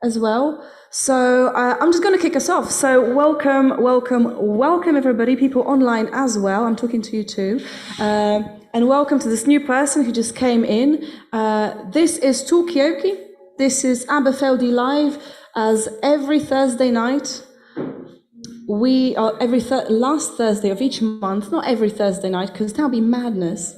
as well. So I'm just going to kick us off. So welcome everybody, people online as well. I'm talking to you too. And welcome to this new person who just came in. This is Talkaoke. This is Aberfeldy Live, as every Thursday night. We are last Thursday of each month, not every Thursday night, because that'll be madness.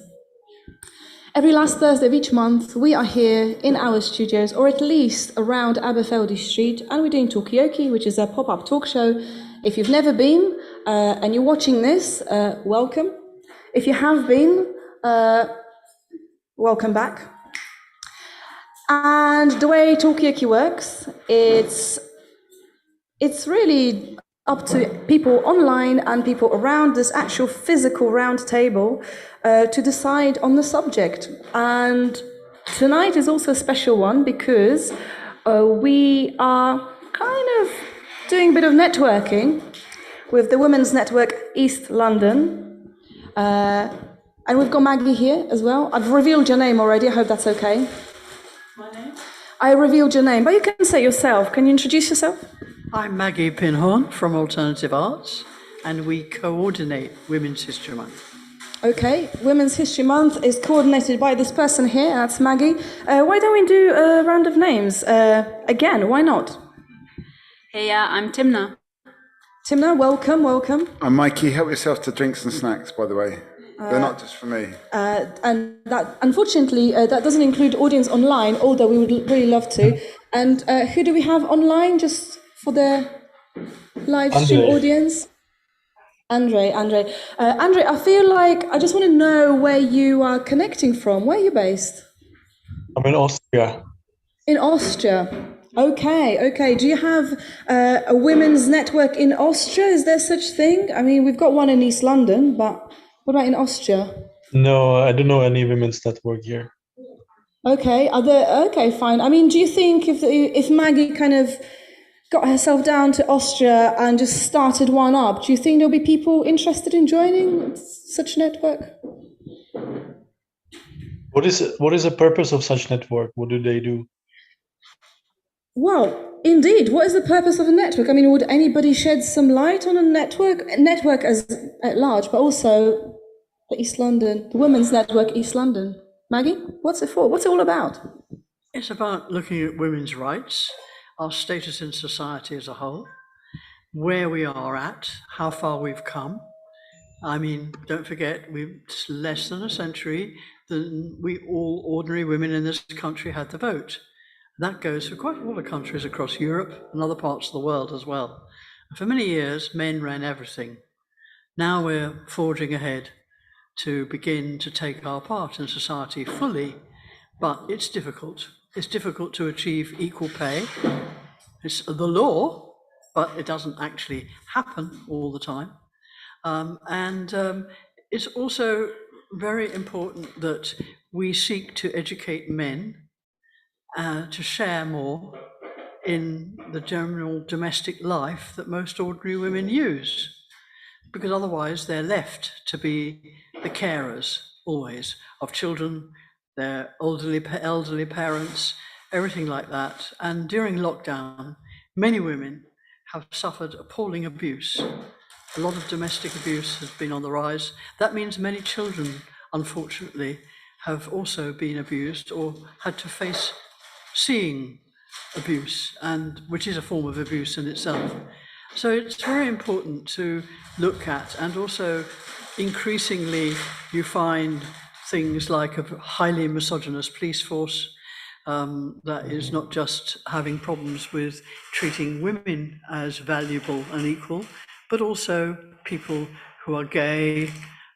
Every last Thursday of each month, we are here in our studios, or at least around Aberfeldy Street, and we're doing Talkaoke, which is a pop-up talk show. If you've never been and you're watching this, welcome. If you have been, welcome back. And the way Talkaoke works, it's really up to people online and people around this actual physical round table to decide on the subject. And tonight is also a special one because we are kind of doing a bit of networking with the Women's Network East London. And we've got Maggie here as well. I've revealed your name already, I hope that's okay. My name? I revealed your name, but you can say yourself. Can you introduce yourself? I'm Maggie Pinhorn from Alternative Arts, and we coordinate Women's History Month. Okay, Women's History Month is coordinated by this person here, that's Maggie. Why don't we do a round of names? Again, why not? Hey, I'm Timna. Timna, welcome. I'm Mikey. Help yourself to drinks and snacks, by the way. They're not just for me. And that, unfortunately, that doesn't include audience online, although we would really love to. And who do we have online, just for the live stream audience? Andre, I feel like I just want to know where you are connecting from. Where are you based? I'm in Austria. In Austria. Okay. Do you have a women's network in Austria? Is there such thing? I mean, we've got one in East London, but what about in Austria? No, I don't know any women's network here. Okay, okay, fine. I mean, do you think if Maggie kind of got herself down to Austria and just started one up, do you think there'll be people interested in joining such network? What is the purpose of such network? What do they do? Well, indeed, what is the purpose of a network? I mean, would anybody shed some light on a network as at large, but also the East London, the Women's Network East London? Maggie, what's it for? What's it all about? It's about looking at women's rights, our status in society as a whole, where we are at, how far we've come. I mean, don't forget, it's less than a century that we all ordinary women in this country had the vote. That goes for quite a lot of countries across Europe and other parts of the world as well. And for many years, men ran everything. Now we're forging ahead to begin to take our part in society fully, but it's difficult. It's difficult to achieve equal pay. It's the law, but it doesn't actually happen all the time. It's also very important that we seek to educate men to share more in the general domestic life that most ordinary women use, because otherwise they're left to be the carers always of children, their elderly parents, everything like that. And during lockdown, many women have suffered appalling abuse. A lot of domestic abuse has been on the rise. That means many children, unfortunately, have also been abused or had to face seeing abuse, and which is a form of abuse in itself. So it's very important to look at, and also increasingly you find things like a highly misogynist police force that is not just having problems with treating women as valuable and equal, but also people who are gay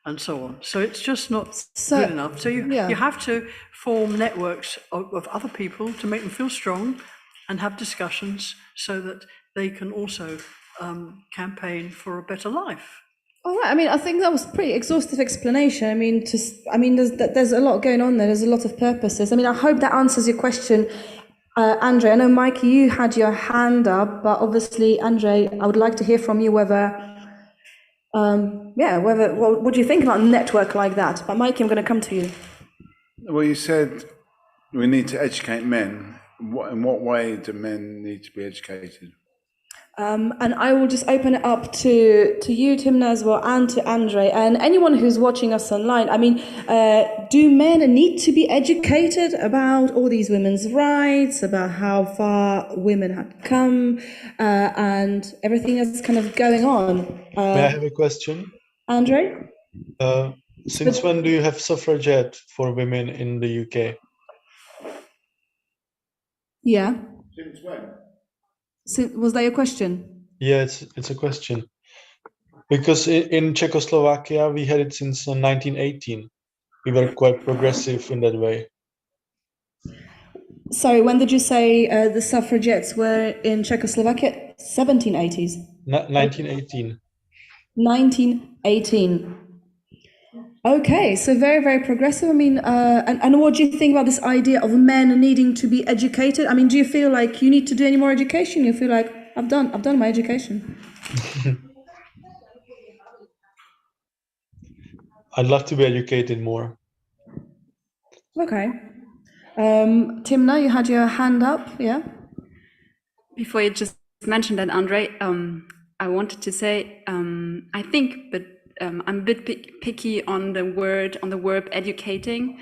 and so on. So it's just not good enough. So you have to form networks of other people to make them feel strong and have discussions so that they can also campaign for a better life. All right. I mean, I think that was a pretty exhaustive explanation. I mean, there's a lot going on there. There's a lot of purposes. I mean, I hope that answers your question, Andre. I know, Mikey, you had your hand up, but obviously, Andre, I would like to hear from you what do you think about a network like that? But Mikey, I'm going to come to you. Well, you said we need to educate men In what way do men need to be educated? And I will just open it up to you, Timna, as well, and to Andre, and anyone who's watching us online. I mean, do men need to be educated about all these women's rights, about how far women have come, and everything that's kind of going on? May I have a question? Andre? Since when do you have suffragette for women in the UK? Yeah. Since when? So, was that your question? Yeah, it's a question. Because in Czechoslovakia, we had it since 1918. We were quite progressive in that way. Sorry, when did you say the suffragettes were in Czechoslovakia? 1780s? 1918. 1918. Okay, so very, very progressive. I mean, and what do you think about this idea of men needing to be educated? I mean, do you feel like you need to do any more education? You feel like I've done my education. I'd love to be educated more. Okay. Timna, you had your hand up, yeah? Before you just mentioned that, Andre, I wanted to say I think, but I'm a bit picky on the verb educating.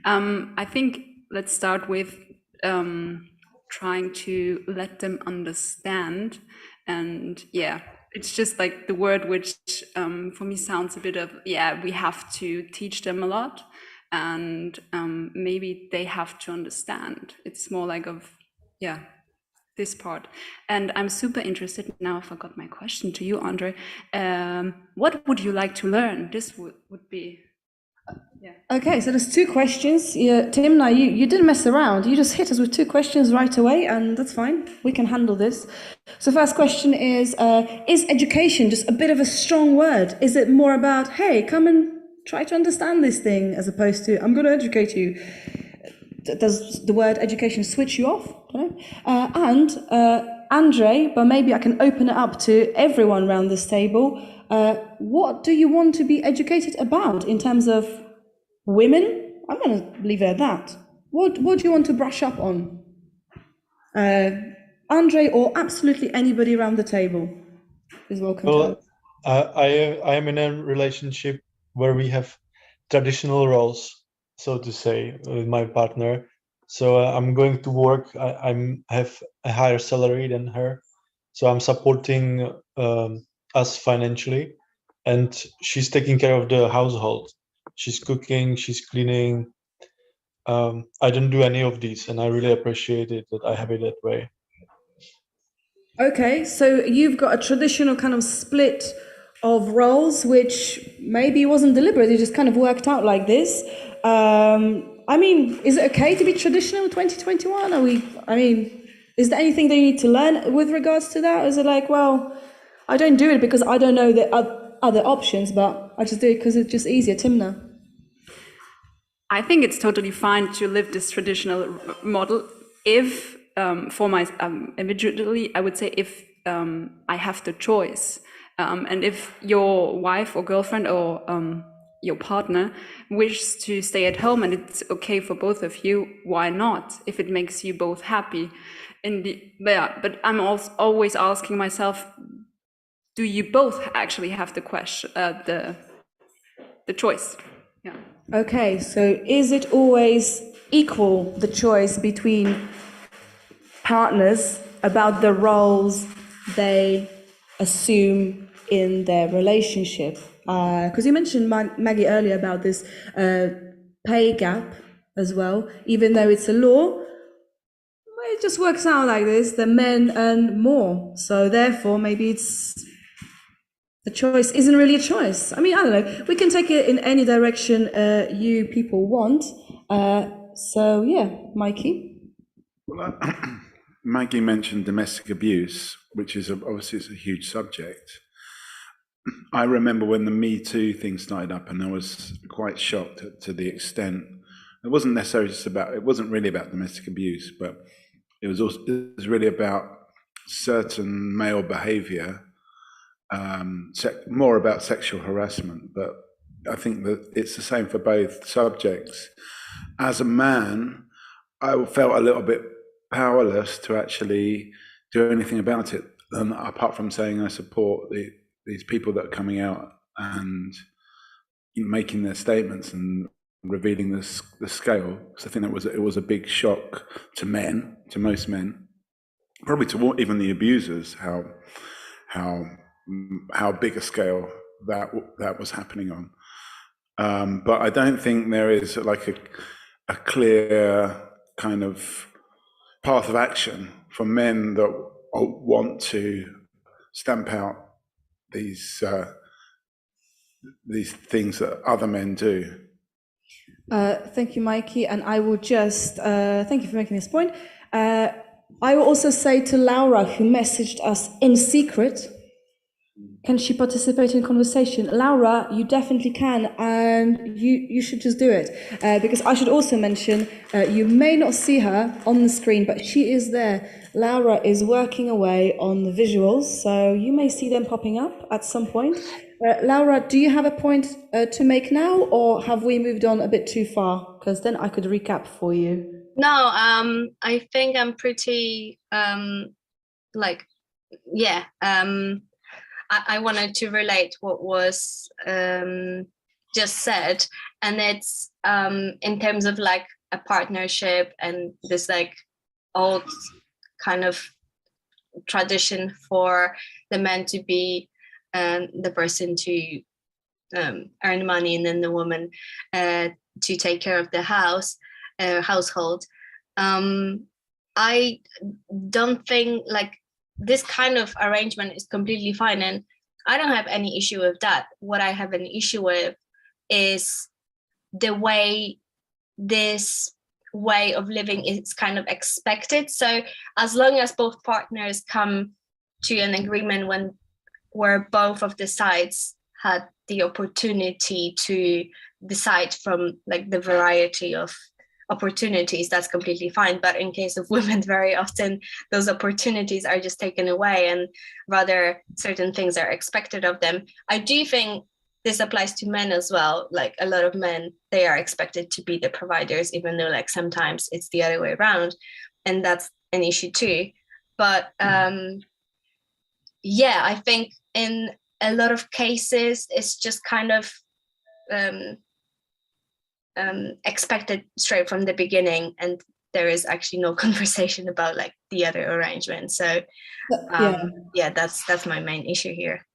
I think let's start with trying to let them understand, and yeah, it's just like the word which for me sounds a bit of, yeah, we have to teach them a lot, and maybe they have to understand. It's more like of, yeah, this part. And I'm super interested, now I forgot my question to you, Andre. What would you like to learn? This would be, yeah. Okay, so there's two questions. Yeah, Timna, you didn't mess around. You just hit us with two questions right away, and that's fine. We can handle this. So first question is education just a bit of a strong word? Is it more about, hey, come and try to understand this thing, as opposed to, I'm going to educate you? Does the word education switch you off? And Andre, but maybe I can open it up to everyone around this table. What do you want to be educated about in terms of women? I'm going to leave it at that. What do you want to brush up on? Andre, or absolutely anybody around the table is welcome. Well, I am in a relationship where we have traditional roles, so to say, with my partner. So I'm going to work. I have a higher salary than her, so I'm supporting us financially, and she's taking care of the household. She's cooking, she's cleaning. I don't do any of these, and I really appreciate it that I have it that way. Okay, so you've got a traditional kind of split of roles, which maybe wasn't deliberate, it just kind of worked out like this. I mean, is it okay to be traditional in 2021? Is there anything that you need to learn with regards to that? Or is it like, well, I don't do it because I don't know the other options, but I just do it because it's just easier? Timna? I think it's totally fine to live this traditional model if, for my individually, I would say if I have the choice. And if your wife or girlfriend or your partner wishes to stay at home and it's okay for both of you, why not? If it makes you both happy. But I'm always asking myself, do you both actually have the question, the choice? Yeah. Okay, so is it always equal, the choice between partners about the roles they assume in their relationship? Because you mentioned, Maggie, earlier about this pay gap as well. Even though it's a law, it just works out like this, the men earn more. So therefore, maybe it's the choice isn't really a choice. I mean, I don't know. We can take it in any direction you people want. So yeah, Mikey. Well, Maggie mentioned domestic abuse, which is obviously it's a huge subject. I remember when the Me Too thing started up, and I was quite shocked to the extent. It wasn't necessarily just about. It wasn't really about domestic abuse, but it was really about certain male behaviour, more about sexual harassment. But I think that it's the same for both subjects. As a man, I felt a little bit powerless to actually do anything about it, apart from saying I support these people that are coming out and making their statements and revealing the scale. Because I think it was a big shock to men, to most men, probably to even the abusers, how big a scale that was happening on. But I don't think there is like a clear kind of path of action for men that want to stamp out these things that other men do. Thank you, Mikey. And I will just thank you for making this point. I will also say to Laura, who messaged us in secret, can she participate in conversation? Laura, you definitely can, and you should just do it. Because I should also mention, you may not see her on the screen, but she is there. Laura is working away on the visuals, so you may see them popping up at some point. Laura, do you have a point to make now, or have we moved on a bit too far? Because then I could recap for you. No, I think I'm pretty, I wanted to relate what was just said, and it's in terms of like a partnership and this like old kind of tradition for the man to be the person to earn money, and then the woman to take care of the household. I don't think like this kind of arrangement is completely fine, and I don't have any issue with that. What I have an issue with is the way this way of living is kind of expected. So as long as both partners come to an agreement where both of the sides had the opportunity to decide from like the variety of opportunities, that's completely fine. But in case of women, very often those opportunities are just taken away, and rather certain things are expected of them. I do think this applies to men as well. Like a lot of men, they are expected to be the providers, even though like sometimes it's the other way around, and that's an issue too. But yeah, I think in a lot of cases it's just kind of expected straight from the beginning, and there is actually no conversation about like the other arrangement. So yeah, that's my main issue here.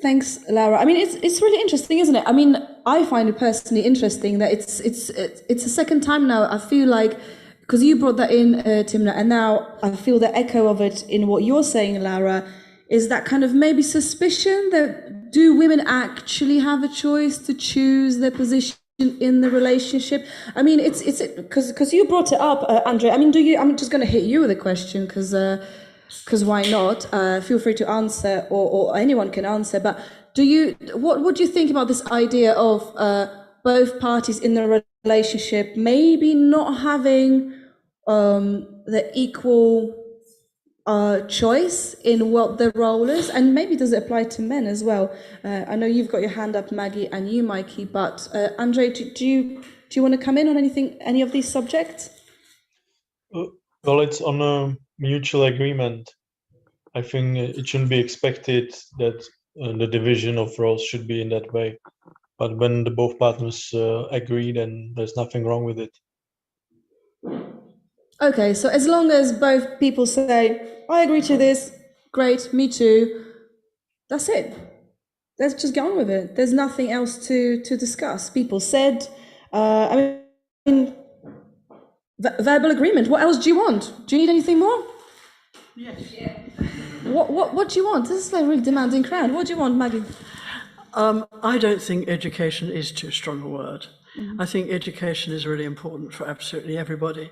Thanks, Laura. I mean, it's really interesting, isn't it? I mean, I find it personally interesting that it's a second time now. I feel like, because you brought that in, Timna, and now I feel the echo of it in what you're saying, Laura, is that kind of maybe suspicion that do women actually have a choice to choose their position in the relationship? I mean, it's because you brought it up, Andre. I mean, I'm just going to hit you with a question because why not? Feel free to answer, or anyone can answer. But what do you think about this idea of both parties in the relationship maybe not having the equal choice in what their role is, and maybe does it apply to men as well? I know you've got your hand up, Maggie, and you, Mikey, but Andre, do you want to come in on any of these subjects? Well, it's on a mutual agreement. I think it shouldn't be expected that the division of roles should be in that way. But when the both partners agree, then there's nothing wrong with it. Okay, so as long as both people say, I agree to this, great, me too, that's it. Let's just get on with it. There's nothing else to discuss. People said, I mean, verbal agreement. What else do you want? Do you need anything more? Yes. What do you want? This is like a really demanding crowd. What do you want, Maggie? I don't think education is too strong a word. Mm-hmm. I think education is really important for absolutely everybody.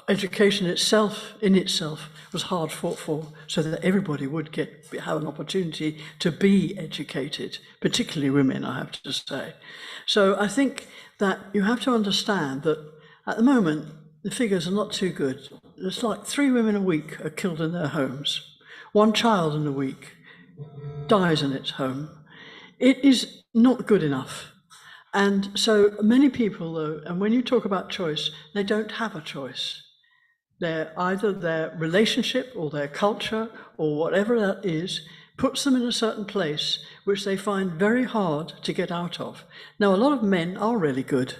Education in itself was hard fought for, so that everybody would have an opportunity to be educated, particularly women, I have to say. So I think that you have to understand that at the moment, the figures are not too good. It's like 3 women a week are killed in their homes. 1 child in a week dies in its home. It is not good enough. And so many people, though, and when you talk about choice, they don't have a choice. either their relationship or their culture or whatever that is, puts them in a certain place which they find very hard to get out of. Now, a lot of men are really good.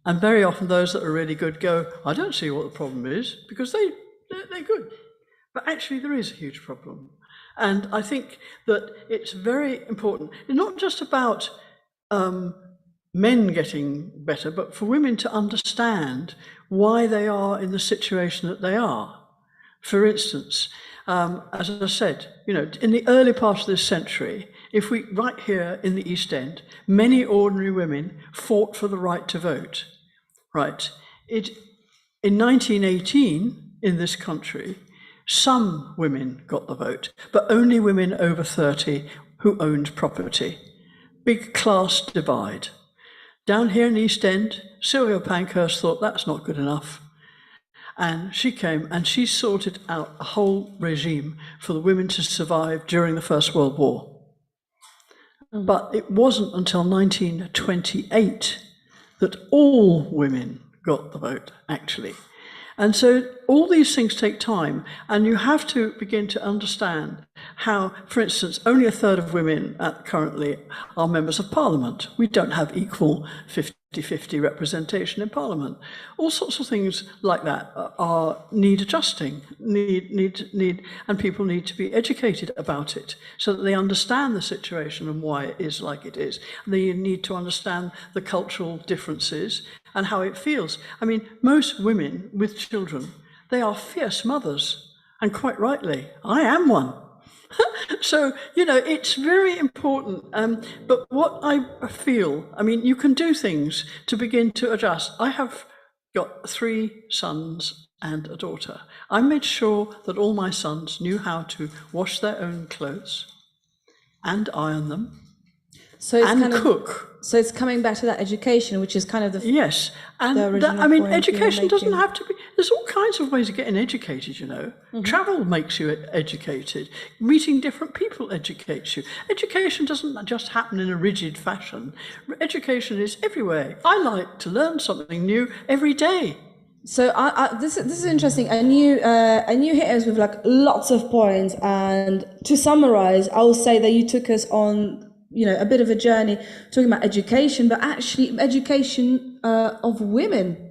And very often those that are really good go, I don't see what the problem is, because they're good. But actually there is a huge problem. And I think that it's very important. It's not just about men getting better, but for women to understand why they are in the situation that they are. For instance, as I said, in the early part of this century, right here in the East End, many ordinary women fought for the right to vote. Right. In 1918, in this country, some women got the vote, but only women over 30 who owned property. Big class divide. Down here in the East End, Sylvia Pankhurst thought that's not good enough. And she came and she sorted out a whole regime for the women to survive during the First World War. But it wasn't until 1928 that all women got the vote, actually. And so all these things take time, and you have to begin to understand how, for instance, only a third of women currently are members of Parliament. We don't have equal 50-50 representation in Parliament. All sorts of things like that need adjusting, and people need to be educated about it so that they understand the situation and why it is like it is. They need to understand the cultural differences and how it feels. I mean, most women with children, they are fierce mothers, and quite rightly. I am one. So, it's very important. But what I feel, you can do things to begin to adjust. I have got 3 sons and a daughter. I made sure that all my sons knew how to wash their own clothes and iron them and cook. So it's coming back to that education, which is kind of the yes, and education doesn't have to be. There's all kinds of ways of getting educated. Mm-hmm. Travel makes you educated. Meeting different people educates you. Education doesn't just happen in a rigid fashion. Education is everywhere. I like to learn something new every day. So this is interesting. And you hit us with lots of points. And to summarize, I will say that you took us on a bit of a journey talking about education, but actually education of women.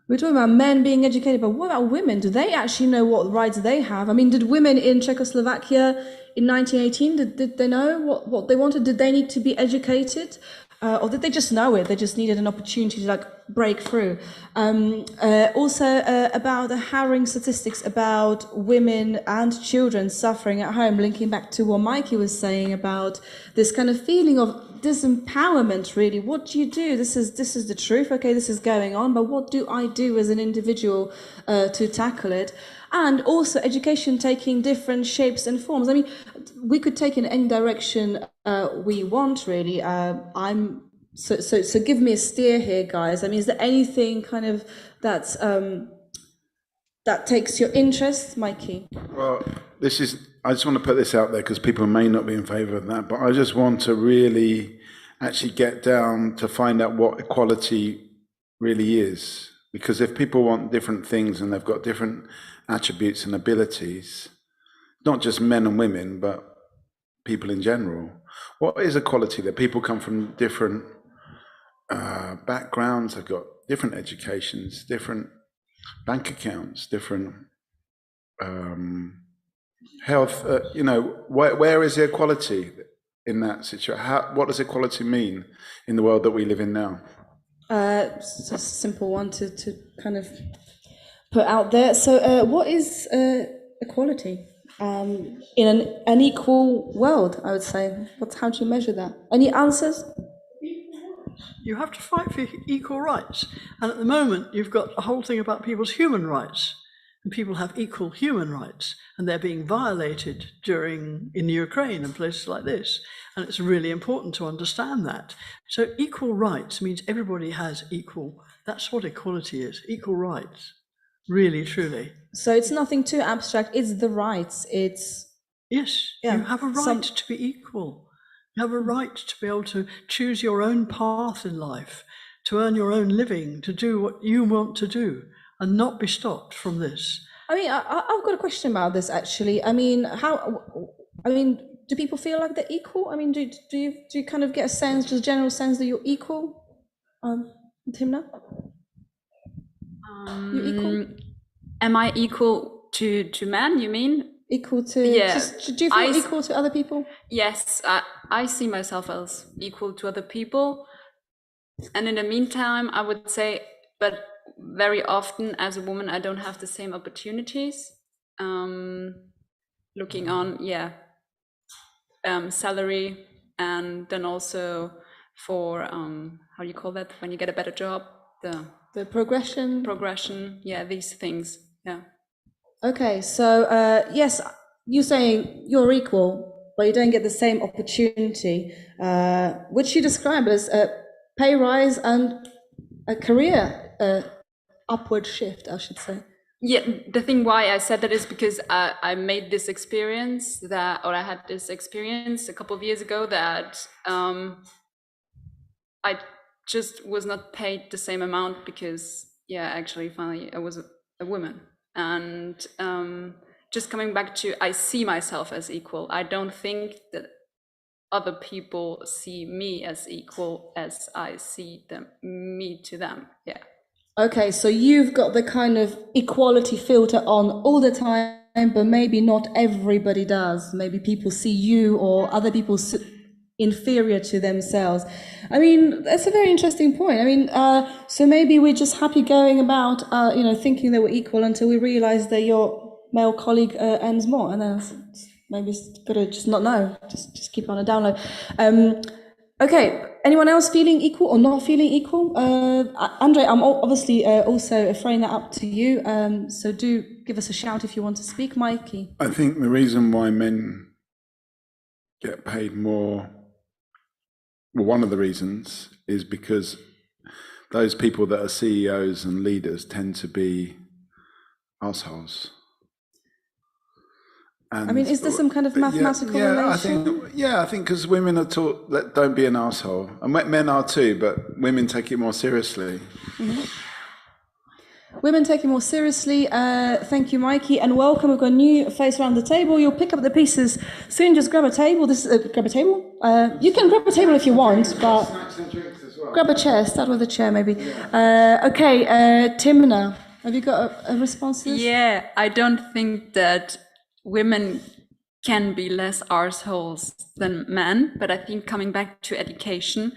We're talking about men being educated, but what about women? Do they actually know what rights they have? Did women in Czechoslovakia in 1918, did they know what they wanted? Did they need to be educated? Or did they just know it? They just needed an opportunity to break through. Also about the harrowing statistics about women and children suffering at home, linking back to what Mikey was saying about this kind of feeling of disempowerment, really. What do you do? This is the truth. Okay, this is going on, but what do I do as an individual to tackle it? And also education taking different shapes and forms. We could take in any direction we want, really. So give me a steer here, guys. Is there anything kind of that's that takes your interest, Mikey? Well, I just want to put this out there because people may not be in favour of that, but I just want to really actually get down to find out what equality really is. Because if people want different things and they've got different attributes and abilities, not just men and women, but people in general, what is equality? That people come from different backgrounds, they've got different educations, different bank accounts, different health. Where is the equality in that situation? What does equality mean in the world that we live in now? It's a simple one to kind of put out there. So what is equality in an unequal world, I would say? How do you measure that? Any answers? You have to fight for equal rights. And at the moment, you've got a whole thing about people's human rights. And people have equal human rights, and they're being violated in Ukraine and places like this. And it's really important to understand that. So equal rights means everybody has equal. That's what equality is, equal rights, really, truly. So it's nothing too abstract. It's the rights. Yes, you have a right to be equal. You have a right to be able to choose your own path in life, to earn your own living, to do what you want to do. and not be stopped from this. I mean, I've got a question about this actually. I mean, do people feel like they're equal? I mean, do you kind of get a sense, just a general sense that you're equal? Timna? You equal? Am I equal to men, you mean? Equal to, Yeah. do you feel equal to other people? Yes, I see myself as equal to other people. And in the meantime, I would say, but very often as a woman, I don't have the same opportunities. Looking on, salary, and then also for, how do you call that? When you get a better job, The progression? Progression, these things, Okay, so yes, you're saying you're equal, but you don't get the same opportunity, which you describe as a pay rise and a career upward shift, I should say. Yeah, the thing why I said that is because I made this experience I had this experience a couple of years ago that I just was not paid the same amount because, actually, finally, I was a woman. And just coming back to, I see myself as equal. I don't think that other people see me as equal as I see me to them. Yeah. Okay, so you've got the kind of equality filter on all the time, but maybe not everybody does. Maybe people see you or other people inferior to themselves. I mean, that's a very interesting point. I mean, so maybe we're just happy going about, thinking that we're equal until we realize that your male colleague earns more, and then maybe it's better just not know. Just keep on a down low. Okay, anyone else feeling equal or not feeling equal? Andre, I'm obviously also throwing that up to you. So do give us a shout if you want to speak, Mikey. I think the reason why men get paid more, well, one of the reasons is because those people that are CEOs and leaders tend to be assholes. And, I mean, is there some kind of mathematical relation? I think because women are taught that don't be an asshole, and men are too, but women take it more seriously. Mm-hmm. Women take it more seriously. Thank you, Mikey, and welcome. We've got a new face around the table. You'll pick up the pieces soon. Just grab a table. Grab a table. You can grab a table if you want, but grab a chair. Start with a chair, maybe. Okay, Timna, have you got a response to this? Yeah, I don't think that women can be less arseholes than men, but I think coming back to education,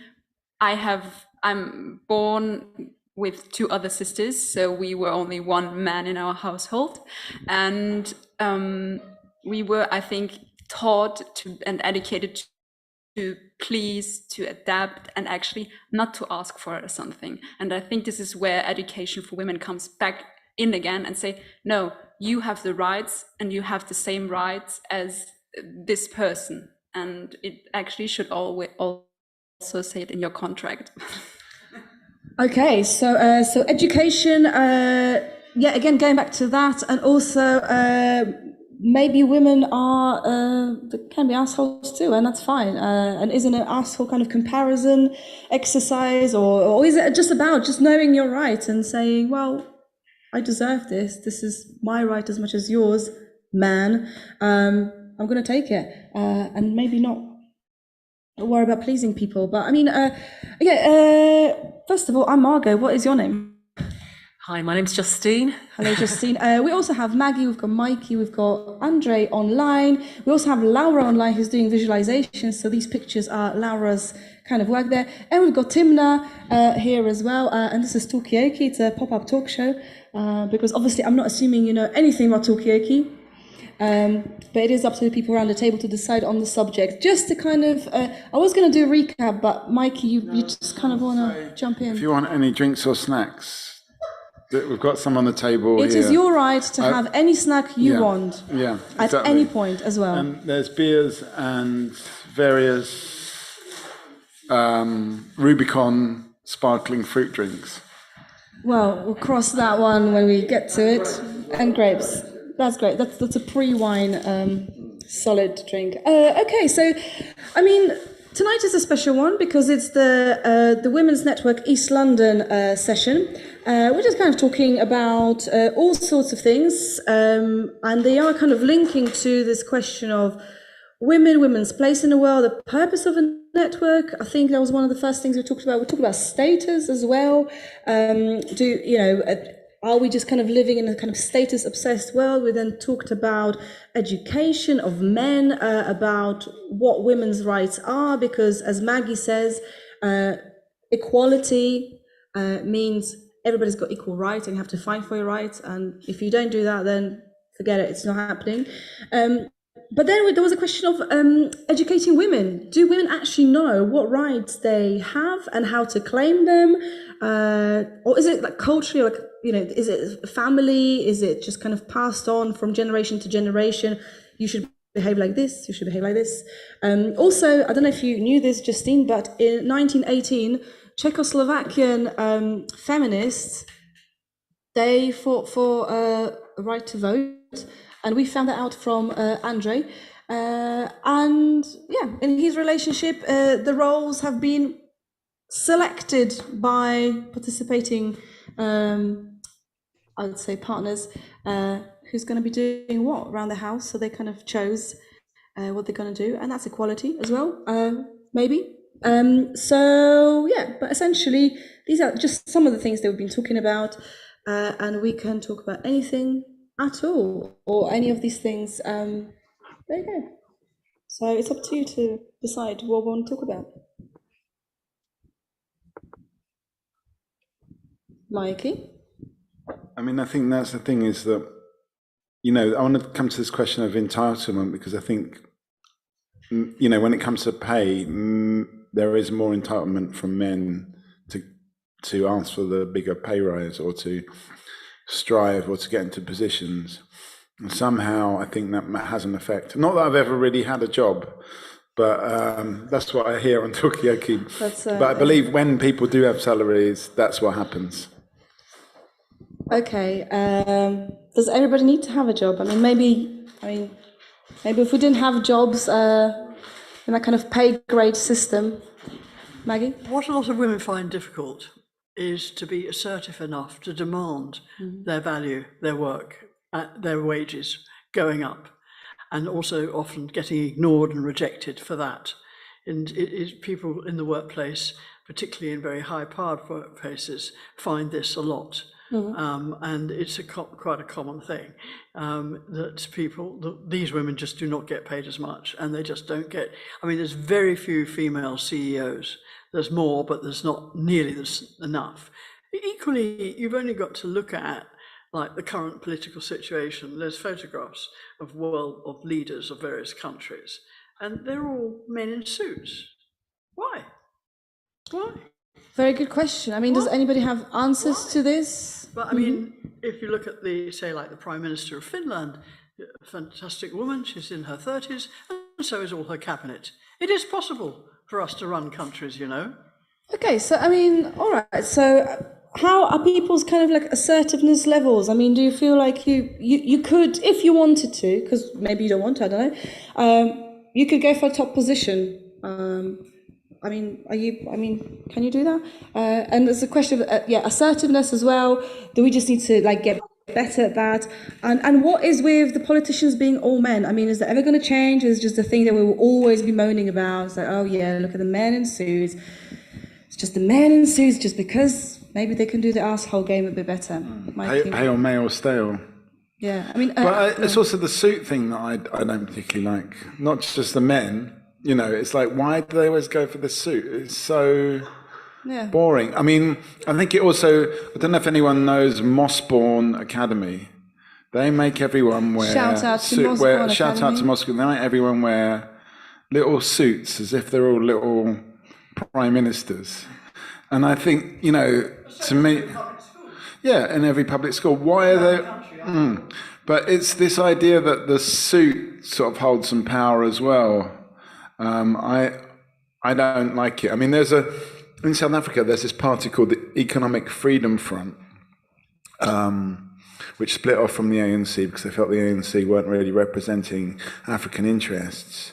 I'm born with two other sisters, so we were only one man in our household, and we were, I think, taught and educated to please, to adapt, and actually not to ask for something. And I think this is where education for women comes back in again and say, no, you have the rights and you have the same rights as this person. And it actually should always also say it in your contract. Okay, so education, again, going back to that, and also maybe women can be assholes too, and that's fine. And isn't an asshole kind of comparison exercise, or is it just about just knowing your right and saying, well, I deserve this. This is my right as much as yours, man. I'm going to take it, and maybe not worry about pleasing people. But I mean, first of all, I'm Margot. What is your name? Hi, my name's Justine. Hello, Justine. We also have Maggie, we've got Mikey, we've got Andre online. We also have Laura online who's doing visualizations. So these pictures are Laura's kind of work there. And we've got Timna here as well. And this is Talkaoke. It's a pop-up talk show. Because obviously I'm not assuming you know anything about Talkaoke. But it is up to the people around the table to decide on the subject. Just to kind of, I was going to do a recap, but Mikey, you just kind of want to jump in. If you want any drinks or snacks, we've got some on the table. It is your right to have any snack you want. Yeah, exactly. At any point as well. And there's beers and various Rubicon sparkling fruit drinks. Well, we'll cross that one when we get to it. And grapes. That's great. That's a pre-wine solid drink. Okay, so, I mean, tonight is a special one because it's the Women's Network East London session. We're just kind of talking about all sorts of things, and they are kind of linking to this question of women's place in the world, the purpose of a network. I think that was one of the first things we talked about. We talked about status as well. Are we just kind of living in a kind of status-obsessed world? We then talked about education of men, about what women's rights are, because as Maggie says, equality means everybody's got equal rights and you have to fight for your rights. And if you don't do that, then forget it, it's not happening. But then there was a question of educating women. Do women actually know what rights they have and how to claim them? Or is it like culturally, like, is it family? Is it just kind of passed on from generation to generation? You should behave like this, you should behave like this. Also, I don't know if you knew this, Justine, but in 1918, Czechoslovakian feminists, they fought for a right to vote. And we found that out from Andre. And yeah, in his relationship, the roles have been selected by participating, I would say, partners, who's going to be doing what around the house. So they kind of chose what they're going to do. And that's equality as well, maybe. So yeah, but essentially, these are just some of the things that we've been talking about. And we can talk about anything at all, or any of these things. There you go. So it's up to you to decide what we want to talk about. Mikey? I mean, I think that's the thing, is that, I want to come to this question of entitlement, because I think, when it comes to pay, there is more entitlement from men to ask for the bigger pay rise, or to strive, or to get into positions. And somehow I think that has an effect. Not that I've ever really had a job, but that's what I hear on Talkaoke. But I believe when people do have salaries, that's what happens. Okay. Does everybody need to have a job? Maybe if we didn't have jobs in that kind of pay grade system. Maggie? What a lot of women find difficult is to be assertive enough to demand their value, their work, their wages going up, and also often getting ignored and rejected for that. And people in the workplace, particularly in very high-powered workplaces, find this a lot. And it's quite a common thing that these women just do not get paid as much, and they just don't get. There's very few female CEOs. There's more, but there's not nearly enough. Equally, you've only got to look at like the current political situation. There's photographs of leaders of various countries, and they're all men in suits. Why? Very good question. Does anybody have answers to this? But if you look at the Prime Minister of Finland, a fantastic woman, she's in her 30s, and so is all her cabinet. It is possible for us to run countries, Okay, so all right. So how are people's kind of like assertiveness levels? Do you feel like you could, if you wanted to, because maybe you don't want to, I don't know, you could go for a top position. Can you do that? And there's a question of assertiveness as well. Do we just need to get better at that? And what is with the politicians being all men? Is that ever going to change? Or is it just a thing that we will always be moaning about? It's like, oh yeah, look at the men in suits. It's just the men in suits, just because maybe they can do the asshole game a bit better. Pale, male, stale. Yeah, but it's also the suit thing that I don't particularly like. Not just the men. It's like, why do they always go for the suit? It's so boring. I think it also, I don't know if anyone knows Mossbourne Academy. They make everyone wear... Shout out to Mossbourne. They make everyone wear little suits as if they're all little prime ministers. And I think, to me... Yeah, in every public school. Why are they... But it's this idea that the suit sort of holds some power as well. I don't like it. In South Africa, there's this party called the Economic Freedom Front, which split off from the ANC because they felt the ANC weren't really representing African interests.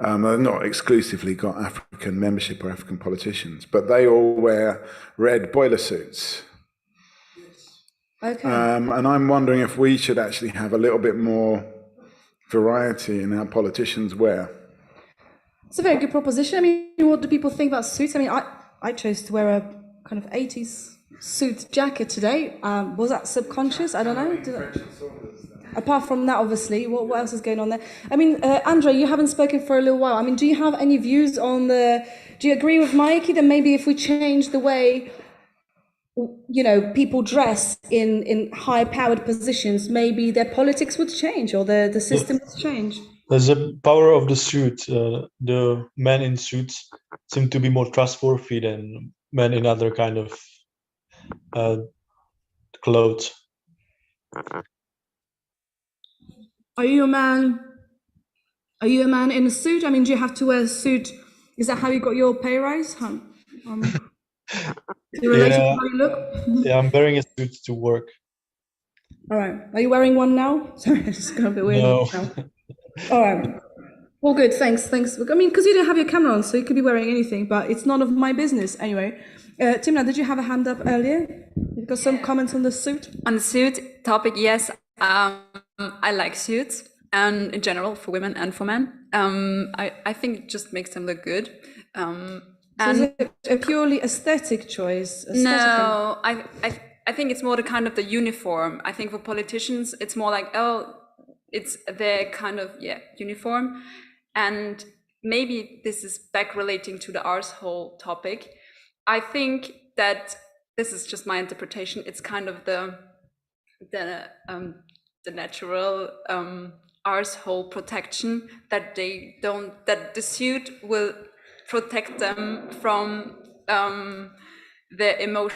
They've not exclusively got African membership or African politicians, but they all wear red boiler suits. Okay. And I'm wondering if we should actually have a little bit more variety in how politicians wear. It's a very good proposition. I mean, what do people think about suits? I mean, I chose to wear a kind of 80s suit jacket today. Was that subconscious? I don't know. Apart from that, obviously, what else is going on there? I mean, Andre, you haven't spoken for a little while. I mean, do you have any views on do you agree with Mikey that maybe if we change the way, people dress in high-powered positions, maybe their politics would change or the system would change? There's a power of the suit. The men in suits seem to be more trustworthy than men in other kind of clothes. Are you a man in a suit? I mean, do you have to wear a suit? Is that how you got your pay rise? In relation to how you look? Yeah, I'm wearing a suit to work. All right. Are you wearing one now? Sorry, it's just going a bit weird. No. All right. All good. Thanks. I mean, because you don't have your camera on, so you could be wearing anything, but it's none of my business anyway. Timna, did you have a hand up earlier? You've got some comments on the suit? On the suit topic, yes. I like suits, and in general for women and for men. I think it just makes them look good. So is it a purely aesthetic choice? No, I think it's more the kind of the uniform. I think for politicians, it's more like, it's their kind of, uniform. And maybe this is back relating to the arsehole topic. I think that this is just my interpretation. It's kind of the natural arsehole protection that that the suit will protect them from their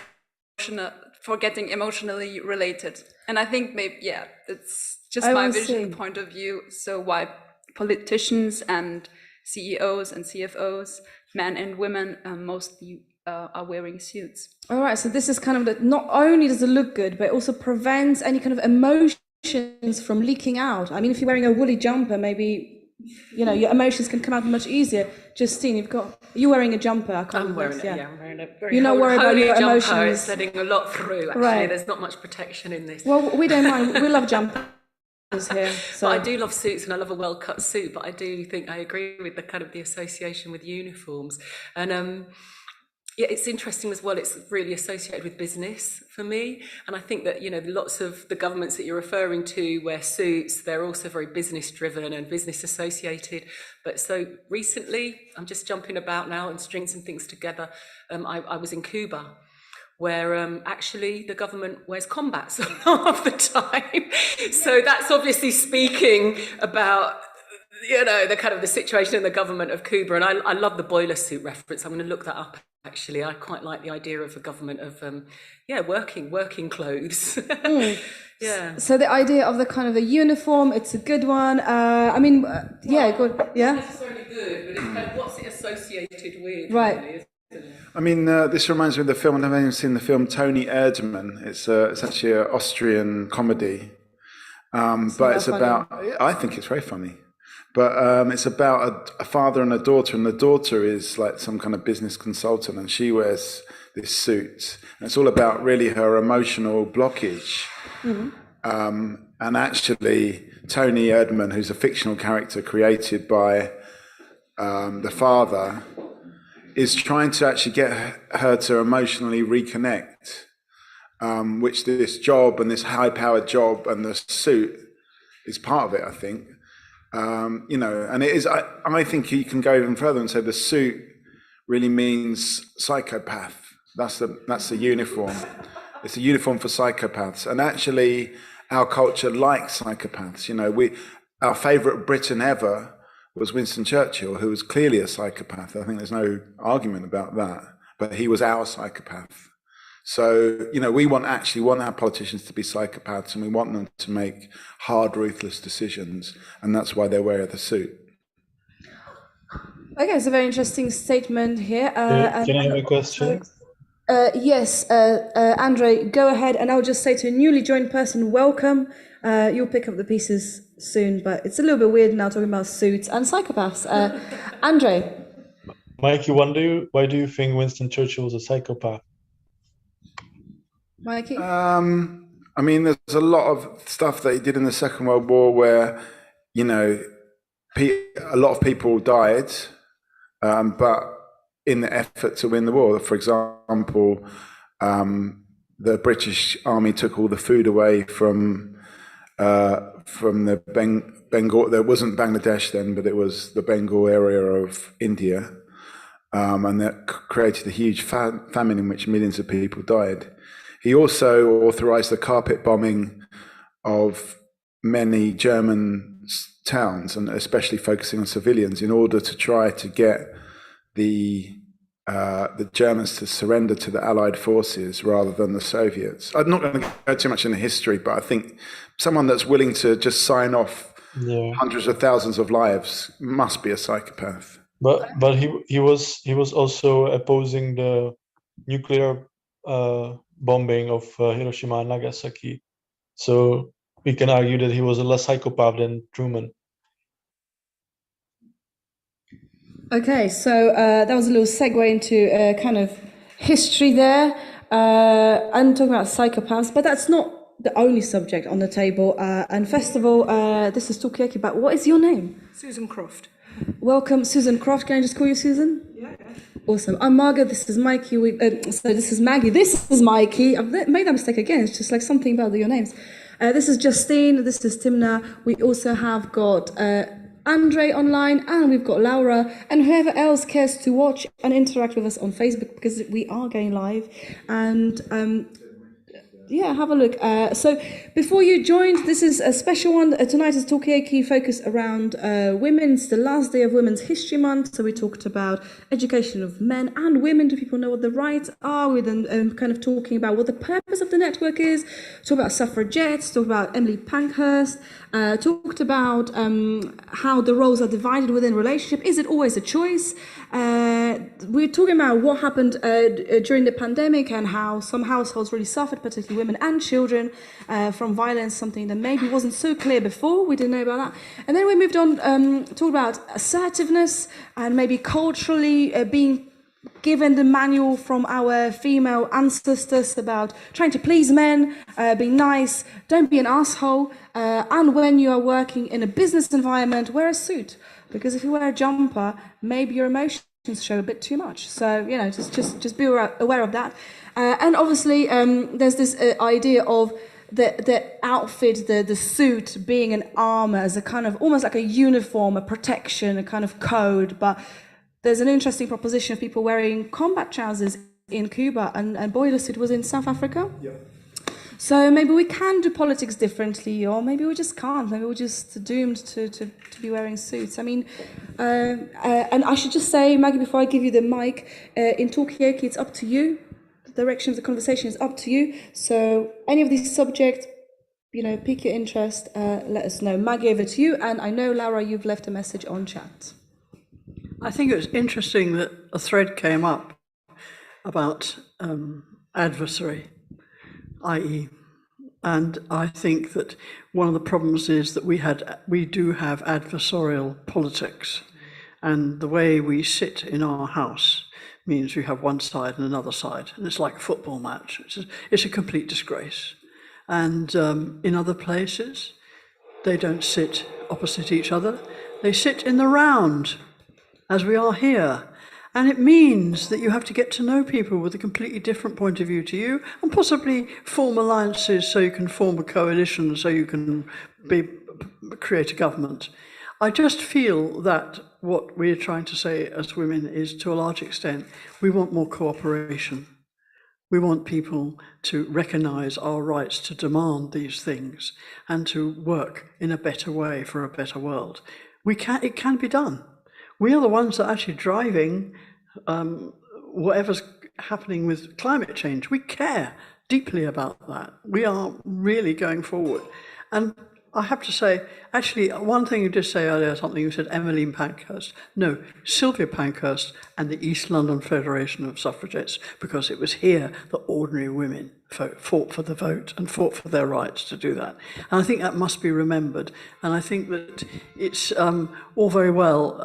for getting emotionally related. And I think maybe, that's just my vision point of view. So why politicians and CEOs and CFOs, men and women, mostly are wearing suits. All right, so this is kind of not only does it look good, but it also prevents any kind of emotions from leaking out. I mean, if you're wearing a woolly jumper, maybe your emotions can come out much easier. Justine, you're wearing a jumper. I'm wearing it. Yeah, I'm wearing a very you're not worried about your jumper. emotions. It's letting a lot through. Actually, right. There's not much protection in this. Well, we don't mind. We love jumpers here. So. But I do love suits, and I love a well-cut suit. But I do think I agree with the kind of the association with uniforms, and it's interesting as well. It's really associated with business for me. And I think that, lots of the governments that you're referring to wear suits, they're also very business driven and business associated. But so recently, I'm just jumping about now and stringing some things together. I was in Cuba, where actually the government wears combat suits half the time. So that's obviously speaking about the kind of the situation in the government of Cuba. And I love the boiler suit reference. I'm going to look that up. Actually, I quite like the idea of a government of, working clothes. Yeah. So the idea of the kind of a uniform, it's a good one. Good. Yeah. Not necessarily good, but it's kind of what's it associated with? Right. Really, isn't it? I mean, this reminds me of the film. I've never seen the film Tony Erdmann. It's actually an Austrian comedy, but it's about. I think it's very funny. But it's about a father and a daughter, and the daughter is like some kind of business consultant, and she wears this suit. And it's all about really her emotional blockage. Mm-hmm. And actually, Tony Erdmann, who's a fictional character created by the father, is trying to actually get her to emotionally reconnect, which this job and this high-powered job and the suit is part of it, I think. And it is. I think you can go even further and say the suit really means psychopath. That's the uniform. It's a uniform for psychopaths, and actually, our culture likes psychopaths. Our favourite Briton ever was Winston Churchill, who was clearly a psychopath. I think there's no argument about that. But he was our psychopath. So, we want our politicians to be psychopaths, and we want them to make hard, ruthless decisions. And that's why they wear the suit. Okay, it's a very interesting statement here. Can I have a question? Yes, Andre, go ahead. And I'll just say to a newly joined person, welcome. You'll pick up the pieces soon, but it's a little bit weird now talking about suits and psychopaths. Andre? Mikey, why do you think Winston Churchill was a psychopath? Mikey? I mean, there's a lot of stuff that he did in the Second World War where, you know, a lot of people died, but in the effort to win the war. For example, the British Army took all the food away from the Bengal. There wasn't Bangladesh then, but it was the Bengal area of India, and that created a huge famine in which millions of people died. He also authorized the carpet bombing of many German towns, and especially focusing on civilians, in order to try to get the Germans to surrender to the Allied forces rather than the Soviets. I'm not going to go too much into history, but I think someone that's willing to just sign off hundreds of thousands of lives must be a psychopath. But he was also opposing the nuclear bombing of Hiroshima and Nagasaki. So we can argue that he was a less psychopath than Truman. Okay, so that was a little segue into kind of history there. I'm talking about psychopaths, but that's not the only subject on the table. And first of all, this is Talkaoke, but what is your name? Susan Croft. Welcome, Susan Croft. Can I just call you Susan? Yeah. Awesome. I'm Margaret. This is Mikey. So this is Maggie. This is Mikey. I've made that mistake again. It's just like something about your names. This is Justine. This is Timna. We also have got Andre online, and we've got Laura, and whoever else cares to watch and interact with us on Facebook, because we are going live. And yeah, have a look. So before you joined, this is a special one. Tonight is Talkaoke focused around women. It's the last day of Women's History Month. So we talked about education of men and women. Do people know what the rights are? We're then kind of talking about what the purpose of the network is. Talk about suffragettes. Talk about Emily Pankhurst. Talked about how the roles are divided within relationship. Is it always a choice? We're talking about what happened during the pandemic and how some households really suffered, particularly women and children, from violence, something that maybe wasn't so clear before. We didn't know about that. And then we moved on, talked about assertiveness and maybe culturally being given the manual from our female ancestors about trying to please men, be nice, don't be an asshole, and when you are working in a business environment, wear a suit, because if you wear a jumper, maybe your emotions show a bit too much. So, you know, just be aware of that. And obviously, there's this idea of the outfit, the suit being an armor, as a kind of almost like a uniform, a protection, a kind of code, but there's an interesting proposition of people wearing combat trousers in Cuba, and boiler suit was in South Africa. Yeah. So maybe we can do politics differently, or maybe we just can't. Maybe we're just doomed to be wearing suits. I mean, and I should just say, Maggie, before I give you the mic, in Talkaoke, it's up to you. The direction of the conversation is up to you. So any of these subjects, you know, pique your interest, let us know. Maggie, over to you. And I know, Laura, you've left a message on chat. I think it was interesting that a thread came up about adversary, i.e., and I think that one of the problems is that we do have adversarial politics, and the way we sit in our house means we have one side and another side, and it's like a football match. It's a complete disgrace. And in other places, they don't sit opposite each other. They sit in the round, as we are here. And it means that you have to get to know people with a completely different point of view to you, and possibly form alliances so you can form a coalition, so you can create a government. I just feel that what we're trying to say as women is, to a large extent, we want more cooperation. We want people to recognise our rights to demand these things and to work in a better way for a better world. It can be done. We are the ones that are actually driving whatever's happening with climate change. We care deeply about that. We are really going forward. And I have to say, actually, one thing you did say earlier, something you said, Emmeline Pankhurst. No, Sylvia Pankhurst and the East London Federation of Suffragettes, because it was here that ordinary women fought for the vote and fought for their rights to do that. And I think that must be remembered. And I think that it's all very well.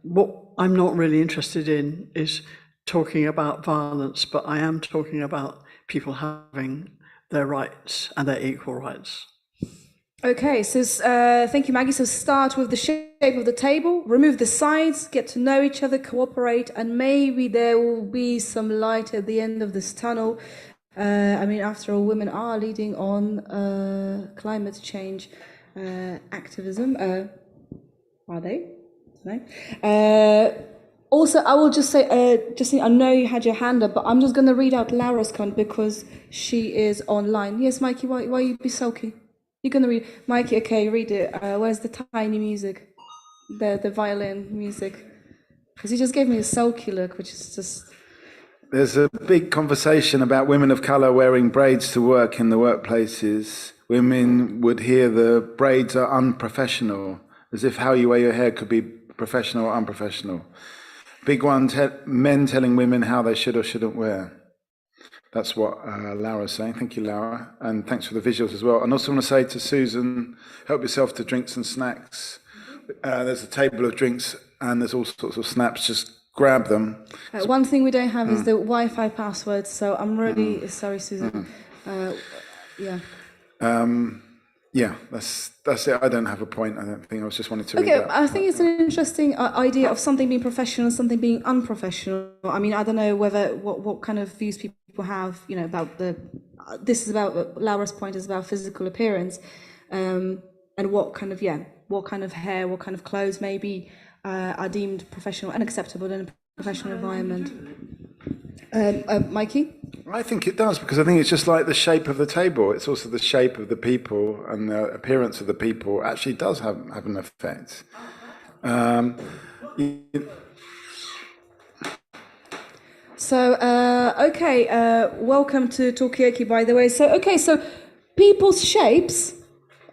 What I'm not really interested in is talking about violence, but I am talking about people having their rights and their equal rights. Okay, so thank you, Maggie. So start with the shape of the table, remove the sides, get to know each other, cooperate, and maybe there will be some light at the end of this tunnel. I mean, after all, women are leading on climate change activism. Are they? No. Also, I will just say, Justine, I know you had your hand up, but I'm just going to read out Laura's comment because she is online. Yes, Mikey, why you be sulky? You're going to read, Mikey, okay, read it. Where's the tiny music? The violin music? Because he just gave me a sulky look, which is just... There's a big conversation about women of colour wearing braids to work in the workplaces. Women would hear the braids are unprofessional, as if how you wear your hair could be professional or unprofessional. Big one, men telling women how they should or shouldn't wear. That's what Laura's saying. Thank you, Laura. And thanks for the visuals as well. And also want to say to Susan, help yourself to drinks and snacks. There's a table of drinks and there's all sorts of snaps. Just grab them. One thing we don't have is the Wi-Fi password. So I'm really sorry, Susan. Yeah. Yeah, that's it. I don't have a point. I don't think. I was just wanting to. Okay, I think it's an interesting idea of something being professional and something being unprofessional. I mean, I don't know whether what kind of views people have, you know, about this is about Laura's point is about physical appearance, and what kind of hair, what kind of clothes maybe are deemed professional and acceptable in a professional environment. Mikey? I think it does, because I think it's just like the shape of the table. It's also the shape of the people and the appearance of the people actually does have an effect. So, welcome to Talkaoke, by the way. So people's shapes,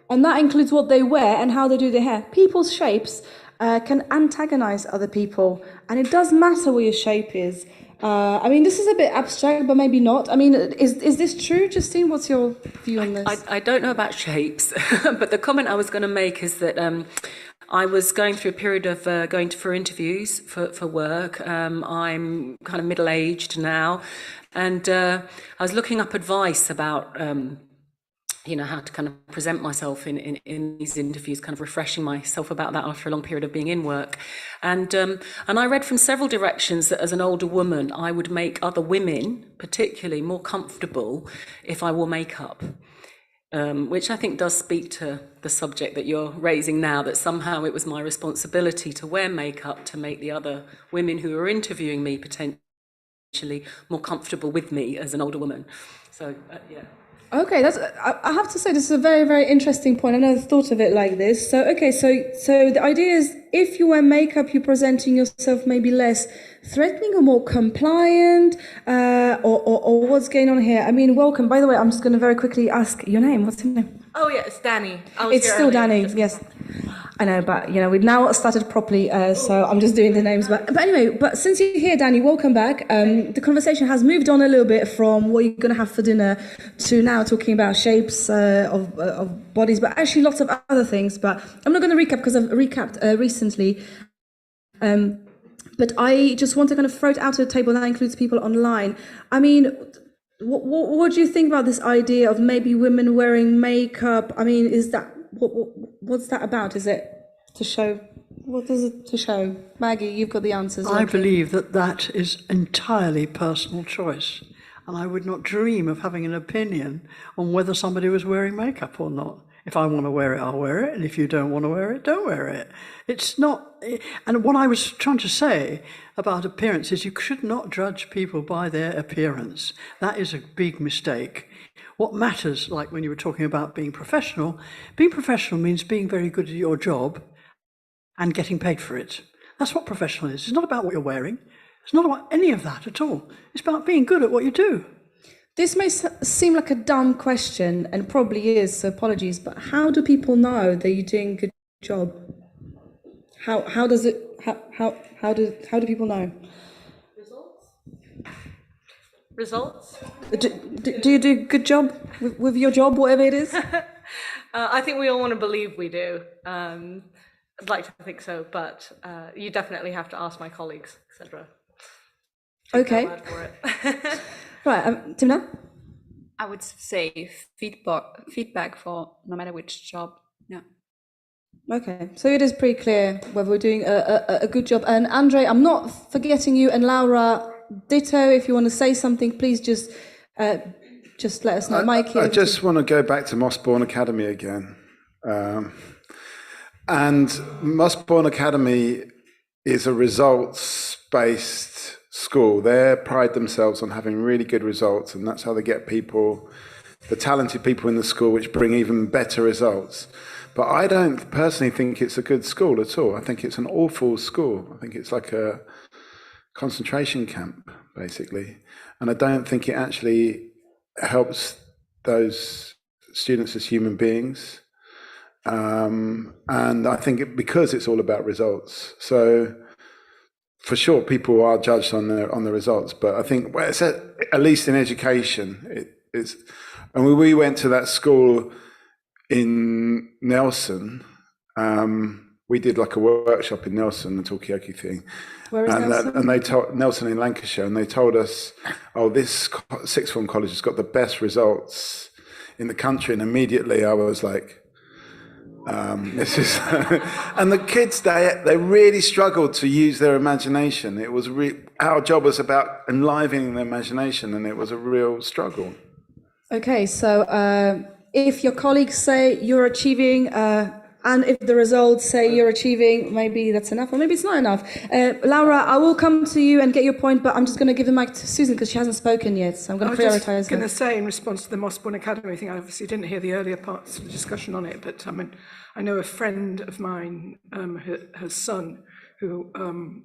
and that includes what they wear and how they do their hair. People's shapes can antagonize other people, and it does matter what your shape is. I mean, this is a bit abstract, but maybe not. I mean, is this true, Justine? What's your view on this? I don't know about shapes, but the comment I was going to make is that I was going through a period of going for interviews for work. I'm kind of middle-aged now, and I was looking up advice about how to kind of present myself in these interviews, kind of refreshing myself about that after a long period of being in work. And I read from several directions that as an older woman, I would make other women, particularly, more comfortable if I wore makeup, which I think does speak to the subject that you're raising now, that somehow it was my responsibility to wear makeup to make the other women who were interviewing me potentially more comfortable with me as an older woman. So, yeah. Okay, I have to say this is a very, very interesting point. I never thought of it like this. So the idea is if you wear makeup, you're presenting yourself maybe less threatening or more compliant, or what's going on here? I mean, welcome. By the way, I'm just going to very quickly ask your name. What's your name? Oh yeah, it's Danny. It's still Danny. Yes. I know, but we've now started properly, so I'm just doing the names. But anyway, since you're here, Danny, welcome back. The conversation has moved on a little bit from what you're going to have for dinner to now talking about shapes of bodies, but actually lots of other things. But I'm not going to recap because I've recapped recently. But I just want to kind of throw it out to the table, and that includes people online. I mean, what do you think about this idea of maybe women wearing makeup? I mean, is that what's that about? Is it to show? What is it to show? Maggie, you've got the answers. I believe that is entirely personal choice, and I would not dream of having an opinion on whether somebody was wearing makeup or not. If I want to wear it, I'll wear it, and if you don't want to wear it, don't wear it. It's not. And what I was trying to say about appearance is you should not judge people by their appearance. That is a big mistake. What matters, like when you were talking about being professional means being very good at your job and getting paid for it. That's what professional is. It's not about what you're wearing. It's not about any of that at all. It's about being good at what you do. This may seem like a dumb question, and probably is, so apologies, but how do people know that you're doing a good job? How does it, how do people know? Results? Do you do a good job with your job, whatever it is? I think we all want to believe we do. I'd like to think so, but you definitely have to ask my colleagues, etc. Okay. Word for it. Right, Timna? I would say feedback for no matter which job. Yeah. Okay, so it is pretty clear whether we're doing a good job. And Andre, I'm not forgetting you, and Laura, ditto. If you want to say something, please just let us know. Mike, I just want to go back to Mossbourne Academy again. And Mossbourne Academy is a results-based school. They pride themselves on having really good results, and that's how they get people, the talented people in the school, which bring even better results. But I don't personally think it's a good school at all. I think it's an awful school. I think it's like a concentration camp, basically. And I don't think it actually helps those students as human beings. And I think because it's all about results. So for sure, people are judged on the results. But I think, well, it's at least in education, it's. And when we went to that school in Nelson, we did like a workshop in Nelson, the Talkaoke thing. Where is Nelson? And they told Nelson in Lancashire, and they told us, "Oh, this sixth form college has got the best results in the country." And immediately, I was like, "This is." And the kids, they really struggled to use their imagination. It was our job was about enlivening their imagination, and it was a real struggle. Okay, so if your colleagues say you're achieving, and if the results say you're achieving, maybe that's enough, or maybe it's not enough. Laura, I will come to you and get your point, but I'm just going to give the mic to Susan because she hasn't spoken yet, so I'm going to prioritise her. I was going to say, in response to the Mossbourne Academy thing, I obviously didn't hear the earlier parts of the discussion on it, but I know a friend of mine, her son, who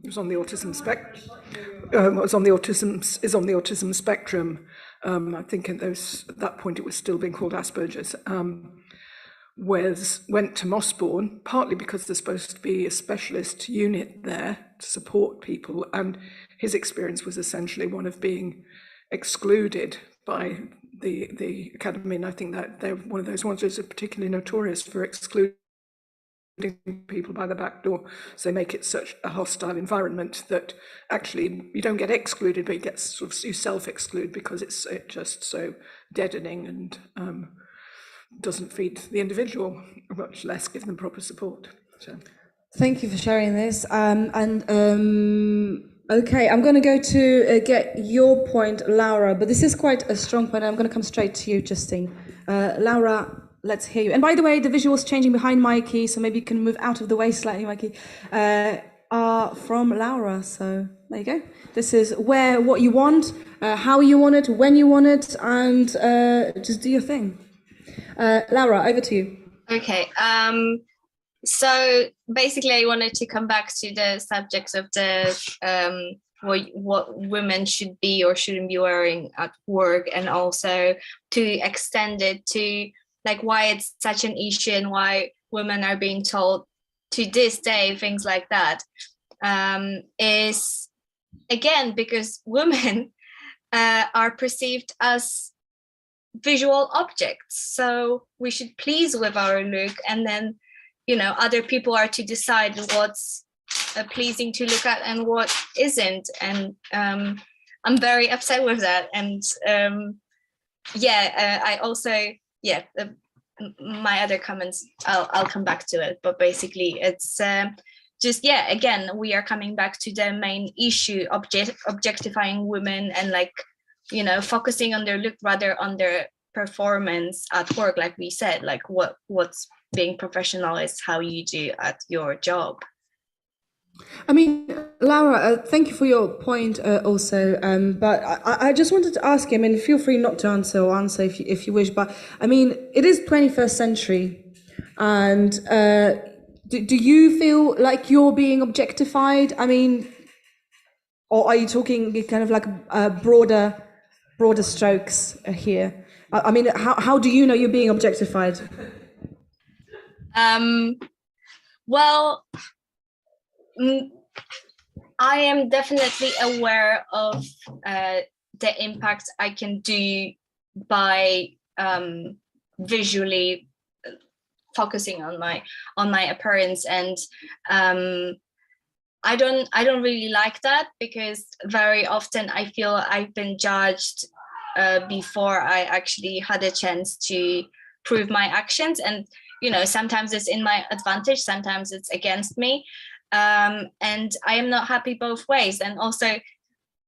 was on the autism is on the autism spectrum. I think at that point it was still being called Asperger's. Went to Mossbourne, partly because there's supposed to be a specialist unit there to support people, and his experience was essentially one of being excluded by the academy, and I think that they're one of those ones that are particularly notorious for excluding people by the back door. So they make it such a hostile environment that actually you don't get excluded, but you self-exclude because it's just so deadening and doesn't feed the individual, much less give them proper support. So. Thank you for sharing this. Okay, I'm going to go to get your point, Laura, but this is quite a strong point. I'm going to come straight to you, Justine. Laura, let's hear you. And by the way, the visuals changing behind Mikey, so maybe you can move out of the way slightly, Mikey, are from Laura. So there you go. This is what you want, how you want it, when you want it, and just do your thing. Laura, over to you. Okay. So basically, I wanted to come back to the subjects of the what women should be or shouldn't be wearing at work, and also to extend it to like why it's such an issue and why women are being told to this day things like that. Is again because women are perceived as visual objects, so we should please with our look, and then other people are to decide what's pleasing to look at and what isn't, and I'm very upset with that. And I also my other comments I'll come back to it, but basically it's again we are coming back to the main issue, objectifying women and focusing on their look rather on their performance at work. Like we said, like what's being professional is how you do at your job. I mean, Laura, thank you for your point also, but I just wanted to ask you, I mean, feel free not to answer or answer if you wish, but I mean, it is 21st century, and do you feel like you're being objectified? I mean, or are you talking kind of like a broader broader strokes here? I mean, how do you know you're being objectified? Well, I am definitely aware of the impact I can do by visually focusing on my appearance, and I don't really like that, because very often I feel I've been judged before I actually had a chance to prove my actions, and sometimes it's in my advantage, sometimes it's against me, and I am not happy both ways. And also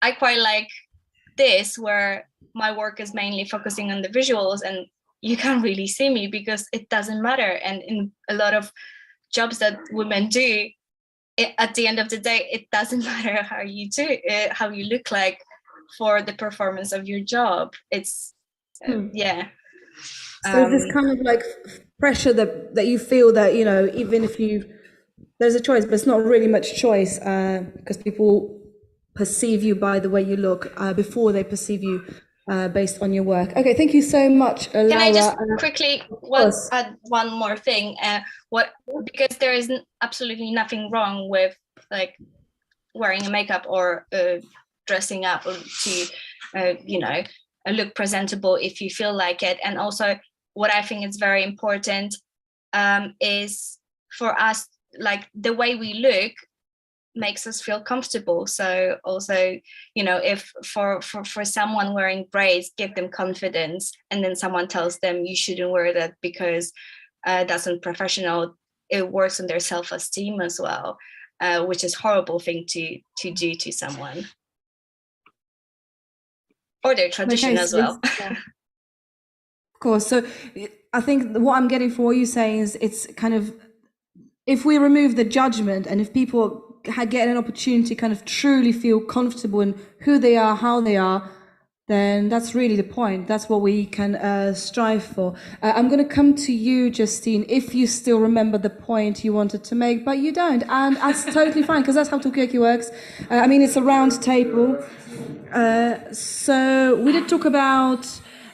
I quite like this, where my work is mainly focusing on the visuals and you can't really see me because it doesn't matter. And in a lot of jobs that women do, at the end of the day, it doesn't matter how you do it, how you look like for the performance of your job. It's yeah. So this kind of like pressure that you feel that, even if there's a choice, but it's not really much choice, because people perceive you by the way you look before they perceive you based on your work. Okay, thank you so much, Laura. Can I just quickly add one more thing? Because there is absolutely nothing wrong with like wearing a makeup or dressing up to look presentable if you feel like it. And also, what I think is very important is for us, like the way we look makes us feel comfortable. So also, if for someone wearing braids, give them confidence, and then someone tells them you shouldn't wear that because that's unprofessional, it works on their self-esteem as well, which is a horrible thing to do to someone, or their tradition as well. Of course. So I think what I'm getting from what you're saying is, it's kind of, if we remove the judgment, and if people get an opportunity to kind of truly feel comfortable in who they are, how they are, then that's really the point. That's what we can strive for. I'm going to come to you, Justine, if you still remember the point you wanted to make, but you don't. And that's totally fine, because that's how Talkaoke works. I mean, it's a round table. So we did talk about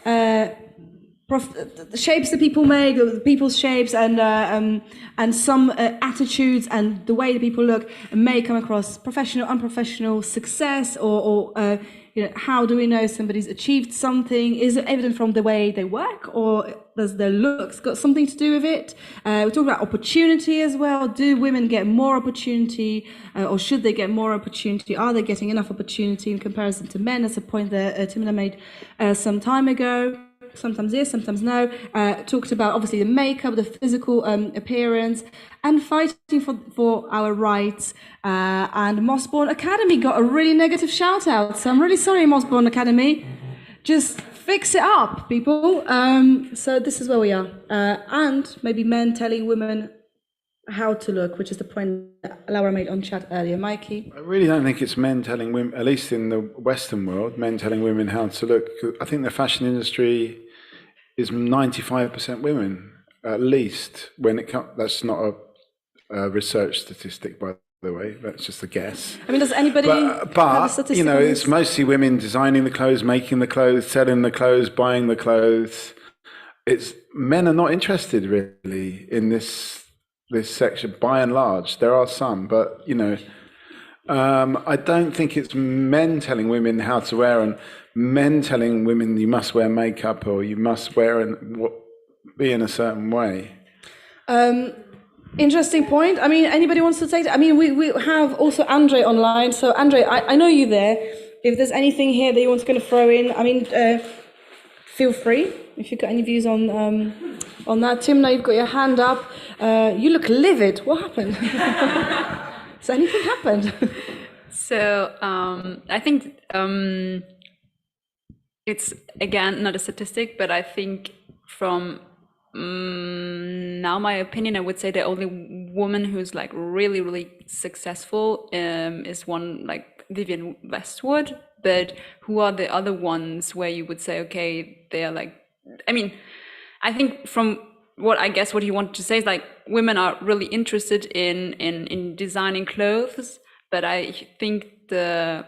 the shapes that people make, or people's shapes, and some attitudes and the way that people look may come across professional, unprofessional, success, or how do we know somebody's achieved something? Is it evident from the way they work, or does their looks got something to do with it? We talk about opportunity as well. Do women get more opportunity, or should they get more opportunity? Are they getting enough opportunity in comparison to men? That's a point that Timina made some time ago. Sometimes yes, sometimes no. Talked about obviously the makeup, the physical appearance, and fighting for our rights. And Mossborn Academy got a really negative shout out. So I'm really sorry, Mossborn Academy. Just fix it up, people. So this is where we are. And maybe men telling women how to look, which is the point that Laura made on chat earlier. Mikey? I really don't think it's men telling women, at least in the Western world, men telling women how to look. I think the fashion industry is 95% women, at least. When it comes, that's not a research statistic, by the way. That's just a guess. I mean, does anybody have a statistic on this? It's mostly women designing the clothes, making the clothes, selling the clothes, buying the clothes. Men are not interested really in this section, by and large. There are some, but I don't think it's men telling women how to wear, and men telling women you must wear makeup, or you must be in a certain way. Interesting point. I mean, anybody wants to take that? I mean, we have also Andre online. So Andre, I know you there. If there's anything here that you want to kind of throw in, I mean, feel free if you've got any views on that. Timna, you've got your hand up. You look livid. What happened? Has anything happened? So I think it's, again, not a statistic, but I think from now my opinion, I would say the only woman who's like really, really successful is one like Vivienne Westwood. But who are the other ones where you would say, okay, they are like, I mean, I think from what you want to say is like women are really interested in designing clothes, but I think the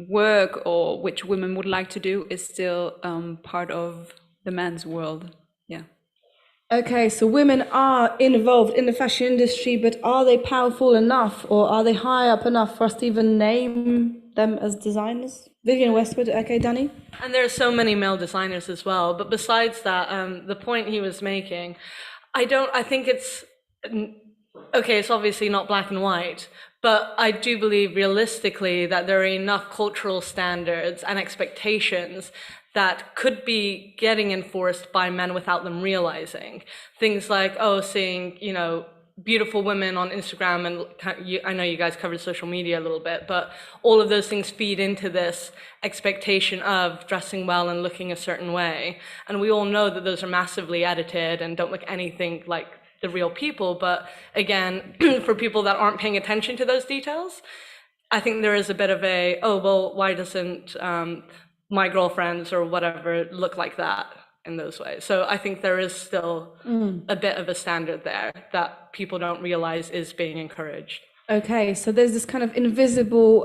work or which women would like to do is still part of the men's world. Yeah. Okay, so women are involved in the fashion industry, but are they powerful enough, or are they high up enough for us to even name them as designers? Vivian Westwood, okay, Danny? And there are so many male designers as well. But besides that, the point he was making, I think it's, okay, it's obviously not black and white, but I do believe realistically that there are enough cultural standards and expectations that could be getting enforced by men without them realizing. Things like, seeing, beautiful women on Instagram, and I know you guys covered social media a little bit, but all of those things feed into this expectation of dressing well and looking a certain way. And we all know that those are massively edited and don't look anything like the real people. But again, for people that aren't paying attention to those details, I think there is a bit of a, why doesn't my girlfriends or whatever look like that in those ways? So I think there is still a bit of a standard there that people don't realize is being encouraged. Okay, so there's this kind of invisible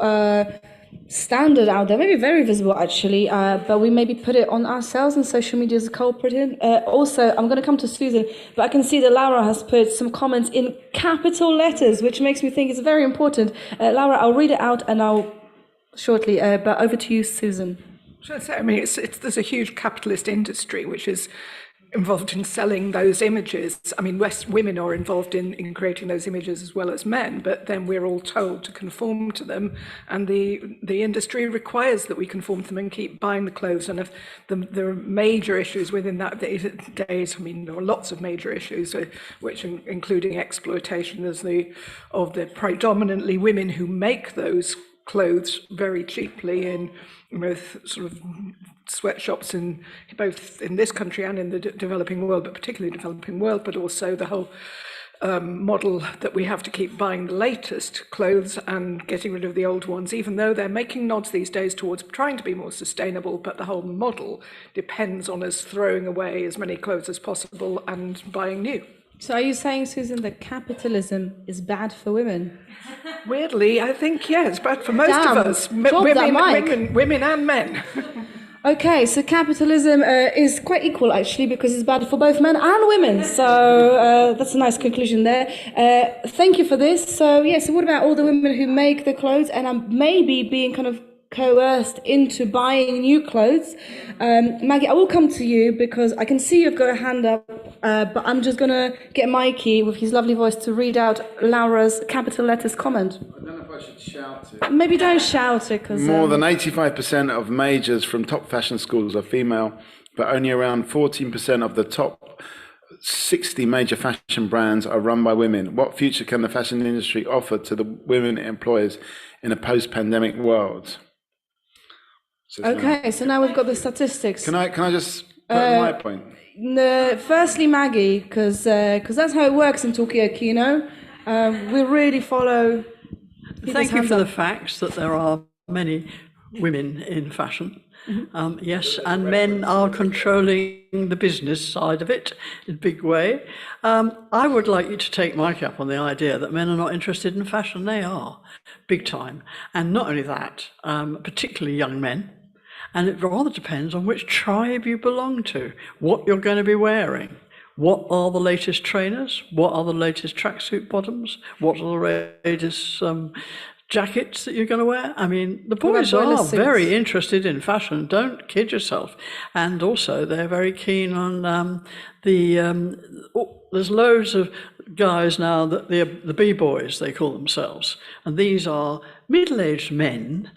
standard out there, maybe very visible actually, but we maybe put it on ourselves and social media as a culprit in. Also, I'm going to come to Susan, but I can see that Laura has put some comments in capital letters, which makes me think it's very important. Laura, I'll read it out and I'll shortly, but over to you, Susan. Should I say, I mean, there's a huge capitalist industry which is involved in selling those images. I mean, women are involved in creating those images as well as men, but then we're all told to conform to them, and the industry requires that we conform to them and keep buying the clothes. And if there are major issues within that days, I mean, there are lots of major issues, which including exploitation of the predominantly women who make those clothes very cheaply in sort of sweatshops in both in this country and in the developing world, but particularly developing world, but also the whole model that we have to keep buying the latest clothes and getting rid of the old ones, even though they're making nods these days towards trying to be more sustainable, but the whole model depends on us throwing away as many clothes as possible and buying new. So are you saying, Susan, that capitalism is bad for women? Weirdly, I think, yeah, it's bad for most of us, women and men. Okay, so capitalism is quite equal, actually, because it's bad for both men and women. So that's a nice conclusion there. Thank you for this. So, so what about all the women who make the clothes and are maybe being kind of coerced into buying new clothes? Maggie, I will come to you because I can see you've got a hand up, but I'm just going to get Mikey with his lovely voice to read out Laura's capital letters comment. I don't know if I should shout it. Maybe don't shout it, because more than 85% of majors from top fashion schools are female, but only around 14% of the top 60 major fashion brands are run by women. What future can the fashion industry offer to the women employers in a post-pandemic world? Okay, so now we've got the statistics. Can I just put my point? Firstly, Maggie, because that's how it works in Talkaoke, you know. We really follow. Thank you for the facts that there are many women in fashion. Mm-hmm. Yes, and men are controlling the business side of it in a big way. I would like you to take Mike up on the idea that men are not interested in fashion. They are, big time. And not only that, particularly young men. And it rather depends on which tribe you belong to, what you're going to be wearing. What are the latest trainers? What are the latest tracksuit bottoms? What are the latest jackets that you're going to wear? I mean, the boys are very interested in fashion. Don't kid yourself. And also, they're very keen on there's loads of guys now that the B-boys, they call themselves. And these are middle-aged men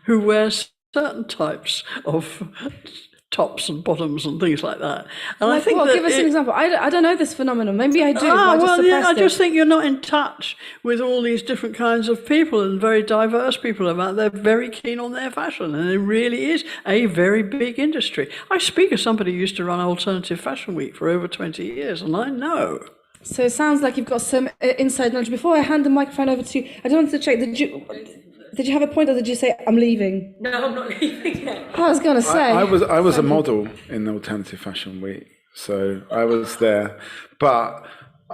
who wear certain types of tops and bottoms and things like that. And I think give us an example. I don't know this phenomenon. Maybe I do. I just think you're not in touch with all these different kinds of people and very diverse people about. They're very keen on their fashion, and it really is a very big industry. I speak as somebody who used to run Alternative Fashion Week for over 20 years, and I know. So it sounds like you've got some inside knowledge. Before I hand the microphone over to you, I just wanted to check. Did you have a point, or did you say I'm leaving? No, I'm not leaving yet. I was going to say. I was a model in Alternative Fashion Week, so I was there. But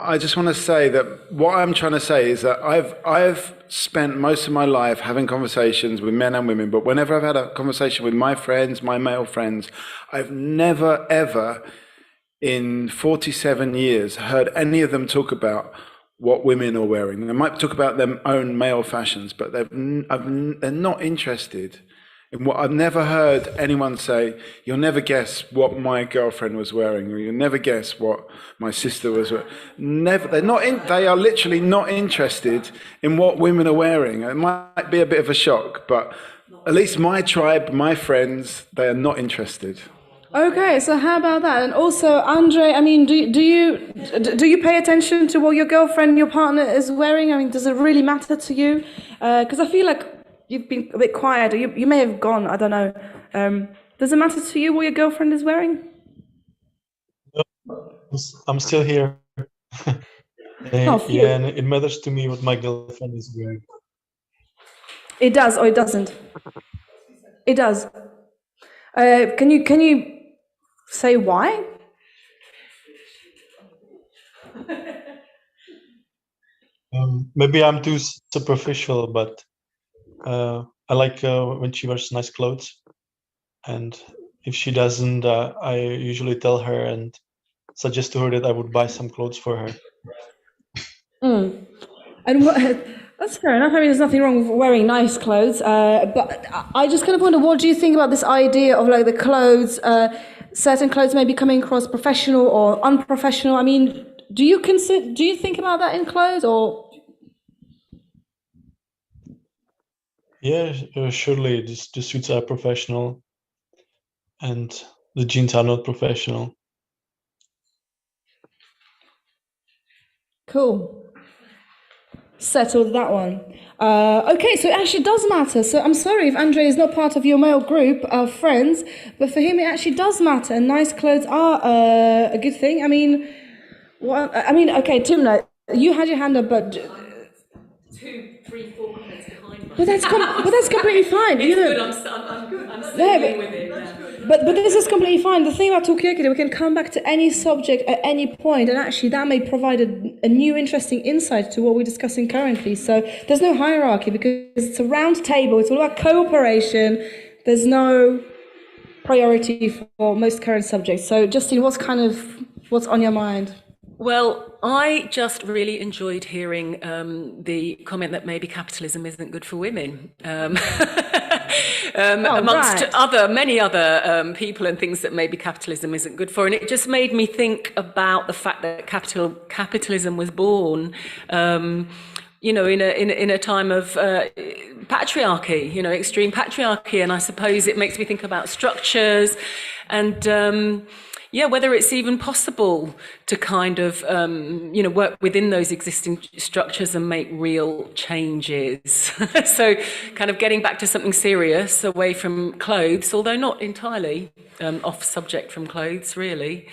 I just want to say that what I'm trying to say is that I've spent most of my life having conversations with men and women, but whenever I've had a conversation with my friends, my male friends, I've never, ever in 47 years heard any of them talk about what women are wearing. They might talk about their own male fashions, but they're not interested in what. I've never heard anyone say, you'll never guess what my girlfriend was wearing, or you'll never guess what my sister was wearing. Never. They are literally not interested in what women are wearing. It might be a bit of a shock, but at least my tribe, my friends, they are not interested. Okay, so how about that? And also, Andre, I mean, do you pay attention to what your girlfriend, your partner is wearing? I mean, does it really matter to you? Because I feel like you've been a bit quiet, or you may have gone, I don't know. Does it matter to you what your girlfriend is wearing? I'm still here. Phew. Yeah, and it matters to me what my girlfriend is wearing. It does, or it doesn't? It does. Can you say why? Maybe I'm too superficial, but I like when she wears nice clothes. And if she doesn't, I usually tell her and suggest to her that I would buy some clothes for her. And that's fair enough. I mean, there's nothing wrong with wearing nice clothes. But I just kind of wonder, what do you think about this idea of like the clothes? Certain clothes may be coming across professional or unprofessional. I mean, do you think about that in clothes, or? Yeah, surely the suits are professional, and the jeans are not professional. Cool. Settled that one. Okay, so it actually does matter. So I'm sorry if Andre is not part of your male group of friends, but for him it actually does matter. And nice clothes are a good thing. I mean, okay, Timna, you had your hand up, but 2, 3, 4 comments behind. But that's completely fine. It's good. I'm sitting with it. Yeah. But this is completely fine. The thing about Talkaoke, we can come back to any subject at any point, and actually that may provide a new interesting insight to what we're discussing currently. So there's no hierarchy because it's a round table. It's all about cooperation. There's no priority for most current subjects. So Justine, what's on your mind? Well, I just really enjoyed hearing the comment that maybe capitalism isn't good for women. Amongst many other people and things that maybe capitalism isn't good for. And it just made me think about the fact that capitalism was born, in a time of patriarchy, extreme patriarchy. And I suppose it makes me think about structures and, whether it's even possible to kind of, work within those existing structures and make real changes. So kind of getting back to something serious away from clothes, although not entirely off subject from clothes, really.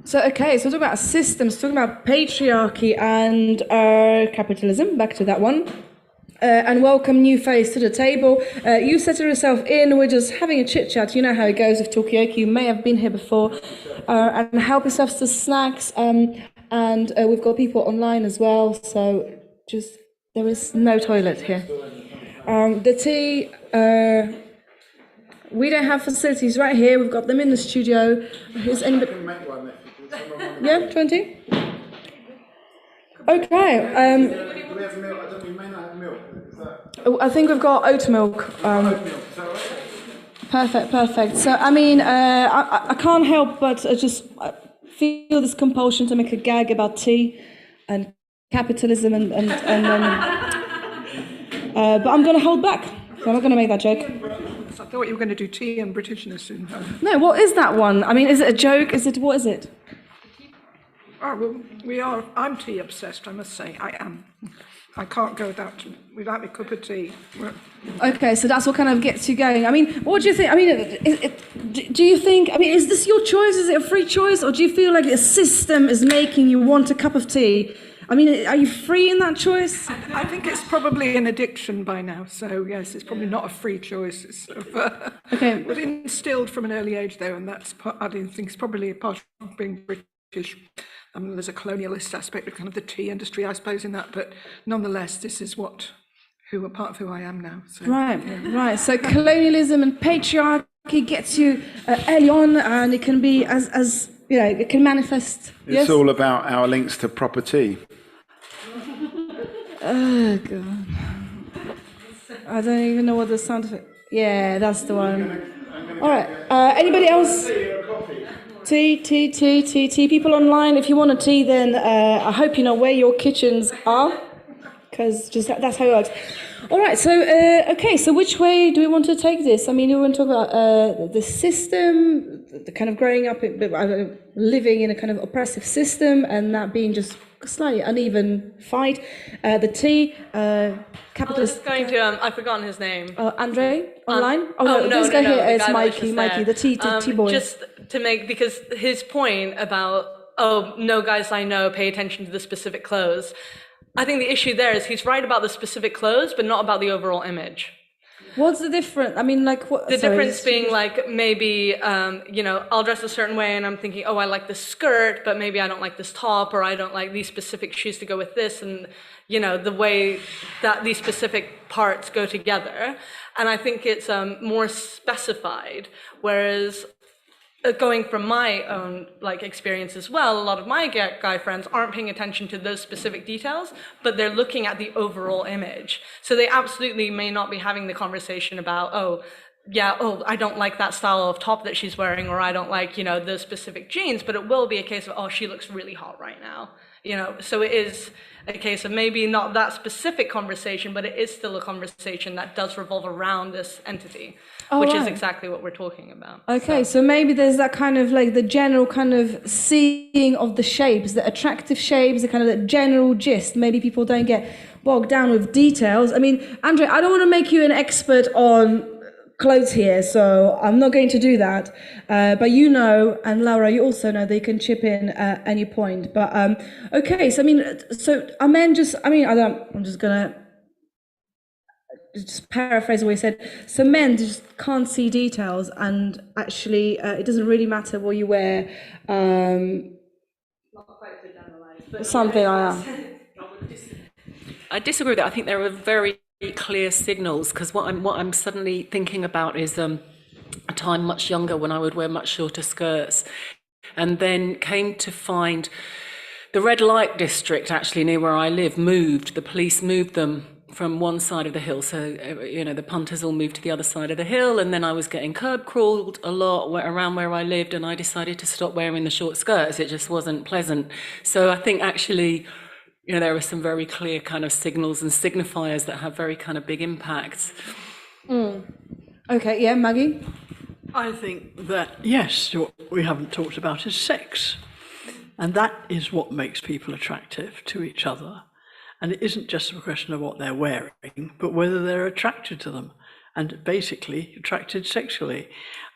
So, okay, so talking about systems, talking about patriarchy and capitalism, back to that one. And welcome new face to the table. You settle yourself in, we're just having a chit chat. You know how it goes with Talkaoke, you may have been here before. And help yourselves to snacks. And we've got people online as well, so there is no toilet here. The tea, we don't have facilities right here, we've got them in the studio. Is anybody? Yeah, 20? Okay. Do we have milk? We may not have milk. I think we've got oat milk. Perfect. So, I mean, I can't help but just feel this compulsion to make a gag about tea and capitalism and but I'm going to hold back. So I'm not going to make that joke. I thought you were going to do tea and Britishness soon. No, what is that one? I mean, is it a joke? What is it? Oh, well, I'm tea obsessed, I must say. I am. I can't go without a cup of tea. Okay, so that's what kind of gets you going. I mean, what do you think? I mean, do you think, is this your choice? Is it a free choice? Or do you feel like a system is making you want a cup of tea? I mean, are you free in that choice? I think it's probably an addiction by now. So, yes, it's probably not a free choice. It's sort of, okay. But instilled from an early age, though, and I think it's probably a part of being British. There's a colonialist aspect of kind of the tea industry, I suppose, in that, but nonetheless, this is a part of who I am now. So, Right, yeah. right. So colonialism and patriarchy gets you early on, and it can be as you know, it can manifest. It's all about our links to property. Oh god, I don't even know what the sound of it. Yeah, that's the one. All right. Anybody else? Tea. People online, if you want a tea, then I hope you know where your kitchens are, because just that's how it works. All right. So okay. So which way do we want to take this? I mean, we want to talk about the system, the kind of growing up, living in a kind of oppressive system, and that being just slightly uneven fight. The tea, capitalist. I was going to, I've forgotten his name. Andre, online? No, this guy here is the guy that was just Mikey, there. the tea boy. Just to make, because his point about, oh, no guys I know pay attention to the specific clothes. I think the issue there is he's right about the specific clothes, but not about the overall image. What's the difference? I mean, like, what? The difference being like maybe, I'll dress a certain way and I'm thinking, oh, I like this skirt, but maybe I don't like this top, or I don't like these specific shoes to go with this. And, the way that these specific parts go together. And I think it's more specified, whereas going from my own experience as well, a lot of my guy friends aren't paying attention to those specific details, but they're looking at the overall image. So they absolutely may not be having the conversation about, I don't like that style of top that she's wearing, or I don't like, those specific jeans, but it will be a case of, oh, she looks really hot right now. So it is a case of maybe not that specific conversation, but it is still a conversation that does revolve around this entity, which is exactly what we're talking about. Okay, so maybe there's that kind of the general kind of seeing of the shapes, the attractive shapes, the kind of the general gist. Maybe people don't get bogged down with details. I mean, Andre, I don't want to make you an expert on clothes here, so I'm not going to do that. But and Laura, you also know they can chip in at any point. But okay, so are men just? I'm just gonna just paraphrase what he said. So men just can't see details, and actually, it doesn't really matter what you wear. Not quite so generalized, but something like that. I disagree with that. I think there are very clear signals, because what I'm suddenly thinking about is a time much younger when I would wear much shorter skirts, and then came to find the red light district actually near where I live the police moved them from one side of the hill, so the punters all moved to the other side of the hill, and then I was getting curb crawled a lot around where I lived, and I decided to stop wearing the short skirts. It just wasn't pleasant. So I think actually there are some very clear kind of signals and signifiers that have very kind of big impacts. Okay, yeah, Maggie? I think that, yes, what we haven't talked about is sex. And that is what makes people attractive to each other. And it isn't just a question of what they're wearing, but whether they're attracted to them, and basically attracted sexually.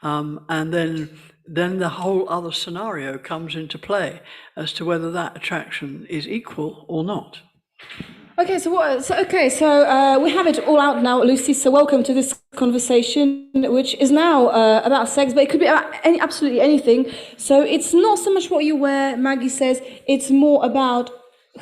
And then the whole other scenario comes into play as to whether that attraction is equal or not. Okay, so we have it all out now, Lucy. So welcome to this conversation, which is now about sex, but it could be about absolutely anything. So it's not so much what you wear, Maggie says. It's more about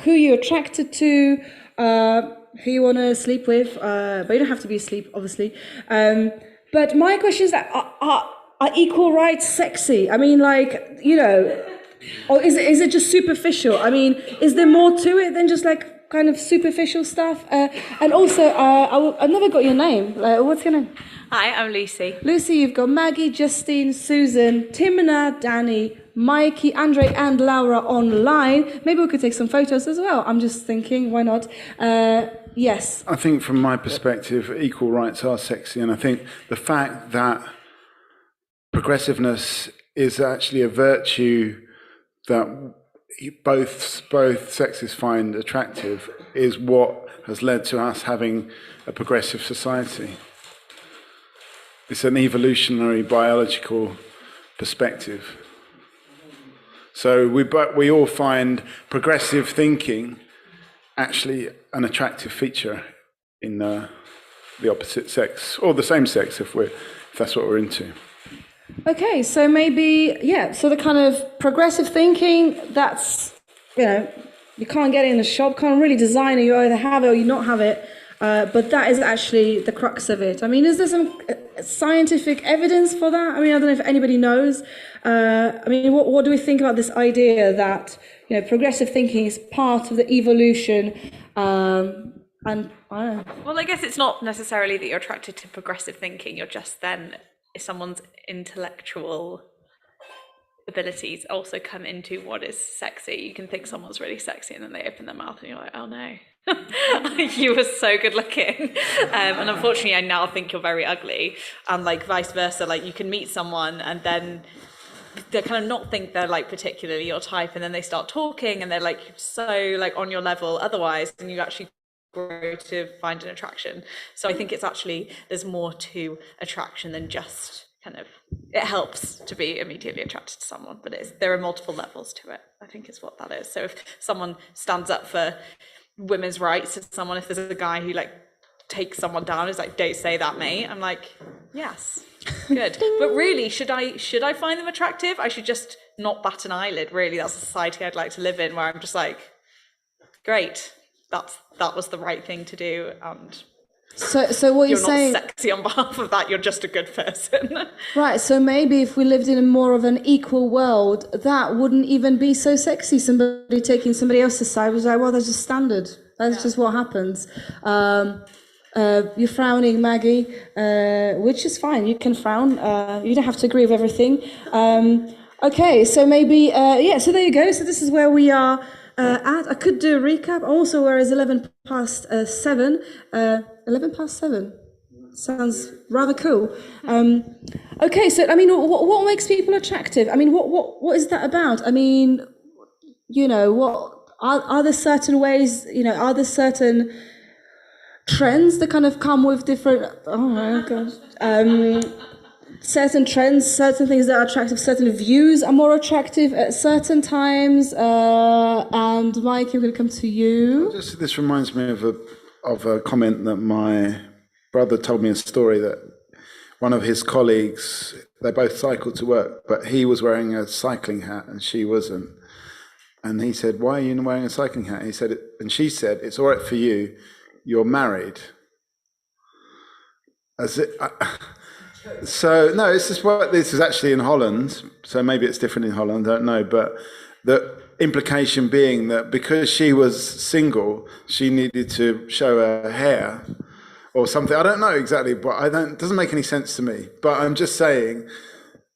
who you're attracted to, who you want to sleep with, but you don't have to be asleep, obviously. But my question is that are equal rights sexy? I mean, or is it just superficial? I mean, is there more to it than just kind of superficial stuff? And also, I never got your name. What's your name? Hi, I'm Lucy. Lucy, you've got Maggie, Justine, Susan, Timna, Danny, Mikey, Andre, and Laura online. Maybe we could take some photos as well. I'm just thinking, why not? Yes. I think from my perspective, equal rights are sexy. And I think the fact that progressiveness is actually a virtue that both sexes find attractive is what has led to us having a progressive society. It's an evolutionary biological perspective. So we all find progressive thinking actually an attractive feature in the opposite sex, or the same sex if that's what we're into. Okay, so maybe, so the kind of progressive thinking, that's you can't get it in the shop, can't really design it, you either have it or you not have it. But that is actually the crux of it. I mean, is there some scientific evidence for that? I mean, I don't know if anybody knows. I mean, what do we think about this idea that, progressive thinking is part of the evolution? And I don't know. Well, I guess it's not necessarily that you're attracted to progressive thinking. You're just then, if someone's intellectual abilities also come into what is sexy. You can think someone's really sexy and then they open their mouth and you're like, oh no, you were so good looking. And unfortunately, I now think you're very ugly. And like vice versa, like you can meet someone and then they kind of not think they're like particularly your type, and then they start talking and they're like so like on your level otherwise, and you actually grow to find an attraction. So I think it's actually, there's more to attraction than just kind of, it helps to be immediately attracted to someone, but there are multiple levels to it, I think is what that is. So if someone stands up for women's rights to someone, if there's a guy who like takes someone down, is like, don't say that, mate, I'm like, yes, good. But really, should I find them attractive? I should just not bat an eyelid, really. That's a society I'd like to live in, where I'm just like, great, that was the right thing to do, and so what you're saying, not sexy on behalf of that, you're just a good person. Right, so maybe if we lived in a more of an equal world, that wouldn't even be so sexy. Somebody taking somebody else's side was like, well, that's just standard. That's just what happens. You're frowning, Maggie, which is fine. You can frown. You don't have to agree with everything. Okay, so maybe, so there you go. So this is where we are at. I could do a recap. Also, whereas 11 past 7. 11 past 7. Sounds rather cool. Okay, so, I mean, what makes people attractive? I mean, what is that about? I mean, what are there certain ways, are there certain trends that kind of come with different, oh my gosh, certain trends, certain things that are attractive, certain views are more attractive at certain times. And Mike, I'm going to come to you. This reminds me of a comment that my brother told me, a story that one of his colleagues, they both cycled to work, but he was wearing a cycling hat and she wasn't. And he said, why are you wearing a cycling hat? He said, and she said, it's all right for you, you're married. So no, this is actually in Holland, so maybe it's different in Holland, I don't know, but the implication being that because she was single, she needed to show her hair or something. I don't know exactly, but it doesn't make any sense to me. But I'm just saying,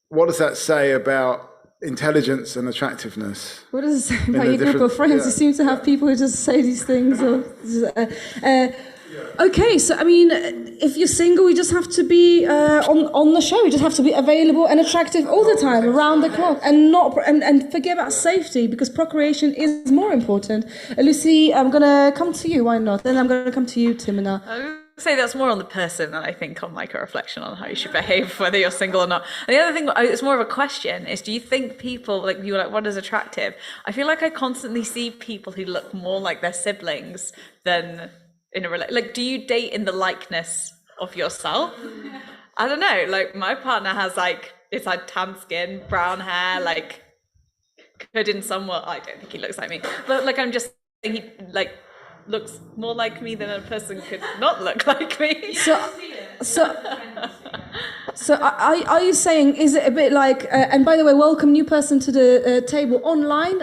what does that say about intelligence and attractiveness? What does it say about your group of friends? You seem to have people who just say these things. Okay, so I mean, if you're single, you just have to be on the show. You just have to be available and attractive all the time, around the clock, and forget about safety, because procreation is more important. Lucy, I'm gonna come to you. Why not? Then I'm gonna come to you, Timina. I would say that's more on the person than I think on like a reflection on how you should behave, whether you're single or not. And the other thing, it's more of a question, is do you think people, like you were like, what is attractive? I feel like I constantly see people who look more like their siblings than in a relationship. Like, do you date in the likeness of yourself? I don't know, like my partner has like, it's like tan skin, brown hair, like could in somewhat, I don't think he looks like me, but like I'm just saying, he like looks more like me than a person could not look like me. So are you saying, is it a bit like, and by the way, welcome new person to the table online.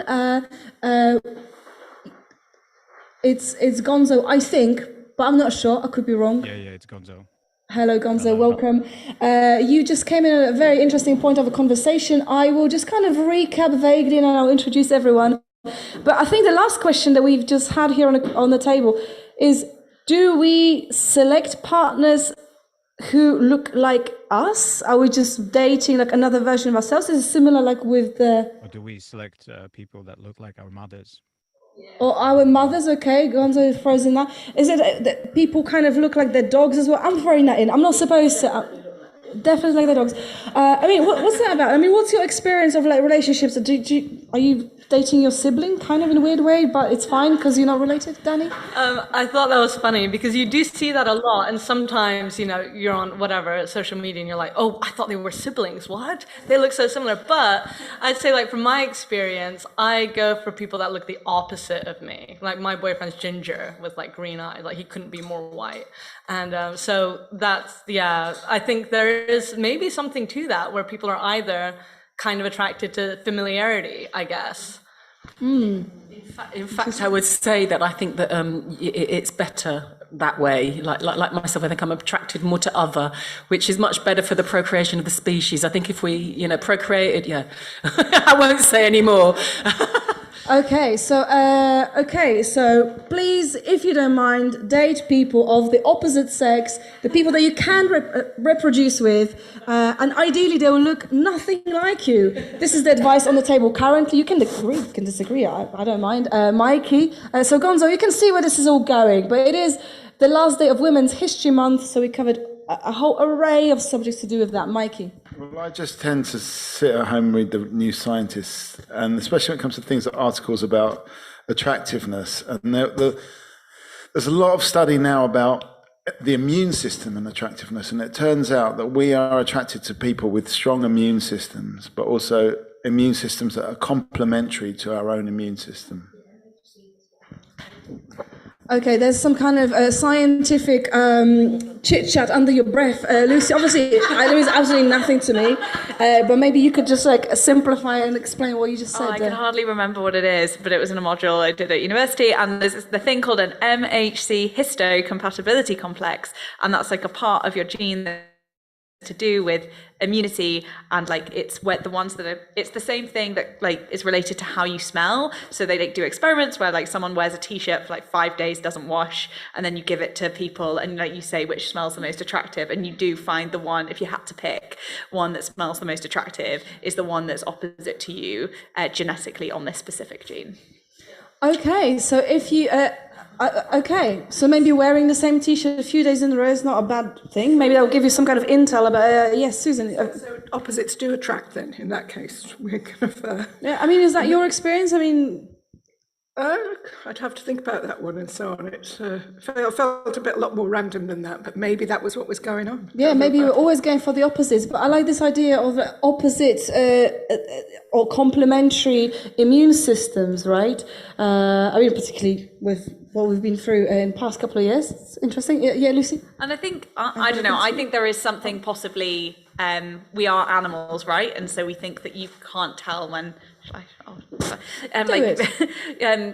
It's Gonzo, I think, but I'm not sure. I could be wrong. Yeah, it's Gonzo. Hello, Gonzo. Welcome. You just came in at a very interesting point of a conversation. I will just kind of recap vaguely, and I'll introduce everyone. But I think the last question that we've just had here on the table is: do we select partners who look like us? Are we just dating like another version of ourselves? Is it similar like with the? Or do we select people that look like our mothers? Or our mothers? Okay, Gonzo throws in that. Is it that people kind of look like their dogs as well? I'm throwing that in. I'm not supposed to. Definitely like their dogs. I mean, what's that about? I mean, what's your experience of like relationships? Are you dating your sibling, kind of in a weird way, but it's fine because you're not related, Danny? I thought that was funny because you do see that a lot, and sometimes, you know, you're on whatever social media and you're like, oh, I thought they were siblings. What? They look so similar. But I'd say, like, from my experience, I go for people that look the opposite of me. Like, my boyfriend's ginger with like green eyes. Like, he couldn't be more white. And so that's, yeah, I think there is maybe something to that where people are either kind of attracted to familiarity, I guess. Mm. In fact, I would say that I think that it's better that way. Like myself, I think I'm attracted more to other, which is much better for the procreation of the species. I think if we, you know, procreated, yeah, I won't say any more. Okay, so please, if you don't mind, date people of the opposite sex, the people that you can reproduce with, and ideally they will look nothing like you. This is the advice on the table currently. You can agree, you can disagree, I don't mind. Mikey, so Gonzo, you can see where this is all going, but it is the last day of Women's History Month, so we covered a whole array of subjects to do with that. Mikey. Well, I just tend to sit at home and read the New Scientist, and especially when it comes to things like articles about attractiveness. And there's a lot of study now about the immune system and attractiveness, and it turns out that we are attracted to people with strong immune systems, but also immune systems that are complementary to our own immune system. Okay, there's some kind of scientific chit-chat under your breath. Lucy, obviously, there is absolutely nothing to me, but maybe you could just like simplify and explain what you just said. I can hardly remember what it is, but it was in a module I did at university, and there's the thing called an MHC histocompatibility complex, and that's like a part of your gene that to do with immunity, and like it's the ones that are, it's the same thing that like is related to how you smell. So they like do experiments where like someone wears a t-shirt for like 5 days, doesn't wash, and then you give it to people and like you say which smells the most attractive, and you do find the one, if you had to pick one that smells the most attractive, is the one that's opposite to you genetically on this specific gene. Okay, so if you okay, so maybe wearing the same t-shirt a few days in a row is not a bad thing. Maybe that will give you some kind of intel about yes, Susan. So opposites do attract then, in that case. We're kind of yeah, I mean, is that your experience? I mean, I'd have to think about that one and so on. It felt a lot more random than that, but maybe that was what was going on. Yeah, maybe you were always going for the opposites, but I like this idea of opposites or complementary immune systems, right? I mean, particularly with what we've been through in the past couple of years. It's interesting. Yeah, Lucy? And I think, I don't know, I think there is something possibly, we are animals, right? And so we think that you can't tell when,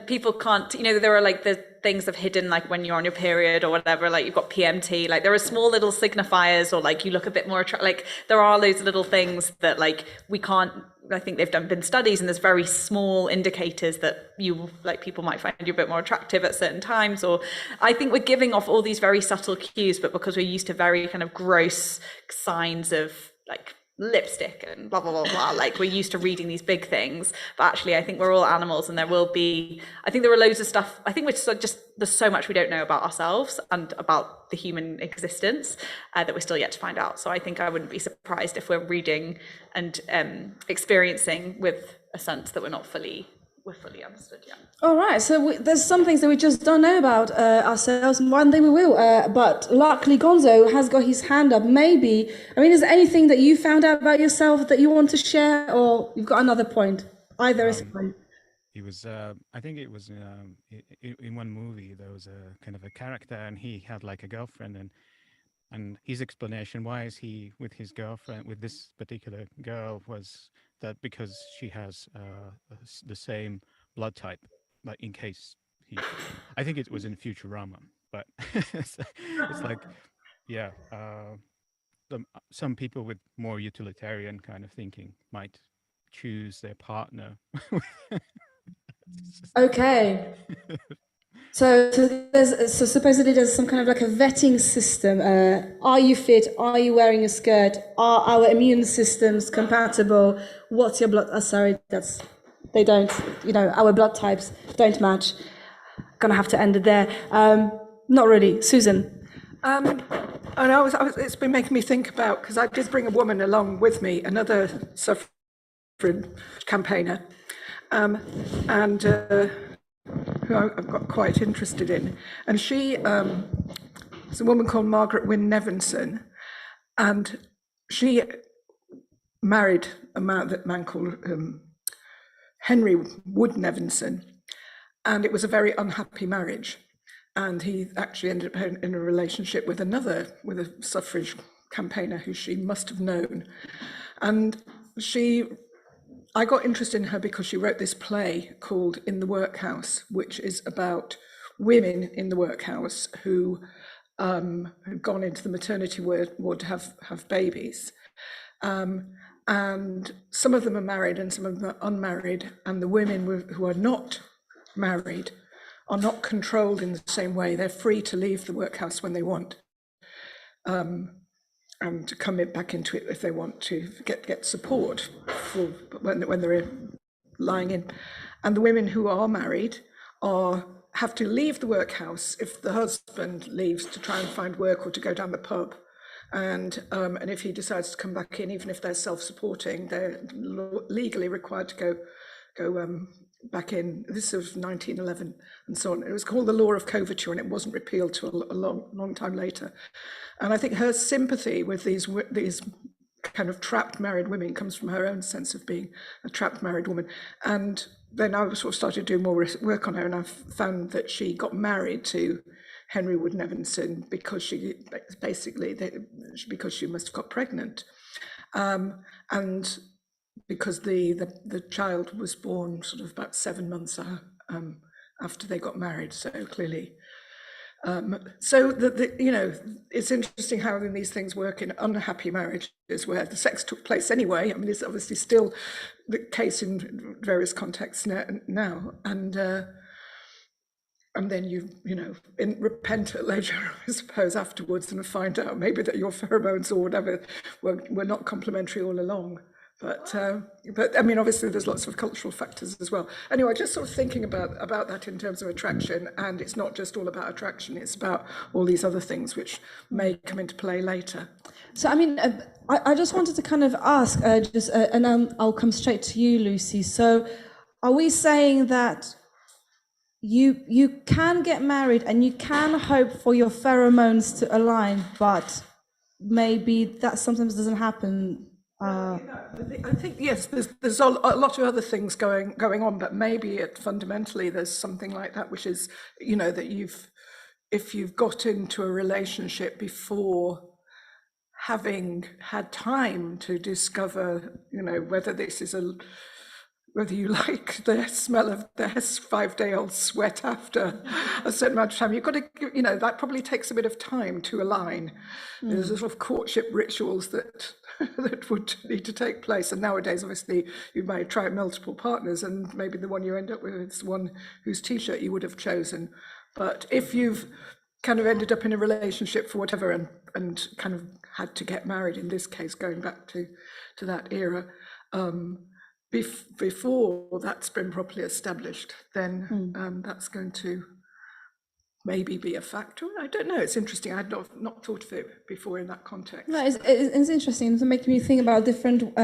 people can't, you know, there are like the things of hidden, like when you're on your period or whatever, like you've got PMT, like there are small little signifiers, or like you look a bit more like there are those little things that like we can't, I think they've been studies, and there's very small indicators that you like people might find you a bit more attractive at certain times. Or I think we're giving off all these very subtle cues, but because we're used to very kind of gross signs of like lipstick and blah blah blah blah, like we're used to reading these big things, but actually I think we're all animals, and there will be, I think there are loads of stuff, I think we're just there's so much we don't know about ourselves and about the human existence that we're still yet to find out. So I think I wouldn't be surprised if we're reading and experiencing with a sense that we're fully understood yet. All right, so there's some things that we just don't know about ourselves, and one day we will. But luckily, Gonzo has got his hand up. Maybe, I mean, is there anything that you found out about yourself that you want to share, or you've got another point? Either is fine. He was, I think it was in one movie, there was a kind of a character, and he had like a girlfriend, and his explanation why is he with his girlfriend, with this particular girl, was that because she has the same blood type, like in case I think it was in Futurama, but it's like, yeah, some people with more utilitarian kind of thinking might choose their partner. Okay. So supposedly there's some kind of like a vetting system. Are you fit? Are you wearing a skirt? Are our immune systems compatible? What's your blood? They don't, you know, our blood types don't match. Gonna have to end it there. Not really. Susan? It's been making me think about, because I did bring a woman along with me, another suffrage campaigner. and who I've got quite interested in. And she is a woman called Margaret Wynne Nevinson, and she married a man called Henry Wood Nevinson, and it was a very unhappy marriage. And he actually ended up in a relationship with a suffrage campaigner who she must have known. And I got interested in her because she wrote this play called In the Workhouse, which is about women in the workhouse who had gone into the maternity ward to have babies. And some of them are married and some of them are unmarried, and the women who are not married are not controlled in the same way. They're free to leave the workhouse when they want, and to come back into it if they want to get support for when they're lying in. And the women who are married have to leave the workhouse if the husband leaves to try and find work or to go down the pub. And if he decides to come back in, even if they're self-supporting, they're legally required to go back in. This was 1911 and so on. It was called the Law of Coverture, and it wasn't repealed till a long time later. And I think her sympathy with these kind of trapped married women comes from her own sense of being a trapped married woman. And then I sort of started doing more work on her, and I found that she got married to Henry Wood Nevinson because she must have got pregnant, and because the child was born sort of about 7 months after they got married. So clearly, it's interesting how these things work in unhappy marriages where the sex took place anyway. I mean, it's obviously still the case in various contexts now, and then you repent at leisure, I suppose, afterwards, and find out maybe that your pheromones or whatever were not complementary all along. But I mean, obviously, there's lots of cultural factors as well. Anyway, just sort of thinking about that in terms of attraction, and it's not just all about attraction; it's about all these other things which may come into play later. So, I mean, I just wanted to kind of ask, and I'll come straight to you, Lucy. So, are we saying that you can get married and you can hope for your pheromones to align, but maybe that sometimes doesn't happen? I think yes, there's a lot of other things going on, but maybe fundamentally there's something like that, which is that if you've got into a relationship before having had time to discover whether you like the smell of their 5-day-old sweat after a certain amount of time, you've got to, that probably takes a bit of time to align. There's a sort of courtship rituals that would need to take place. And nowadays, obviously, you might try multiple partners, and maybe the one you end up with is the one whose T-shirt you would have chosen. But if you've kind of ended up in a relationship for whatever and kind of had to get married, in this case, going back to that era, before that's been properly established, then that's going to maybe be a factor. I don't know. It's interesting. I'd not thought of it before in that context. No, it's interesting. It's making me think about different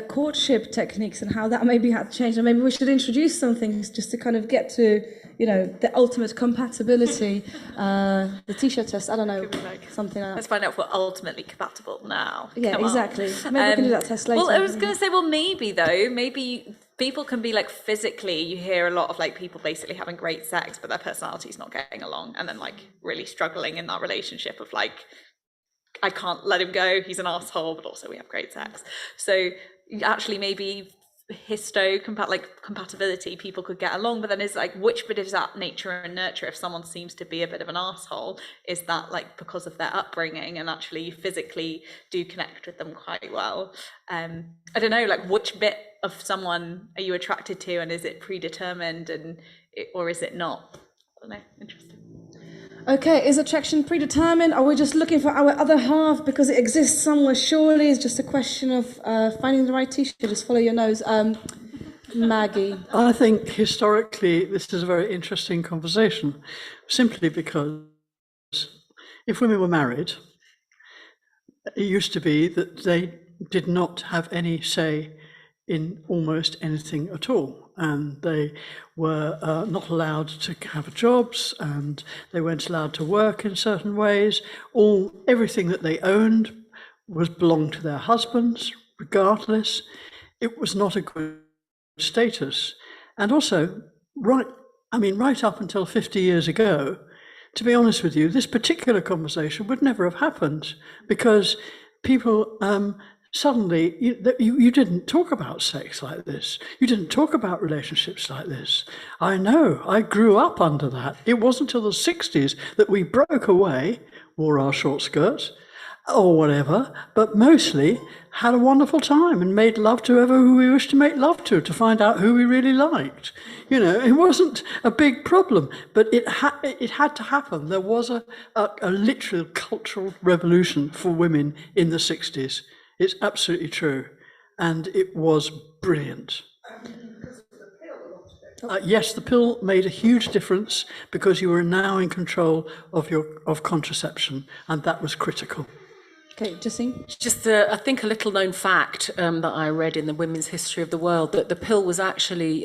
courtship techniques and how that maybe had changed. And maybe we should introduce some things just to kind of get to, the ultimate compatibility, the T-shirt test. I don't know, something like that. Let's find out if we're ultimately compatible now. Yeah, exactly. Maybe we can do that test later. Well, I was going to say, maybe people can be like physically, you hear a lot of like people basically having great sex, but their personality's not getting along, and then like really struggling in that relationship of like, I can't let him go, he's an asshole, but also we have great sex. So actually maybe compatibility, people could get along, but then it's like, which bit is that nature and nurture? If someone seems to be a bit of an asshole, is that like because of their upbringing, and actually you physically do connect with them quite well? I don't know, like which bit of someone are you attracted to, and is it predetermined or is it not? I don't know, interesting. Okay, is attraction predetermined? Are we just looking for our other half because it exists somewhere? Surely it's just a question of finding the right T-shirt. Just follow your nose. Maggie. I think historically this is a very interesting conversation, simply because if women were married, it used to be that they did not have any say in almost anything at all. and they were not allowed to have jobs, and they weren't allowed to work in certain ways. Everything that they owned belonged to their husbands, regardless. It was not a good status. And also, right up until 50 years ago, to be honest with you, this particular conversation would never have happened, because people suddenly, you didn't talk about sex like this. You didn't talk about relationships like this. I know, I grew up under that. It wasn't until the 60s that we broke away, wore our short skirts, or whatever, but mostly had a wonderful time and made love to whoever we wished to make love to find out who we really liked. You know, it wasn't a big problem, but it had to happen. There was a literal cultural revolution for women in the 60s. It's absolutely true. And it was brilliant. Yes, the pill made a huge difference, because you were now in control of contraception, and that was critical. Okay, Justine? Just, I think, a little known fact that I read in the Women's History of the World, that the pill was actually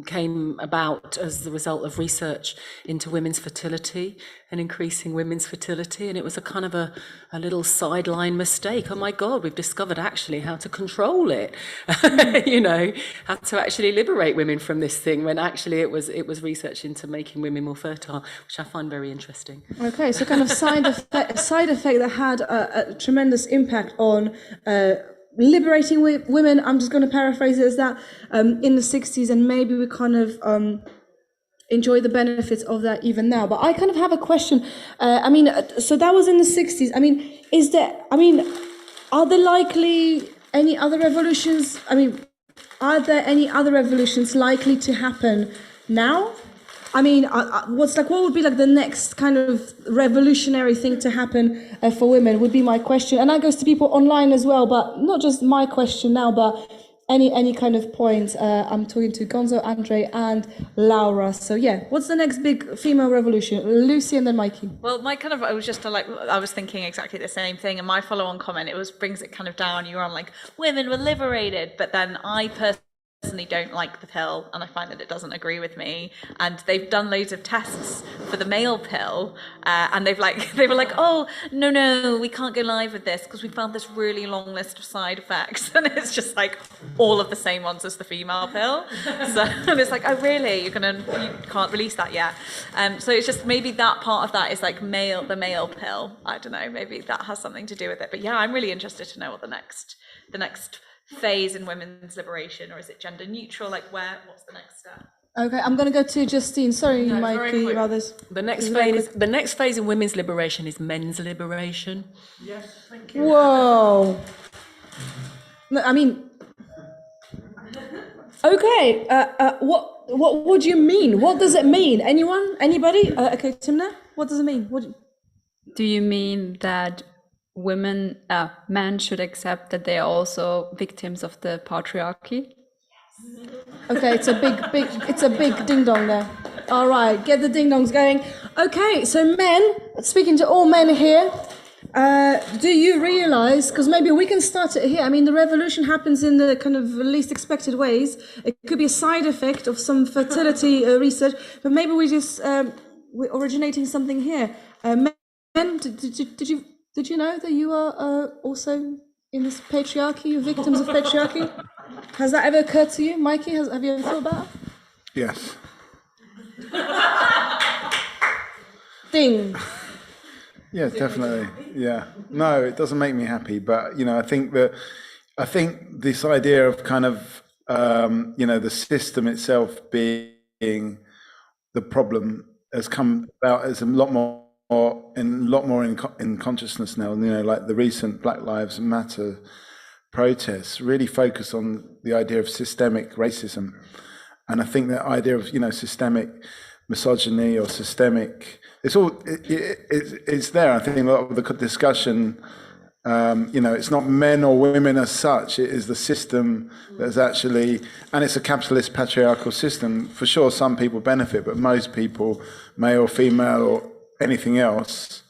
came about as the result of research into women's fertility and increasing women's fertility. And it was a kind of a little sideline mistake. Oh my God, we've discovered actually how to control it, you know, how to actually liberate women from this thing, when actually it was research into making women more fertile, which I find very interesting. Okay, so kind of side effect that had a tremendous impact on liberating women. I'm just going to paraphrase it as that, in the 60s, and maybe we kind of enjoy the benefits of that even now. But I kind of have a question. So that was in the 60s. Are there likely any other revolutions? Are there any other revolutions likely to happen now? What would be like the next kind of revolutionary thing to happen for women would be my question. And that goes to people online as well, but not just my question now, but any kind of point. I'm talking to Gonzo, Andre, and Laura. So yeah, what's the next big female revolution? Lucy and then Mikey. Well, I was thinking exactly the same thing, and my follow-on comment, brings it kind of down. You're on like, women were liberated, but then I personally don't like the pill, and I find that it doesn't agree with me. And they've done loads of tests for the male pill, and they were like, oh no, we can't go live with this because we found this really long list of side effects, and it's just like all of the same ones as the female pill. So and it's like, oh really? You can't release that yet. So it's just maybe that part of that is like the male pill. I don't know. Maybe that has something to do with it. But yeah, I'm really interested to know what the next phase in women's liberation, or is it gender neutral? Like what's the next step? Okay, I'm going to go to Justine. Sorry, Mikey, about this. The next phase in women's liberation is men's liberation. Yes, thank you. Whoa. No, okay. What do you mean? What does it mean? Anyone? Anybody? Okay, Timna, what does it mean? Do you mean that men should accept that they are also victims of the patriarchy? Okay, it's a big ding dong there. All right, get the ding dongs going. Okay, so men, speaking to all men here, do you realize, because maybe we can start it here. The revolution happens in the kind of least expected ways. It could be a side effect of some fertility research, but maybe we're originating something here. Men, did you know that you are also in this patriarchy, you're victims of patriarchy? Has that ever occurred to you, Mikey? Have you ever thought about it? Yes. Ding. Yeah, definitely. Yeah. No, it doesn't make me happy, but I think this idea of kind of the system itself being the problem has come about as a lot more in consciousness now. Like the recent Black Lives Matter protests really focus on the idea of systemic racism, and I think that idea of systemic misogyny or systemic, it's there. I think a lot of the discussion, it's not men or women as such, it is the system that's actually, and it's a capitalist patriarchal system. For sure, some people benefit, but most people, male, female, or anything else,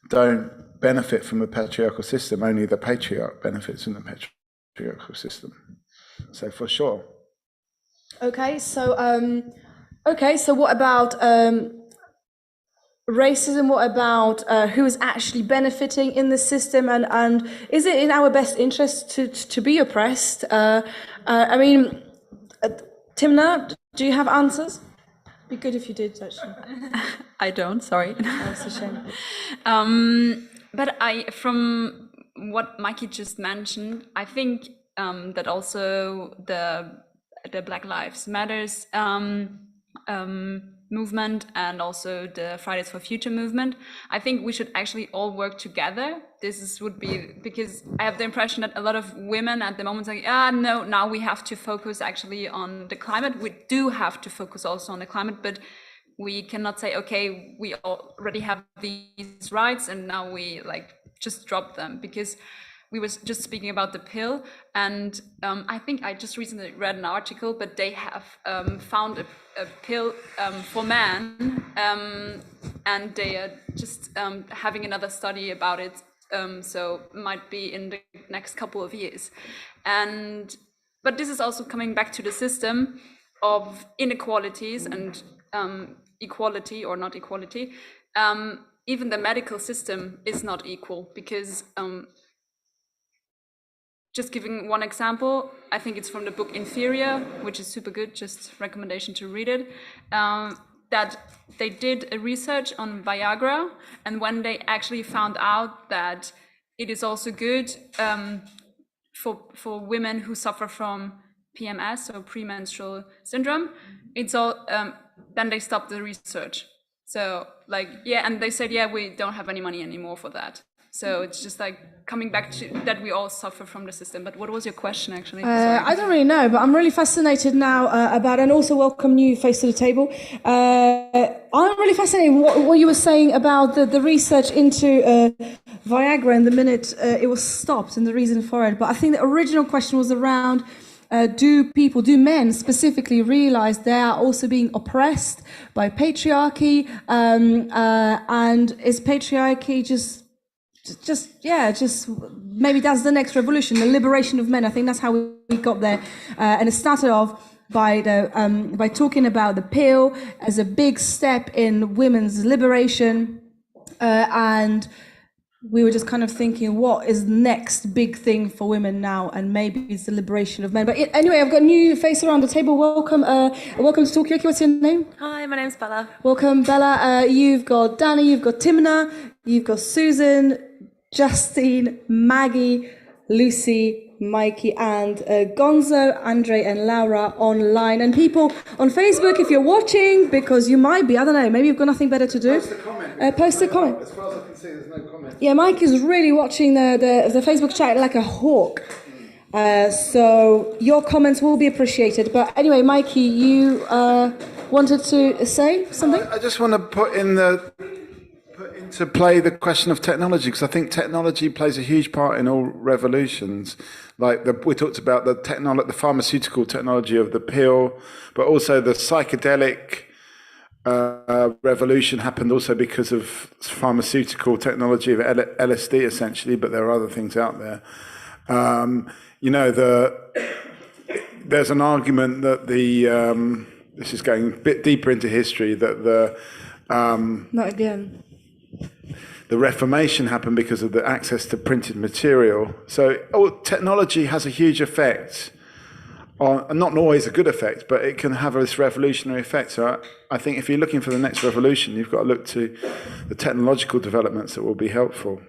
don't benefit from the patriarchal system. Only the patriarch benefits from the patriarchal system. So for sure. Okay, so what about racism? What about who is actually benefiting in the system, and is it in our best interest to be oppressed? I mean, Timna, do you have answers? Be good if you did, actually. I don't, sorry. That's a shame. But from what Mikey just mentioned, I think that also the Black Lives Matters movement and also the Fridays for Future movement, I think we should actually all work together. Would be because I have the impression that a lot of women at the moment say, no, now we have to focus actually on the climate. We do have to focus also on the climate, but we cannot say, okay, we already have these rights and now we just drop them, because we were just speaking about the pill, and I think I just recently read an article, but they have found a pill for men, and they are just having another study about it, so might be in the next couple of years. But this is also coming back to the system of inequalities and equality or not equality. Even the medical system is not equal, because just giving one example, I think it's from the book Inferior, which is super good, just recommendation to read it, that they did a research on Viagra, and when they actually found out that it is also good for women who suffer from PMS, so premenstrual syndrome, it's all, then they stopped the research. So and they said, we don't have any money anymore for that. So it's just coming back to that we all suffer from the system. But what was your question, actually? I don't really know, but I'm really fascinated now about, and also welcome new face to the table. I'm really fascinated what you were saying about the research into Viagra and the minute it was stopped and the reason for it. But I think the original question was around, do men specifically realize they are also being oppressed by patriarchy? And is patriarchy just maybe that's the next revolution, the liberation of men. I think that's how we got there, and it started off by talking about the pill as a big step in women's liberation, and we were just kind of thinking, what is the next big thing for women now? And maybe it's the liberation of men. But anyway, I've got a new face around the table. Welcome to Talkaoke. What's your name? Hi, my name's Bella. Welcome, Bella. You've got Danny, you've got Timna, you've got Susan, Justine, Maggie, Lucy, Mikey, and Gonzo, Andre, and Laura online. And people on Facebook, if you're watching, because you might be, I don't know, maybe you've got nothing better to do. Post a comment. As far as I can see, there's no comment. Yeah, Mike is really watching the Facebook chat like a hawk. So your comments will be appreciated. But anyway, Mikey, you wanted to say something? I just want to put into play the question of technology, because I think technology plays a huge part in all revolutions. We talked about the pharmaceutical technology of the pill, but also the psychedelic revolution happened also because of pharmaceutical technology of LSD, essentially. But there are other things out there. There's an argument that this is going a bit deeper into history, that Not again. The Reformation happened because of the access to printed material. So technology has a huge effect on, not always a good effect, but it can have this revolutionary effect. So I think if you're looking for the next revolution, you've got to look to the technological developments that will be helpful.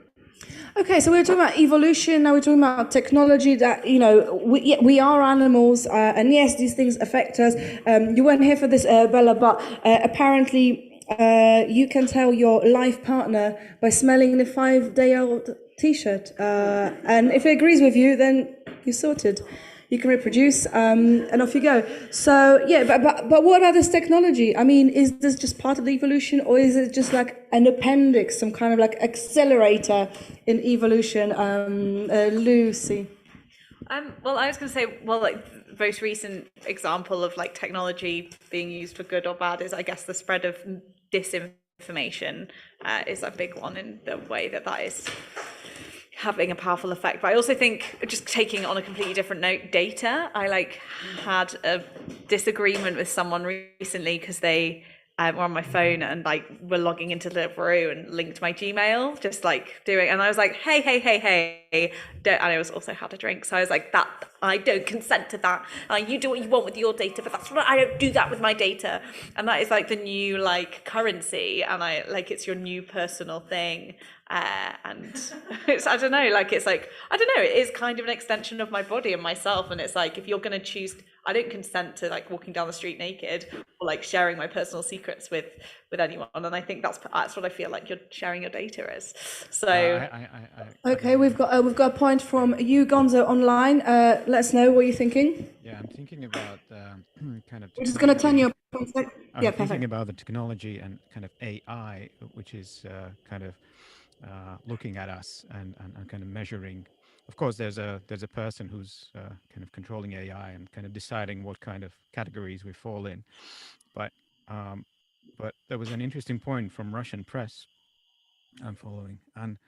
Okay, so we were talking about evolution, now we're talking about technology, that, we are animals, and yes, these things affect us. You weren't here for this, Bella, but apparently you can tell your life partner by smelling the 5-day-old T-shirt. And if it agrees with you, then you're sorted. You can reproduce, and off you go. So, yeah, but what about this technology? I mean, is this just part of the evolution, or is it just like an appendix, some kind of like accelerator in evolution? Lucy? Well, I was going to say, the most recent example of technology being used for good or bad is, I guess, the spread of disinformation is a big one in the way that is having a powerful effect. But I also think, just taking on a completely different note, data. I had a disagreement with someone recently because they were on my phone and like were logging into Deliveroo and linked my Gmail, just like doing, and I was like, hey, don't, and I was also had a drink, so I was like, that I don't consent to that. You do what you want with your data, but that's what I don't do that with my data, and that is like the new like currency, and I like it's your new personal thing. And it's, I don't know, like it's like, I don't know, it is kind of an extension of my body and myself, and it's like, if you're going to choose, I don't consent to like walking down the street naked or like sharing my personal secrets with anyone, and I think that's what I feel like you're sharing your data is. So okay, we've got a point from you, Gonzo, online. Let us know what you're thinking. Yeah, I'm thinking about kind of. We're just going to turn your. I'm thinking about the technology and kind of AI, which is kind of looking at us and kind of measuring. Of course, there's a person who's kind of controlling AI and kind of deciding what kind of categories we fall in. But there was an interesting point from Russian press I'm following, and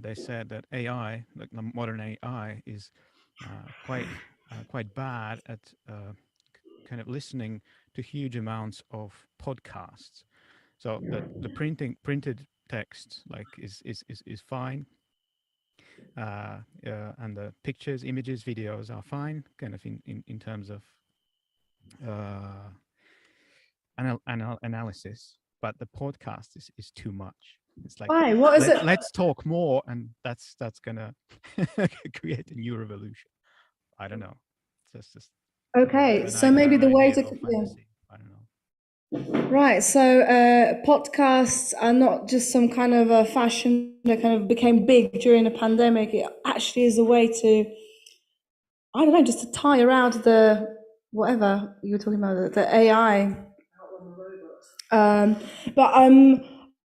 they said that AI, like modern AI, is quite bad at kind of listening to huge amounts of podcasts. So the printed text like is fine, and the pictures, images, videos are fine, kind of in terms of analysis. But the podcast is too much. It's like, why? What is it? Let's talk more, and that's gonna create a new revolution. I don't know. It's just okay. So maybe the way to I don't know. Right. So podcasts are not just some kind of a fashion that kind of became big during the pandemic. It actually is a way to, I don't know, just to tie around the whatever you were talking about, the AI.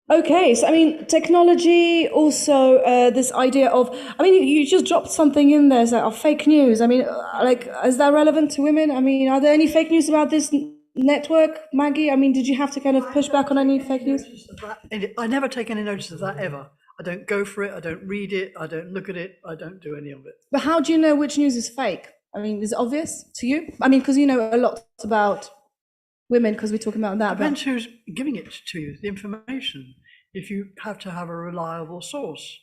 Okay, so I mean, technology, also this idea of, I mean, you just dropped something in there, so fake news. I mean, like, is that relevant to women? I mean, are there any fake news about this network, Maggie? I mean, did you have to kind of push back on any fake news? I never take any notice of that ever. I don't go for it, I don't read it, I don't look at it, I don't do any of it. But how do you know which news is fake? I mean, is it obvious to you? I mean, because you know a lot about women, because we're talking about that. Depends who's giving it to you, the information. If you have to have a reliable source.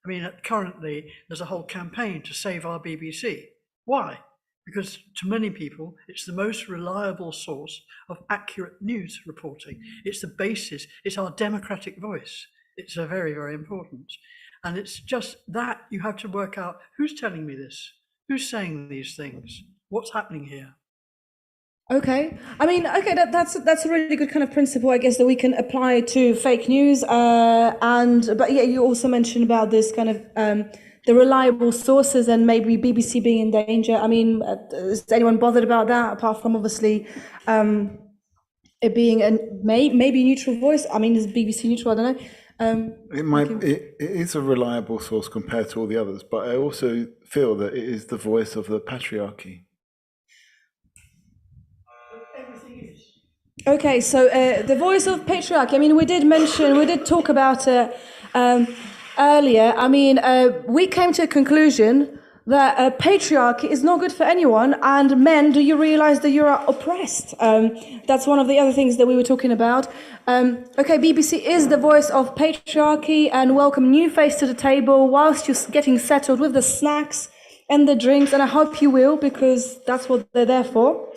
I mean, currently there's a whole campaign to save our BBC. Why? Because to many people, it's the most reliable source of accurate news reporting. It's the basis, it's our democratic voice. It's a very, very important. And it's just that you have to work out, who's telling me this? Who's saying these things? What's happening here? Okay, I mean, okay, that's a really good kind of principle, I guess, that we can apply to fake news. But yeah, you also mentioned about this kind of the reliable sources and maybe BBC being in danger. I mean, is anyone bothered about that apart from obviously it being a maybe neutral voice? I mean, is BBC neutral? I don't know. It is a reliable source compared to all the others, but I also feel that it is the voice of the patriarchy. Okay, so the voice of patriarchy, I mean, we did talk about it earlier. I mean, we came to a conclusion that patriarchy is not good for anyone, and men, do you realize that you are oppressed? That's one of the other things that we were talking about. Okay, BBC is the voice of patriarchy, and welcome new face to the table whilst you're getting settled with the snacks and the drinks, and I hope you will, because that's what they're there for.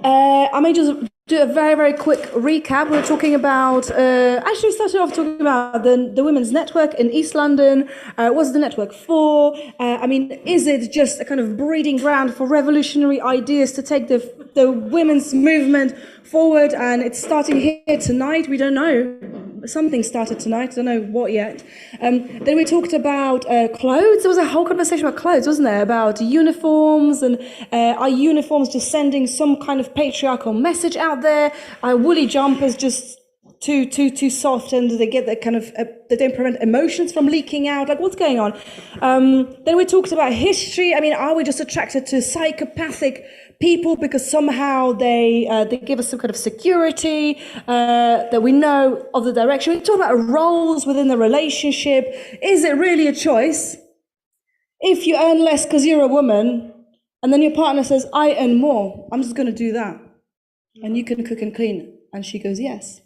I may just do a very, very quick recap. We're talking about, actually we started off talking about the Women's Network in East London. What's the network for? I mean, is it just a kind of breeding ground for revolutionary ideas to take the women's movement forward? And it's starting here tonight. We don't know. Something started tonight. I don't know what yet. Then we talked about clothes. There was a whole conversation about clothes, wasn't there? About uniforms, and are uniforms just sending some kind of patriarchal message out there? Are woolly jumpers just too soft, and they get that kind of they don't prevent emotions from leaking out? Like, what's going on? Then we talked about history. I mean, are we just attracted to psychopathic people because somehow they give us some kind of security that we know of the direction? We talk about roles within the relationship. Is it really a choice? If you earn less because you're a woman, And then your partner says, I earn more, I'm just going to do that. And you can cook and clean. And she goes, yes.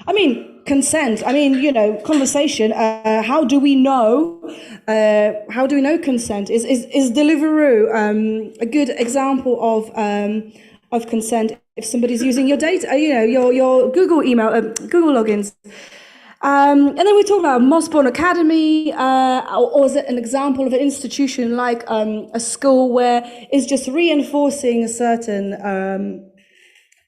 I mean, consent. I mean, conversation. How do we know? How do we know consent? Is Deliveroo a good example of consent? If somebody's using your data, your Google email, Google logins. And then we talk about Mossborn Academy, or is it an example of an institution like a school where it's just reinforcing a certain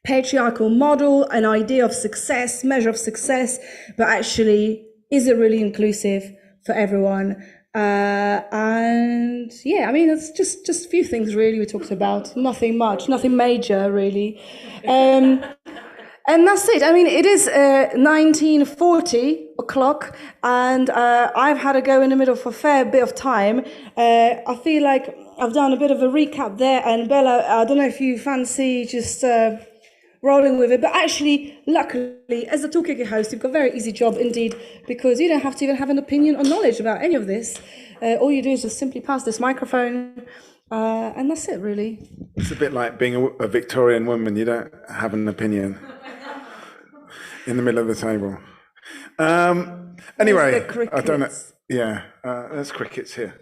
patriarchal model, an idea of success, measure of success, but actually, is it really inclusive for everyone? And yeah, I mean, it's just a few things really we talked about. Nothing much, nothing major really. And that's it. I mean, it is 1940 o'clock, and I've had to go in the middle for a fair bit of time. I feel like I've done a bit of a recap there, and Bella, I don't know if you fancy just rolling with it, but actually, luckily, as a Talkaoke host, you've got a very easy job indeed, because you don't have to even have an opinion or knowledge about any of this. All you do is just simply pass this microphone, and that's it, really. It's a bit like being a Victorian woman. You don't have an opinion in the middle of the table. Anyway, I don't know. Yeah, there's crickets here.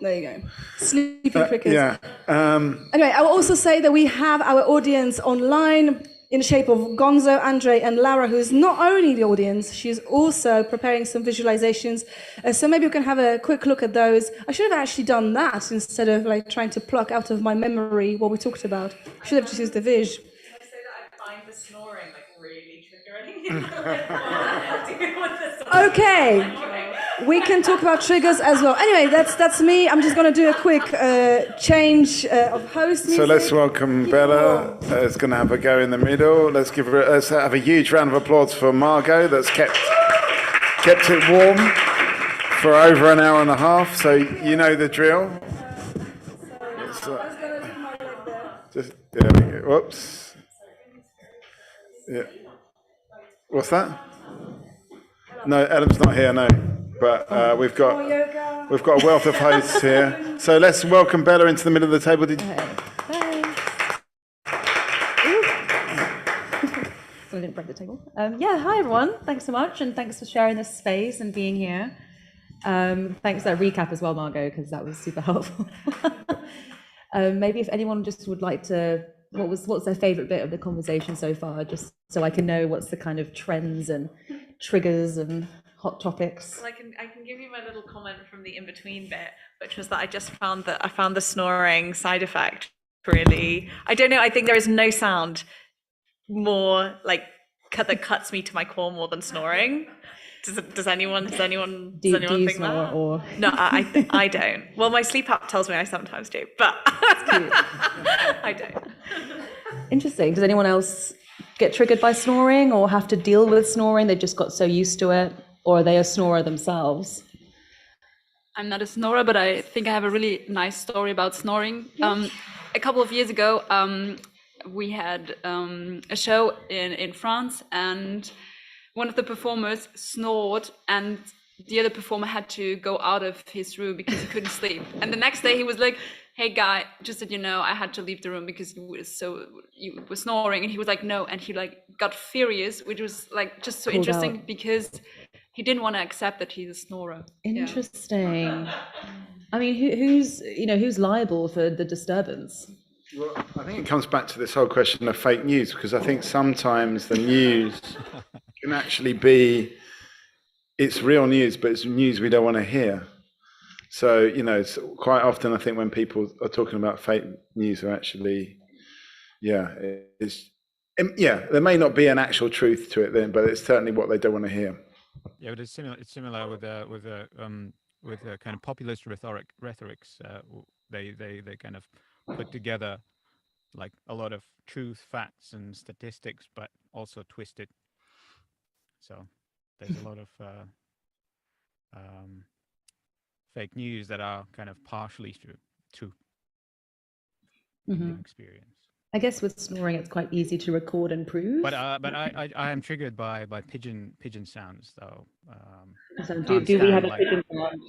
There you go. Sleepy crickets. Yeah. Anyway, I will also say that we have our audience online in the shape of Gonzo, Andre, and Lara, who is not only the audience, she's also preparing some visualizations. So maybe we can have a quick look at those. I should have actually done that instead of like trying to pluck out of my memory what we talked about. I should have just used the vis. Can I say that I find the snoring like really triggering? Okay. We can talk about triggers as well. Anyway, that's me. I'm just going to do a quick change of host music. So let's welcome Bella. It's going to have a go in the middle. Let's have a huge round of applause for Margot. That's kept it warm for over an hour and a half. So you know the drill. There we go. Whoops. Yeah. What's that? No, Adam's not here. No. But we've got a wealth of hosts here. So let's welcome Bella into the middle of the table. So I didn't break the table. Hi everyone. Thanks so much, and thanks for sharing this space and being here. Thanks for that recap as well, Margot, because that was super helpful. Maybe if anyone just would like to, what's their favourite bit of the conversation so far, just so I can know what's the kind of trends and triggers and hot topics. Well, I can give you my little comment from the in-between bit, which was that I found the snoring side effect really, I don't know, I think there is no sound more like that cuts me to my core more than snoring. Does anyone think that? Or? No, I don't. Well, my sleep app tells me I sometimes do, but I don't. Interesting. Does anyone else get triggered by snoring or have to deal with snoring? They just got so used to it, or are they a snorer themselves? I'm not a snorer, but I think I have a really nice story about snoring. A couple of years ago, we had a show in France, and one of the performers snored, and the other performer had to go out of his room because he couldn't sleep. And the next day he was like, "Hey guy, just so you know, I had to leave the room because you were snoring." And he was like, "No," and he like got furious, which was like just so interesting because he didn't want to accept that he's a snorer. Interesting. Yeah. I mean, who's liable for the disturbance? Well, I think it comes back to this whole question of fake news, because I think sometimes the news can actually be, it's real news, but it's news we don't want to hear. So, it's quite often I think when people are talking about fake news are actually, there may not be an actual truth to it then, but it's certainly what they don't want to hear. Yeah, but it's similar with kind of populist rhetorics. They kind of put together like a lot of truth, facts, and statistics, but also twist it. So there's a lot of fake news that are kind of partially true in experience. I guess with snoring, it's quite easy to record and prove. But I am triggered by pigeon sounds though. So Can't do we have stand, a like, pigeon sound?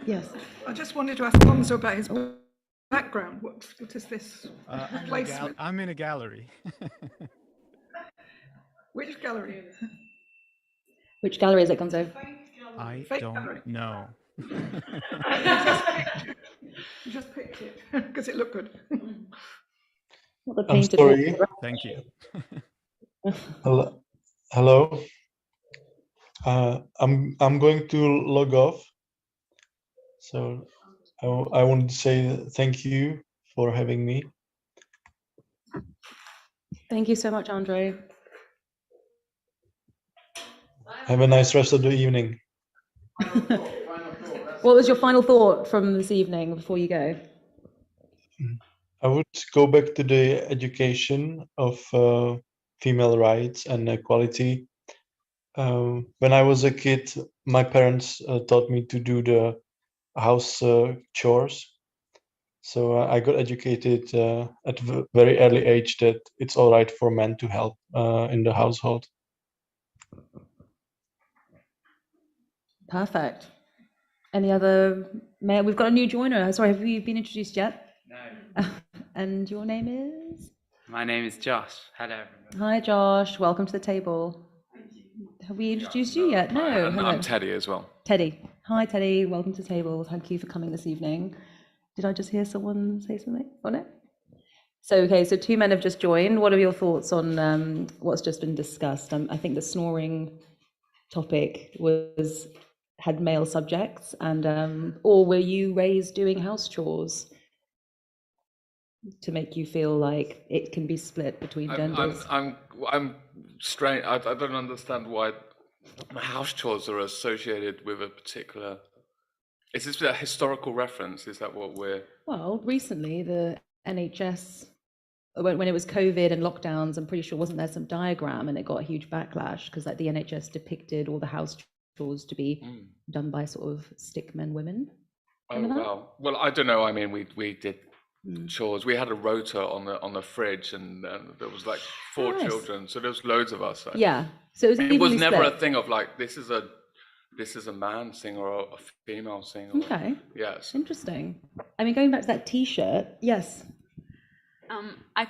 Yes. I just wanted to ask Bonzo about his background. What is this placement? I'm in a gallery. Which gallery? Which gallery is it, Gonzo? I Fake don't gallery. know. You just picked it because it looked good. Not the I'm painted sorry. wall. Thank you. Hello. I'm going to log off. So I want to say thank you for having me. Thank you so much, Andre. Have a nice rest of the evening. What was your final thought from this evening before you go? I would go back to the education of female rights and equality. When I was a kid, my parents taught me to do the house chores. So I got educated at a very early age that it's all right for men to help in the household. Perfect. Any other mayor? We've got a new joiner. Sorry, have you been introduced yet? No. And your name is? My name is Josh. Hello, everyone. Hi, Josh. Welcome to the table. Have we introduced you yet? No. And Hello. I'm Teddy as well. Teddy. Hi, Teddy. Welcome to the table. Thank you for coming this evening. Did I just hear someone say something? Oh, no? So, okay, so two men have just joined. What are your thoughts on what's just been discussed? I think the snoring topic had male subjects, and or were you raised doing house chores to make you feel like it can be split between genders? I'm strange. I don't understand why house chores are associated with a particular. Is this a historical reference? Is that what we're? Well, recently the NHS, when it was COVID and lockdowns, I'm pretty sure wasn't there some diagram and it got a huge backlash because like the NHS depicted all the house chores to be done by sort of stick men women. Oh wow. Well, I don't know. I mean, we did chores. We had a rota on the fridge, and there was like 4 children, so there was loads of us. Yeah. So it was never a thing of like this is a man thing or a female thing. Okay. Yes. Interesting. I mean, going back to that T-shirt, yes. I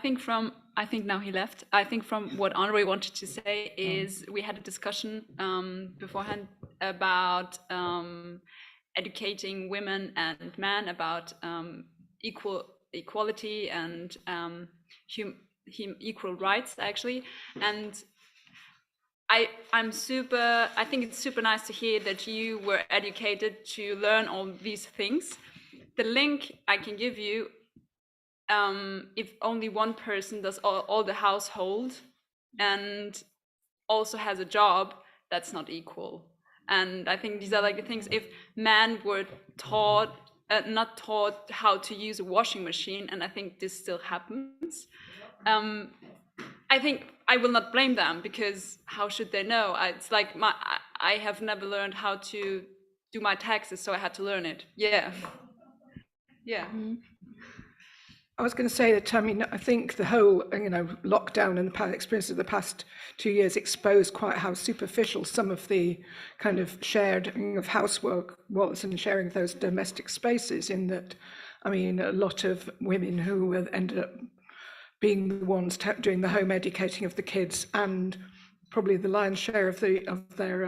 think now he left. I think from what Andre wanted to say is we had a discussion beforehand about educating women and men about equality and equal rights actually. And I think it's super nice to hear that you were educated to learn all these things. The link I can give you, if only one person does all the household and also has a job, that's not equal. And I think these are like the things, if men were not taught how to use a washing machine, and I think this still happens, I think I will not blame them, because how should they know? It's like I have never learned how to do my taxes, so I had to learn it. Yeah. I was going to say that, I mean, I think the whole, lockdown and the experience of the past 2 years exposed quite how superficial some of the kind of sharing of housework was, and sharing of those domestic spaces, in that, I mean, a lot of women who ended up being the ones doing the home educating of the kids, and probably the lion's share of their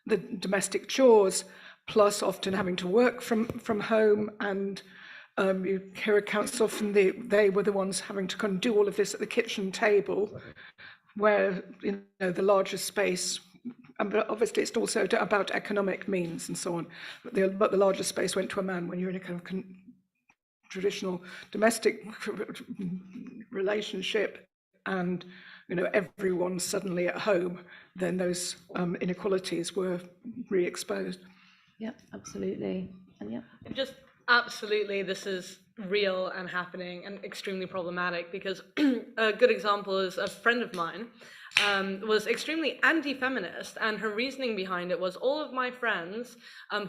the domestic chores, plus often having to work from home, and you hear accounts often they were the ones having to kind of do all of this at the kitchen table, where the larger space, but obviously it's also about economic means and so on, but the larger space went to a man. When you're in a kind of traditional domestic relationship, and everyone's suddenly at home, then those inequalities were re-exposed. Yeah, absolutely. And yeah, just absolutely, this is real and happening and extremely problematic, because a good example is a friend of mine was extremely anti-feminist, and her reasoning behind it was all of my friends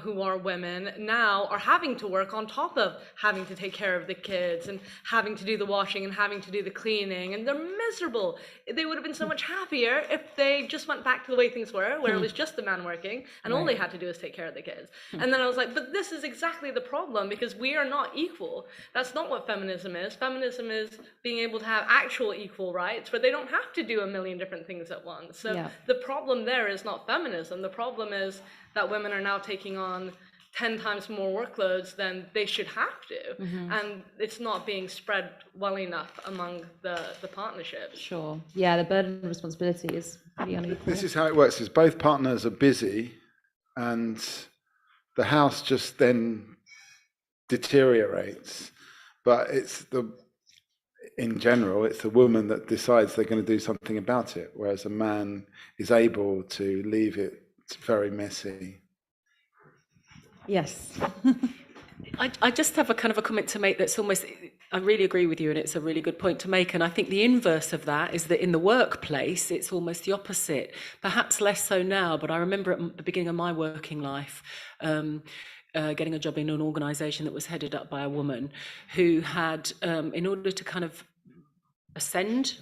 who are women now are having to work on top of having to take care of the kids and having to do the washing and having to do the cleaning, and they're miserable. They would have been so much happier if they just went back to the way things were, where it was just the man working and all they had to do is take care of the kids. And then I was like, but this is exactly the problem, because we are not equal. That's not what feminism is. Feminism is being able to have actual equal rights where they don't have to do a million different things at once. So the problem there is not feminism. The problem is that women are now taking on 10 times more workloads than they should have to. And it's not being spread well enough among the partnerships. Sure. Yeah, the burden of responsibility is pretty unequal. This is how it works, is both partners are busy and the house just then deteriorates. But in general, it's the woman that decides they're going to do something about it, whereas a man is able to leave it very messy. Yes. I just have a kind of a comment to make that's almost, I really agree with you, and it's a really good point to make. And I think the inverse of that is that in the workplace, it's almost the opposite. Perhaps less so now, but I remember at the beginning of my working life, getting a job in an organisation that was headed up by a woman who had, in order to kind of ascend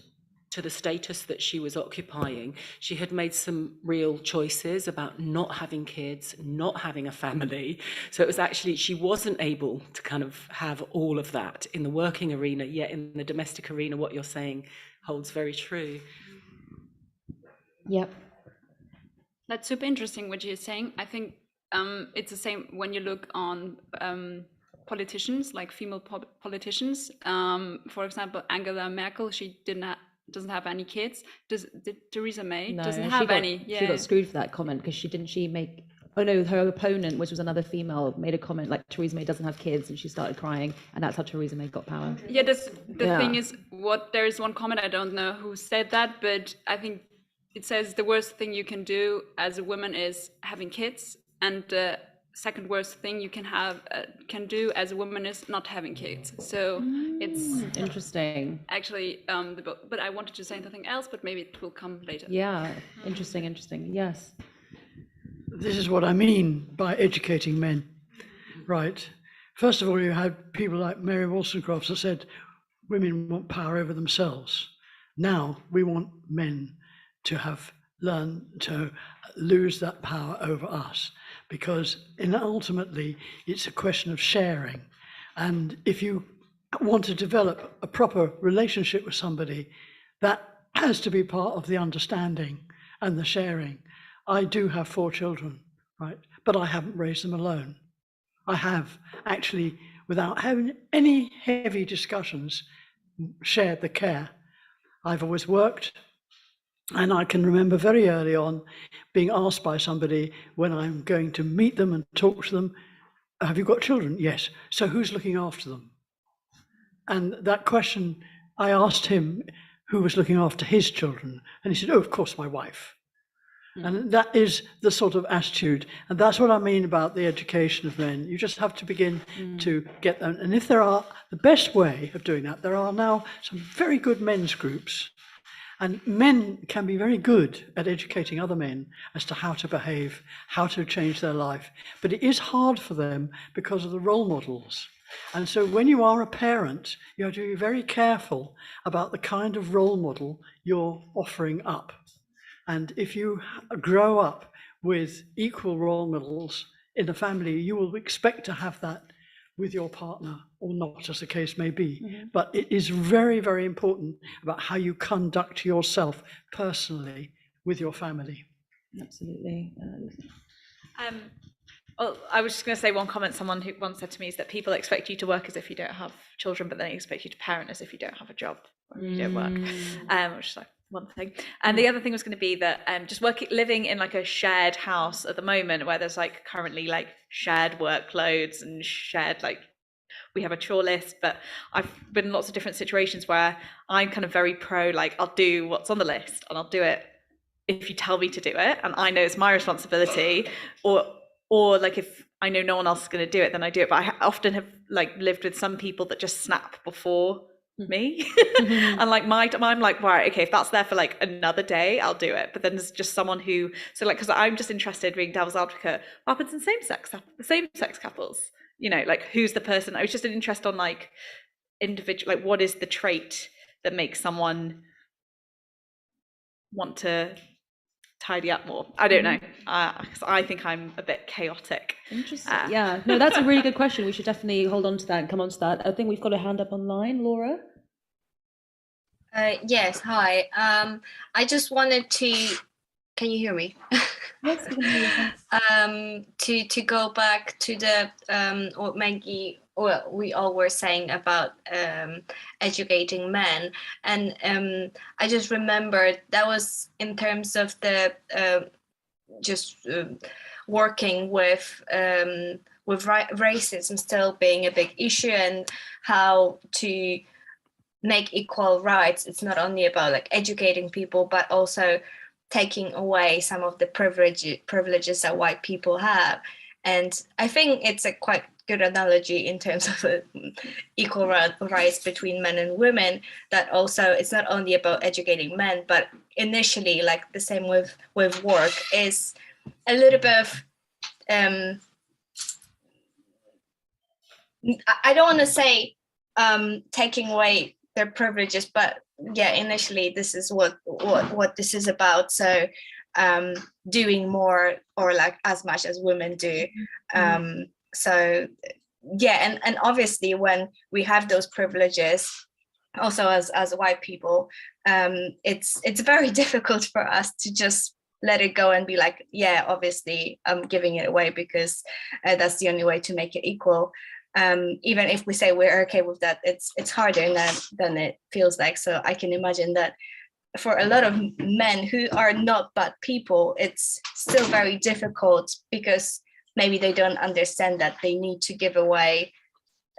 to the status that she was occupying, she had made some real choices about not having kids, not having a family. So it was actually, she wasn't able to kind of have all of that in the working arena, yet in the domestic arena, what you're saying holds very true. Yep. That's super interesting what you're saying. I think it's the same when you look on politicians, like female politicians. For example, Angela Merkel, she doesn't have any kids. Did Theresa May doesn't have any. She got screwed for that comment because her opponent, which was another female, made a comment like Theresa May doesn't have kids, and she started crying, and that's how Theresa May got power. Yeah, the thing is, there is one comment, I don't know who said that, but I think it says the worst thing you can do as a woman is having kids, and the second worst thing you can do as a woman is not having kids. So it's interesting. Actually, but I wanted to say something else, but maybe it will come later. Yeah, interesting. Yes. This is what I mean by educating men, right? First of all, you had people like Mary Wollstonecraft that said women want power over themselves. Now we want men to learn to lose that power over us, because ultimately it's a question of sharing. And if you want to develop a proper relationship with somebody, that has to be part of the understanding and the sharing. I do have 4 children, right? But I haven't raised them alone. I have actually, without having any heavy discussions, shared the care. I've always worked. And I can remember very early on being asked by somebody when I'm going to meet them and talk to them, have you got children? Yes. So who's looking after them? And that question, I asked him who was looking after his children. And he said, oh, of course, my wife. And that is the sort of attitude. And that's what I mean about the education of men. You just have to begin to get them. And if the best way of doing that, there are now some very good men's groups. And men can be very good at educating other men as to how to behave, how to change their life. But it is hard for them because of the role models. And so when you are a parent, you have to be very careful about the kind of role model you're offering up. And if you grow up with equal role models in a family, you will expect to have that with your partner, or not, as the case may be. But it is very, very important about how you conduct yourself personally with your family. Absolutely. Well, I was just going to say one comment someone who once said to me is that people expect you to work as if you don't have children, but then they expect you to parent as if you don't have a job or you don't work, which is like one thing. And the other thing was going to be that just living in like a shared house at the moment, where there's like currently like shared workloads and shared, like, we have a chore list, but I've been in lots of different situations where I'm kind of very pro, like, I'll do what's on the list and I'll do it if you tell me to do it and I know it's my responsibility, or like if I know no one else is going to do it, then I do it. But I often have like lived with some people that just snap before me. And like I'm like, right, okay, if that's there for like another day, I'll do it. But then there's just someone who, so like, because I'm just interested, being devil's advocate, what happens in same-sex couples, you know, like who's the person. I was just an interest on like individual, like what is the trait that makes someone want to tidy up more? I don't know, because I think I'm a bit chaotic. Interesting. Yeah, no, that's a really good question. We should definitely hold on to that and come on to that. I think we've got a hand up online, Laura. Yes, hi. I just wanted to, can you hear me? Yes, we can hear you. Thanks. To go back to the what Maggie, well, we all were saying about educating men, and I just remembered that was in terms of the working with racism still being a big issue, and how to make equal rights. It's not only about like educating people, but also taking away some of the privileges that white people have. And I think it's a quite good analogy in terms of equal rights between men and women, that also it's not only about educating men, but initially, like the same with work, is a little bit of I don't want to say taking away their privileges, but yeah, initially this is what this is about. So doing more, or like as much as women do. So yeah, and obviously when we have those privileges, also as white people, it's very difficult for us to just let it go and be like, yeah, obviously I'm giving it away because that's the only way to make it equal. Even if we say we're okay with that, it's harder than it feels like. So I can imagine that for a lot of men who are not bad people, it's still very difficult, because maybe they don't understand that they need to give away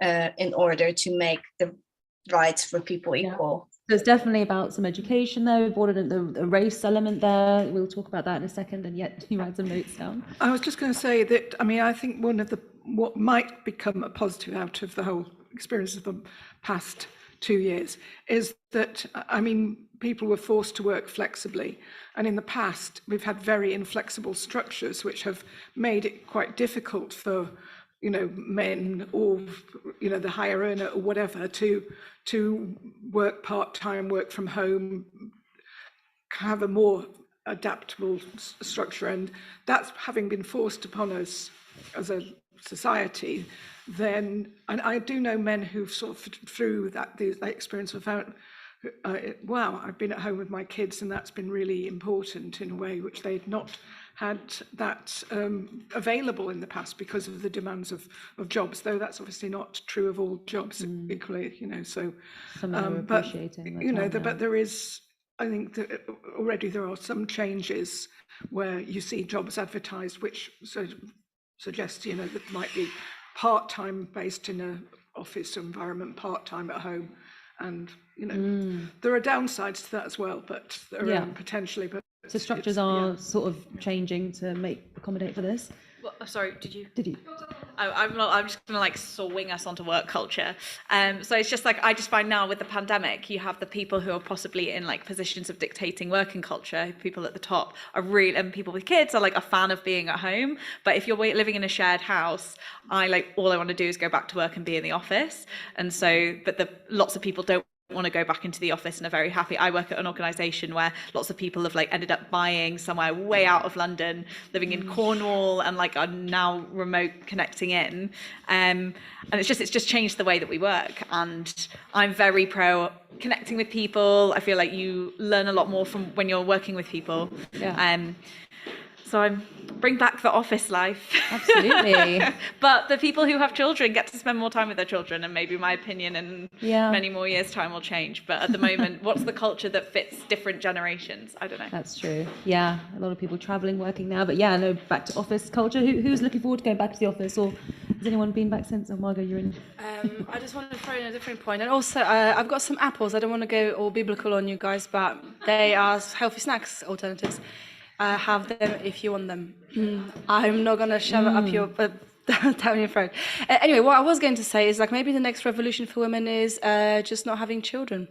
in order to make the rights for people equal. So it's definitely about some education there. We've brought in the race element there. We'll talk about that in a second, and yet you had some notes down. I was just going to say that, I mean, I think one of what might become a positive out of the whole experience of the past 2 years is that, I mean, people were forced to work flexibly. And in the past, we've had very inflexible structures which have made it quite difficult for, you know, men or, you know, the higher earner or whatever to work part-time, work from home, have a more adaptable structure. And that's having been forced upon us as a society, then, and I do know men who've sort of through that experience have found, wow, I've been at home with my kids, and that's been really important in a way which they'd not had that available in the past because of the demands of jobs, though that's obviously not true of all jobs equally, you know. So but you know, but there is, I think that already there are some changes where you see jobs advertised which sort of suggest, you know, that might be part-time based in an office environment, part-time at home, and you know there are downsides to that as well, but there are potentially. But so structures are sort of changing to accommodate for this. Well, sorry, did you? I'm just gonna like swing us onto work culture. So it's just like, I just find now with the pandemic, you have the people who are possibly in like positions of dictating working culture. People at the top are really, and people with kids are like a fan of being at home. But if you're living in a shared house, all I want to do is go back to work and be in the office. And so, but lots of people don't want to go back into the office and are very happy. I work at an organisation where lots of people have like ended up buying somewhere way out of London, living in Cornwall, and like are now remote connecting in, and it's just changed the way that we work. And I'm very pro connecting with people. I feel like you learn a lot more from when you're working with people. So I bring back the office life. Absolutely. But the people who have children get to spend more time with their children, and maybe my opinion in many more years' time will change. But at the moment, what's the culture that fits different generations? I don't know. That's true. Yeah, a lot of people travelling, working now. But yeah, no, back to office culture. Who's looking forward to going back to the office? Or has anyone been back since? Oh, Margot, you're in. I just want to throw in a different point. And also, I've got some apples. I don't want to go all biblical on you guys, but they are healthy snacks alternatives. Have them if you want them. I'm not going to shove it up your down your throat. Anyway, what I was going to say is like maybe the next revolution for women is just not having children.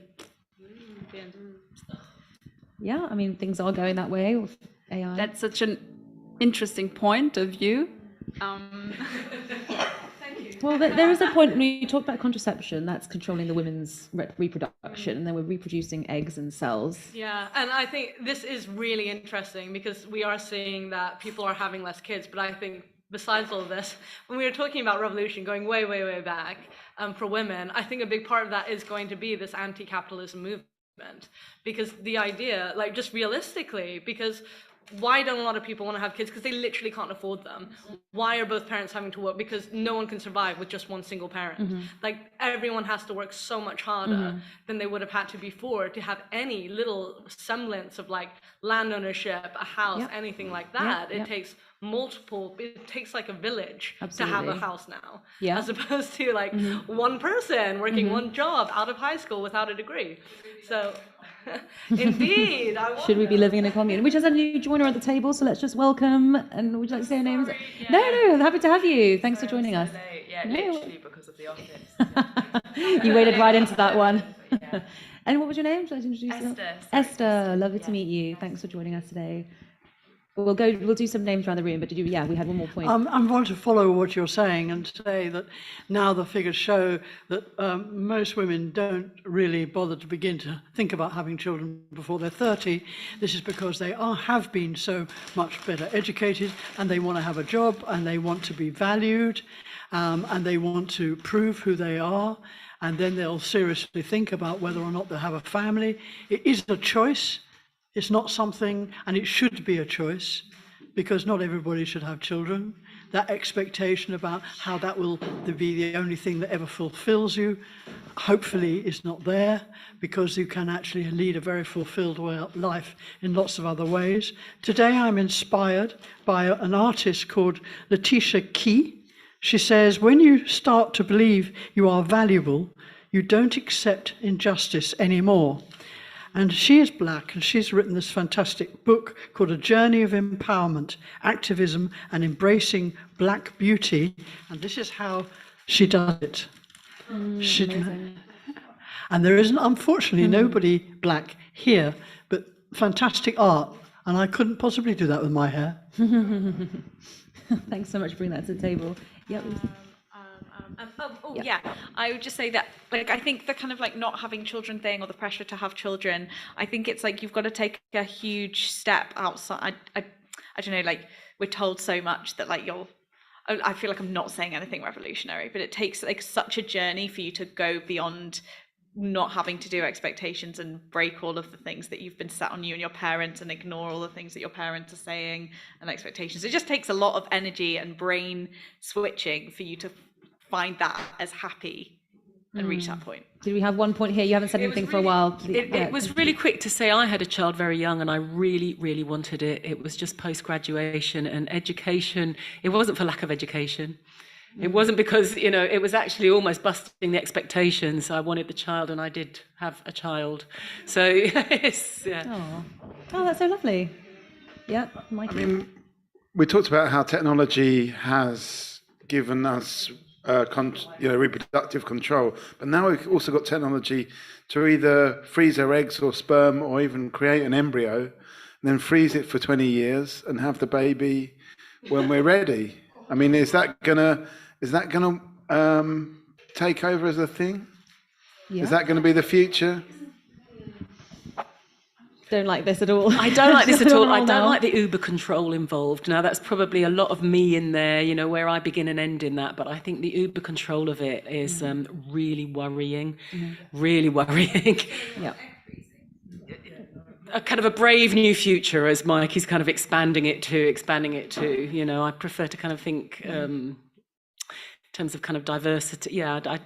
Yeah, I mean, things are going that way with AI. That's such an interesting point of view. Well, there is a point when you talk about contraception, that's controlling the women's reproduction, and then we're reproducing eggs and cells. Yeah, and I think this is really interesting because we are seeing that people are having less kids, but I think besides all of this, when we were talking about revolution going way, way, way back for women, I think a big part of that is going to be this anti-capitalism movement, because the idea, like just realistically, because why don't a lot of people want to have kids? Because they literally can't afford them. Why are both parents having to work? Because no one can survive with just one single parent. Like everyone has to work so much harder than they would have had to before to have any little semblance of like land ownership, a house, anything like that. It takes it takes like a village to have a house now, as opposed to like one person working one job out of high school without a degree. So indeed, should we be living in a commune? We just had a new joiner at the table, so let's just welcome. And would you like to say your names? No, happy to have you. Thanks for joining us. Yeah, literally because of the office. You waded right into that one. And what was your name? Should I introduce you? Esther. Esther, lovely to meet you. Thanks for joining us today. We'll do some names around the room, but we had one more point. I want to follow what you're saying and say that now the figures show that most women don't really bother to begin to think about having children before they're 30. This is because they have been so much better educated, and they want to have a job, and they want to be valued, and they want to prove who they are, and then they'll seriously think about whether or not they'll have a family. It is a choice. It's not something, and it should be a choice, because not everybody should have children. That expectation about how that will be the only thing that ever fulfills you, hopefully is not there, because you can actually lead a very fulfilled life in lots of other ways. Today I'm inspired by an artist called Letitia Key. She says, when you start to believe you are valuable, you don't accept injustice anymore. And she is black, and she's written this fantastic book called A Journey of Empowerment, Activism and Embracing Black Beauty. And this is how she does it. And there isn't, unfortunately, nobody black here, but fantastic art. And I couldn't possibly do that with my hair. Thanks so much for bringing that to the table. I would just say that, like, I think the kind of like not having children thing, or the pressure to have children, I think it's like you've got to take a huge step outside. I don't know, like we're told so much that like I feel like I'm not saying anything revolutionary, but it takes like such a journey for you to go beyond not having to do expectations and break all of the things that you've been set on you and your parents, and ignore all the things that your parents are saying and expectations. It just takes a lot of energy and brain switching for you to find that as happy and reach that point. Did we have one point here? You haven't said anything for a while. It was really quick to say I had a child very young, and I really, really wanted it. It was just post-graduation and education. It wasn't for lack of education. It wasn't because, it was actually almost busting the expectations. I wanted the child, and I did have a child. So, yes, yeah. Oh, that's so lovely. Yeah, Mikey. I mean, we talked about how technology has given us reproductive control, but now we've also got technology to either freeze our eggs or sperm, or even create an embryo, and then freeze it for 20 years and have the baby when we're ready. I mean, is that gonna take over as a thing? Yeah. Is that going to be the future? Don't like this at all. I don't like this at all. I don't like the uber control involved. Now, that's probably a lot of me in there, where I begin and end in that. But I think the uber control of it is really worrying, really worrying. Yeah. A kind of a brave new future, as Mike is kind of expanding it to. I prefer to kind of think in terms of kind of diversity. The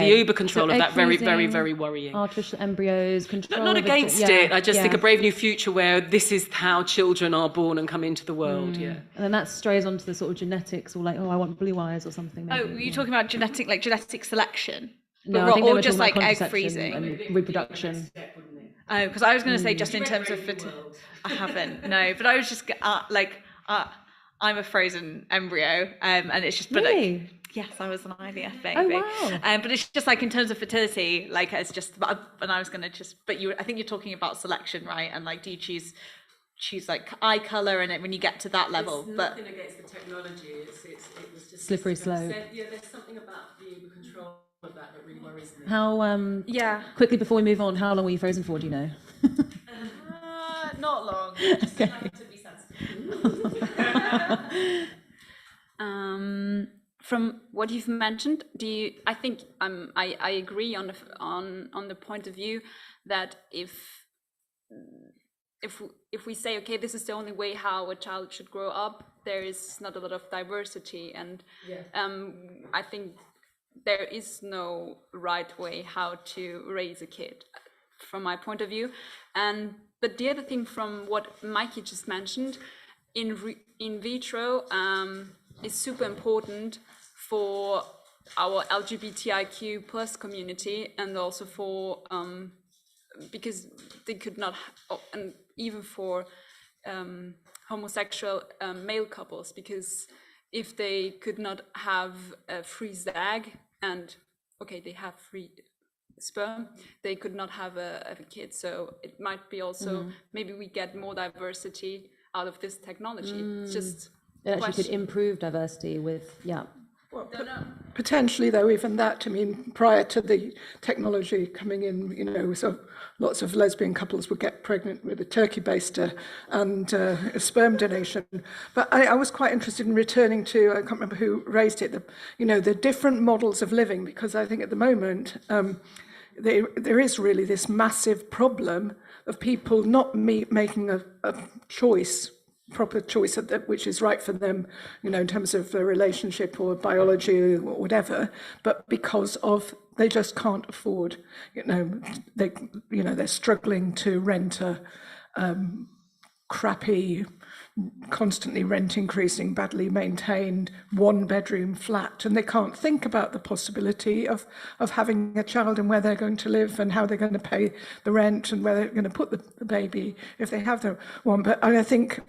uber control of that, very, very, very worrying. Artificial embryos, control. Not against it. I just think a brave new future where this is how children are born and come into the world. Yeah. And then that strays onto the sort of genetics, or like, I want blue eyes or something. Maybe. Were you talking about genetic selection? No, I think they were just talking like about egg freezing and reproduction. Oh, because I was going to say just in terms of I haven't, no, but I was just I'm a frozen embryo, and it's just but Really? like, yes, I was an IVF baby. Oh, wow. But it's just like in terms of fertility, like it's just. And I was gonna just, but I think you're talking about selection, right? And like, do you choose like eye color, and when you get to that level? It's but nothing against the technology. It was just Slippery slope. Yeah, there's something about being in control of that really worries me. How, yeah. quickly before we move on, how long were you frozen for, do you know? Not long. Just enough to be sensible. From what you've mentioned, I think I agree on the point of view that if we say, okay, this is the only way how a child should grow up, there is not a lot of diversity, and I think there is no right way how to raise a kid, from my point of view. But the other thing, from what Mikey just mentioned, in vitro is super important for our LGBTIQ plus community, and also for because they could not, and even for homosexual male couples, because if they could not have a free ZAG, and okay, they have free sperm, they could not have a kid. So it might be also maybe we get more diversity out of this technology. It's just It actually could improve diversity with, Well, potentially, though, even that, I mean, prior to the technology coming in, you know, so lots of lesbian couples would get pregnant with a turkey baster and a sperm donation. But I was quite interested in returning to, I can't remember who raised it, the different models of living, because I think at the moment there is really this massive problem of people not making a choice, proper choice which is right for them, you know, in terms of the relationship or biology or whatever, but because of they just can't afford, they're struggling to rent a crappy, constantly rent increasing, badly maintained 1-bedroom flat, and they can't think about the possibility of having a child and where they're going to live and how they're going to pay the rent and where they're going to put the baby if they have the one. But I think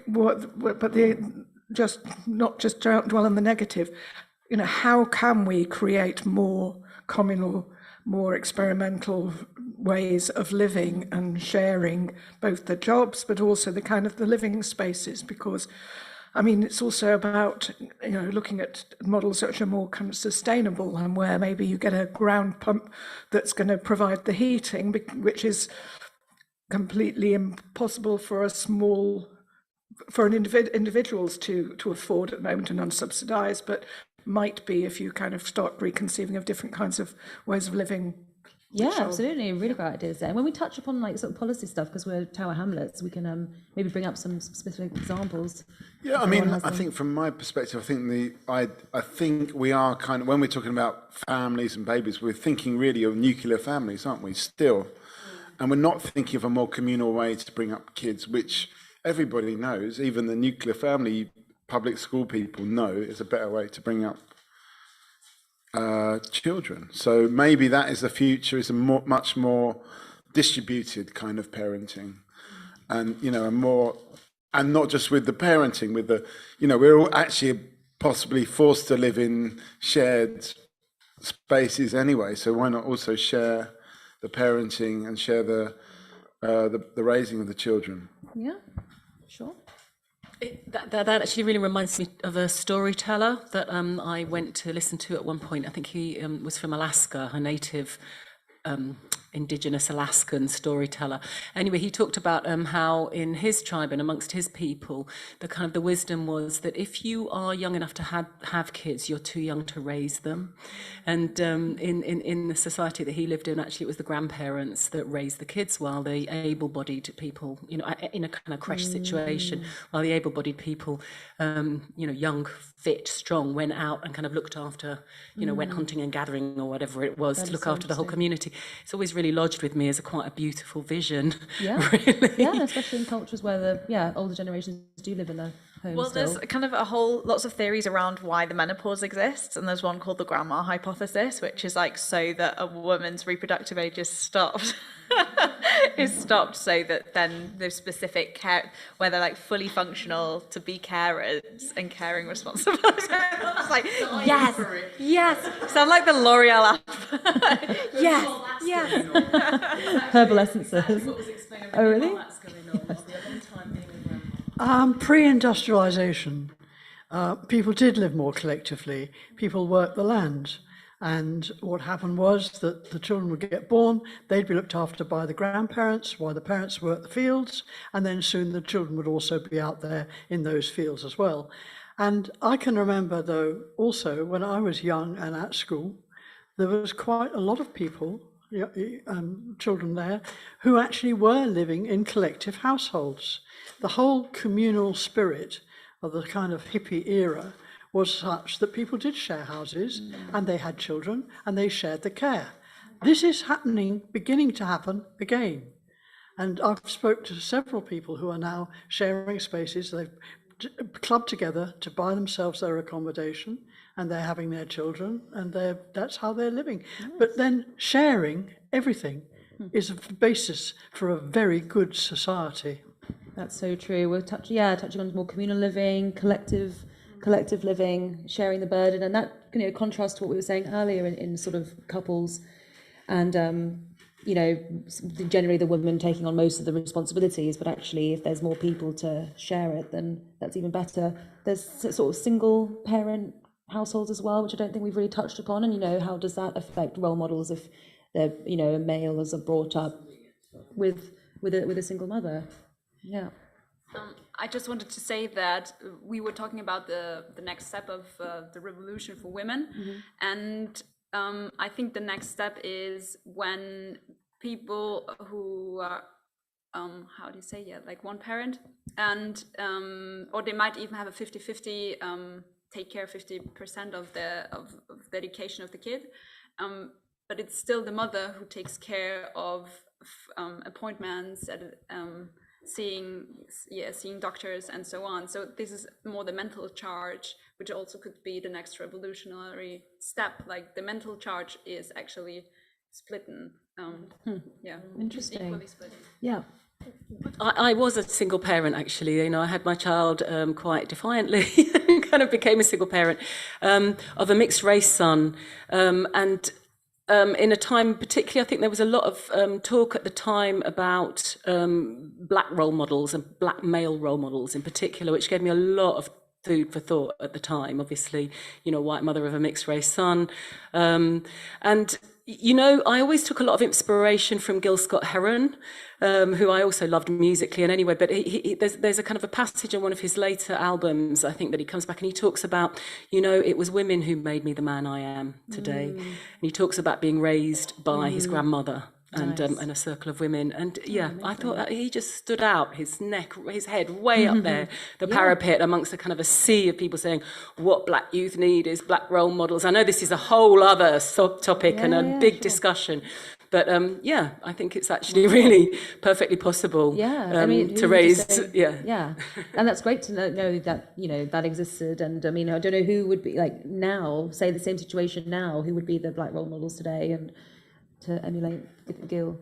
just not just dwell on the negative. You know, how can we create more communal, more experimental ways of living and sharing both the jobs but also the kind of the living spaces? Because I mean, it's also about, you know, looking at models which are more kind of sustainable, and where maybe you get a ground pump that's going to provide the heating, which is completely impossible for individuals to afford at the moment and unsubsidized, but might be if you kind of start reconceiving of different kinds of ways of living. Yeah, absolutely. Really great ideas there. And when we touch upon like sort of policy stuff, because we're Tower Hamlets, we can maybe bring up some specific examples. Yeah, I mean, I think from my perspective, I think we are kind of, when we're talking about families and babies, we're thinking really of nuclear families, aren't we, still? And we're not thinking of a more communal way to bring up kids, which everybody knows, even the nuclear family public school people know is a better way to bring up children. So maybe that is the future, is a much more distributed kind of parenting, and and not just with the parenting, with the, we're all actually possibly forced to live in shared spaces anyway. So why not also share the parenting and share the raising of the children? Yeah, sure. That actually really reminds me of a storyteller that I went to listen to at one point. I think he was from Alaska, a native indigenous Alaskan storyteller. Anyway, he talked about how in his tribe and amongst his people, the wisdom was that if you are young enough to have kids, you're too young to raise them. And in the society that he lived in, actually, it was the grandparents that raised the kids, while the able-bodied people, in a kind of creche situation, while the able-bodied people, young, fit, strong, went out and kind of looked after, went hunting and gathering or whatever it was, to look after the whole community. It's always really lodged with me as quite a beautiful vision. Yeah, really. Yeah, especially in cultures where the older generations do live in a home Well, still. there's kind of lots of theories around why the menopause exists, and there's one called the grandma hypothesis, which is like so that a woman's reproductive age is stopped, is stopped, so that then the specific care, where they're like fully functional to be carers and caring responsibilities. I was like, yes, yes, sound like the L'Oreal app. Yes, yes. Herbal essences. Oh, really? Pre-industrialization, people did live more collectively. People worked the land. And what happened was that the children would get born, they'd be looked after by the grandparents while the parents worked the fields, and then soon the children would also be out there in those fields as well. And I can remember, though, also when I was young and at school, there was quite a lot of people, children there, who actually were living in collective households. The whole communal spirit of the kind of hippie era was such that people did share houses and they had children and they shared the care. This is beginning to happen again. And I've spoke to several people who are now sharing spaces. They've clubbed together to buy themselves their accommodation and they're having their children and that's how they're living. Nice. But then sharing everything is a basis for a very good society. That's so true. We're touching on more communal living, collective living, sharing the burden, and that contrasts to what we were saying earlier in sort of couples, and generally the woman taking on most of the responsibilities. But actually, if there's more people to share it, then that's even better. There's sort of single parent households as well, which I don't think we've really touched upon. And how does that affect role models if they're a male is brought up with a single mother? Yeah. I just wanted to say that we were talking about the next step of the revolution for women, and I think the next step is when people who are how do you say, like one parent, and or they might even have a 50-50, take care 50% of the education of the kid, but it's still the mother who takes care of appointments at seeing doctors and so on. So this is more the mental charge, which also could be the next revolutionary step. Like the mental charge is actually split. Interesting. Equally split. Yeah. I was a single parent, actually. I had my child quite defiantly, kind of became a single parent of a mixed race son, and in a time, particularly, I think there was a lot of talk at the time about black role models and black male role models in particular, which gave me a lot of food for thought at the time. Obviously, white mother of a mixed race son. And, I always took a lot of inspiration from Gil Scott-Heron, who I also loved musically. And anyway, but there's a kind of a passage on one of his later albums, I think, that he comes back and he talks about, it was women who made me the man I am today. And he talks about being raised by his grandmother and a circle of women. And I thought that he just stood out, his head way up there, the parapet amongst a kind of a sea of people saying what black youth need is black role models. I know this is a whole other topic and a big discussion. But I think it's actually really perfectly possible to raise. And that's great to know that that existed. And I don't know who would be like now, say the same situation now, who would be the black role models today and to emulate Gil.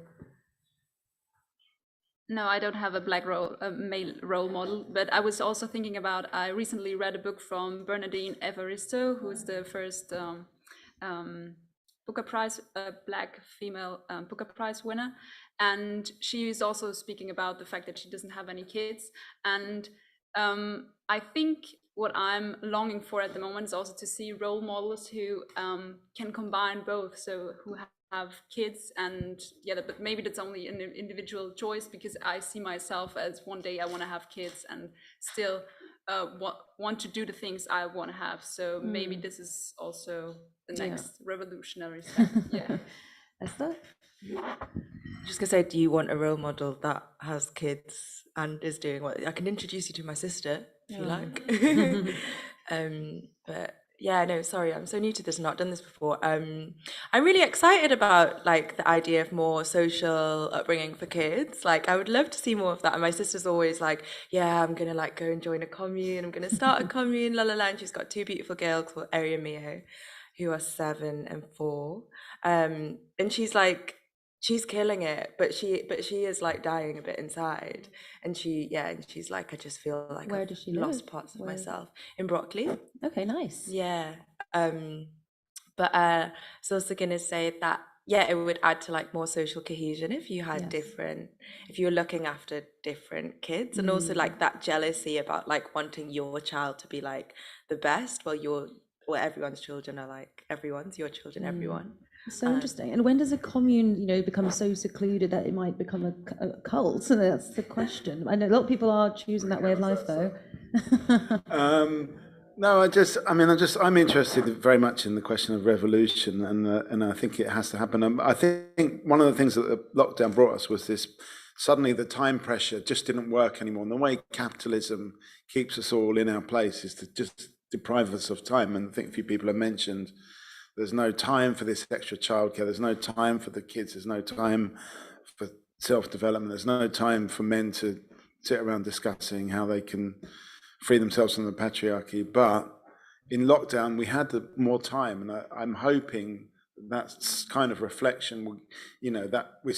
No, I don't have a male role model, but I was also thinking about, I recently read a book from Bernardine Evaristo, who is the first Booker Prize, black female Booker Prize winner. And she is also speaking about the fact that she doesn't have any kids. And I think what I'm longing for at the moment is also to see role models who can combine both. So who have kids and but maybe that's only an individual choice, because I see myself as one day I want to have kids and still want to do the things I want to have. So maybe this is also the next revolutionary step. Esther? Just gonna say, do you want a role model that has kids and is doing what? I can introduce you to my sister if you like. But Yeah, no, sorry, I'm so new to this and not done this before. I'm really excited about like the idea of more social upbringing for kids. Like, I would love to see more of that. And my sister's always like, yeah, I'm gonna like go and join a commune. I'm gonna start a commune, la la la. And she's got two beautiful girls called Ari and Mio, who are 7 and 4. And she's like, she's killing it, but she is like dying a bit inside. And she's like, I just feel like Where I've does she lost live? parts of Where? myself in Broccoli. Okay, nice. Yeah. But I was also gonna say that it would add to like more social cohesion if you had if you were looking after different kids, and also like that jealousy about like wanting your child to be like the best. Well, everyone's children are like everyone's, your children, everyone. So interesting. And when does a commune, become so secluded that it might become a cult? So that's the question. I know a lot of people are choosing that way of life, though. No, I'm interested very much in the question of revolution, and I think it has to happen. I think one of the things that the lockdown brought us was this. Suddenly, the time pressure just didn't work anymore. And the way capitalism keeps us all in our place is to just deprive us of time. And I think a few people have mentioned there's no time for this extra childcare. There's no time for the kids. There's no time for self-development. There's no time for men to sit around discussing how they can free themselves from the patriarchy. But in lockdown, we had more time, and I'm hoping that's kind of reflection. That we're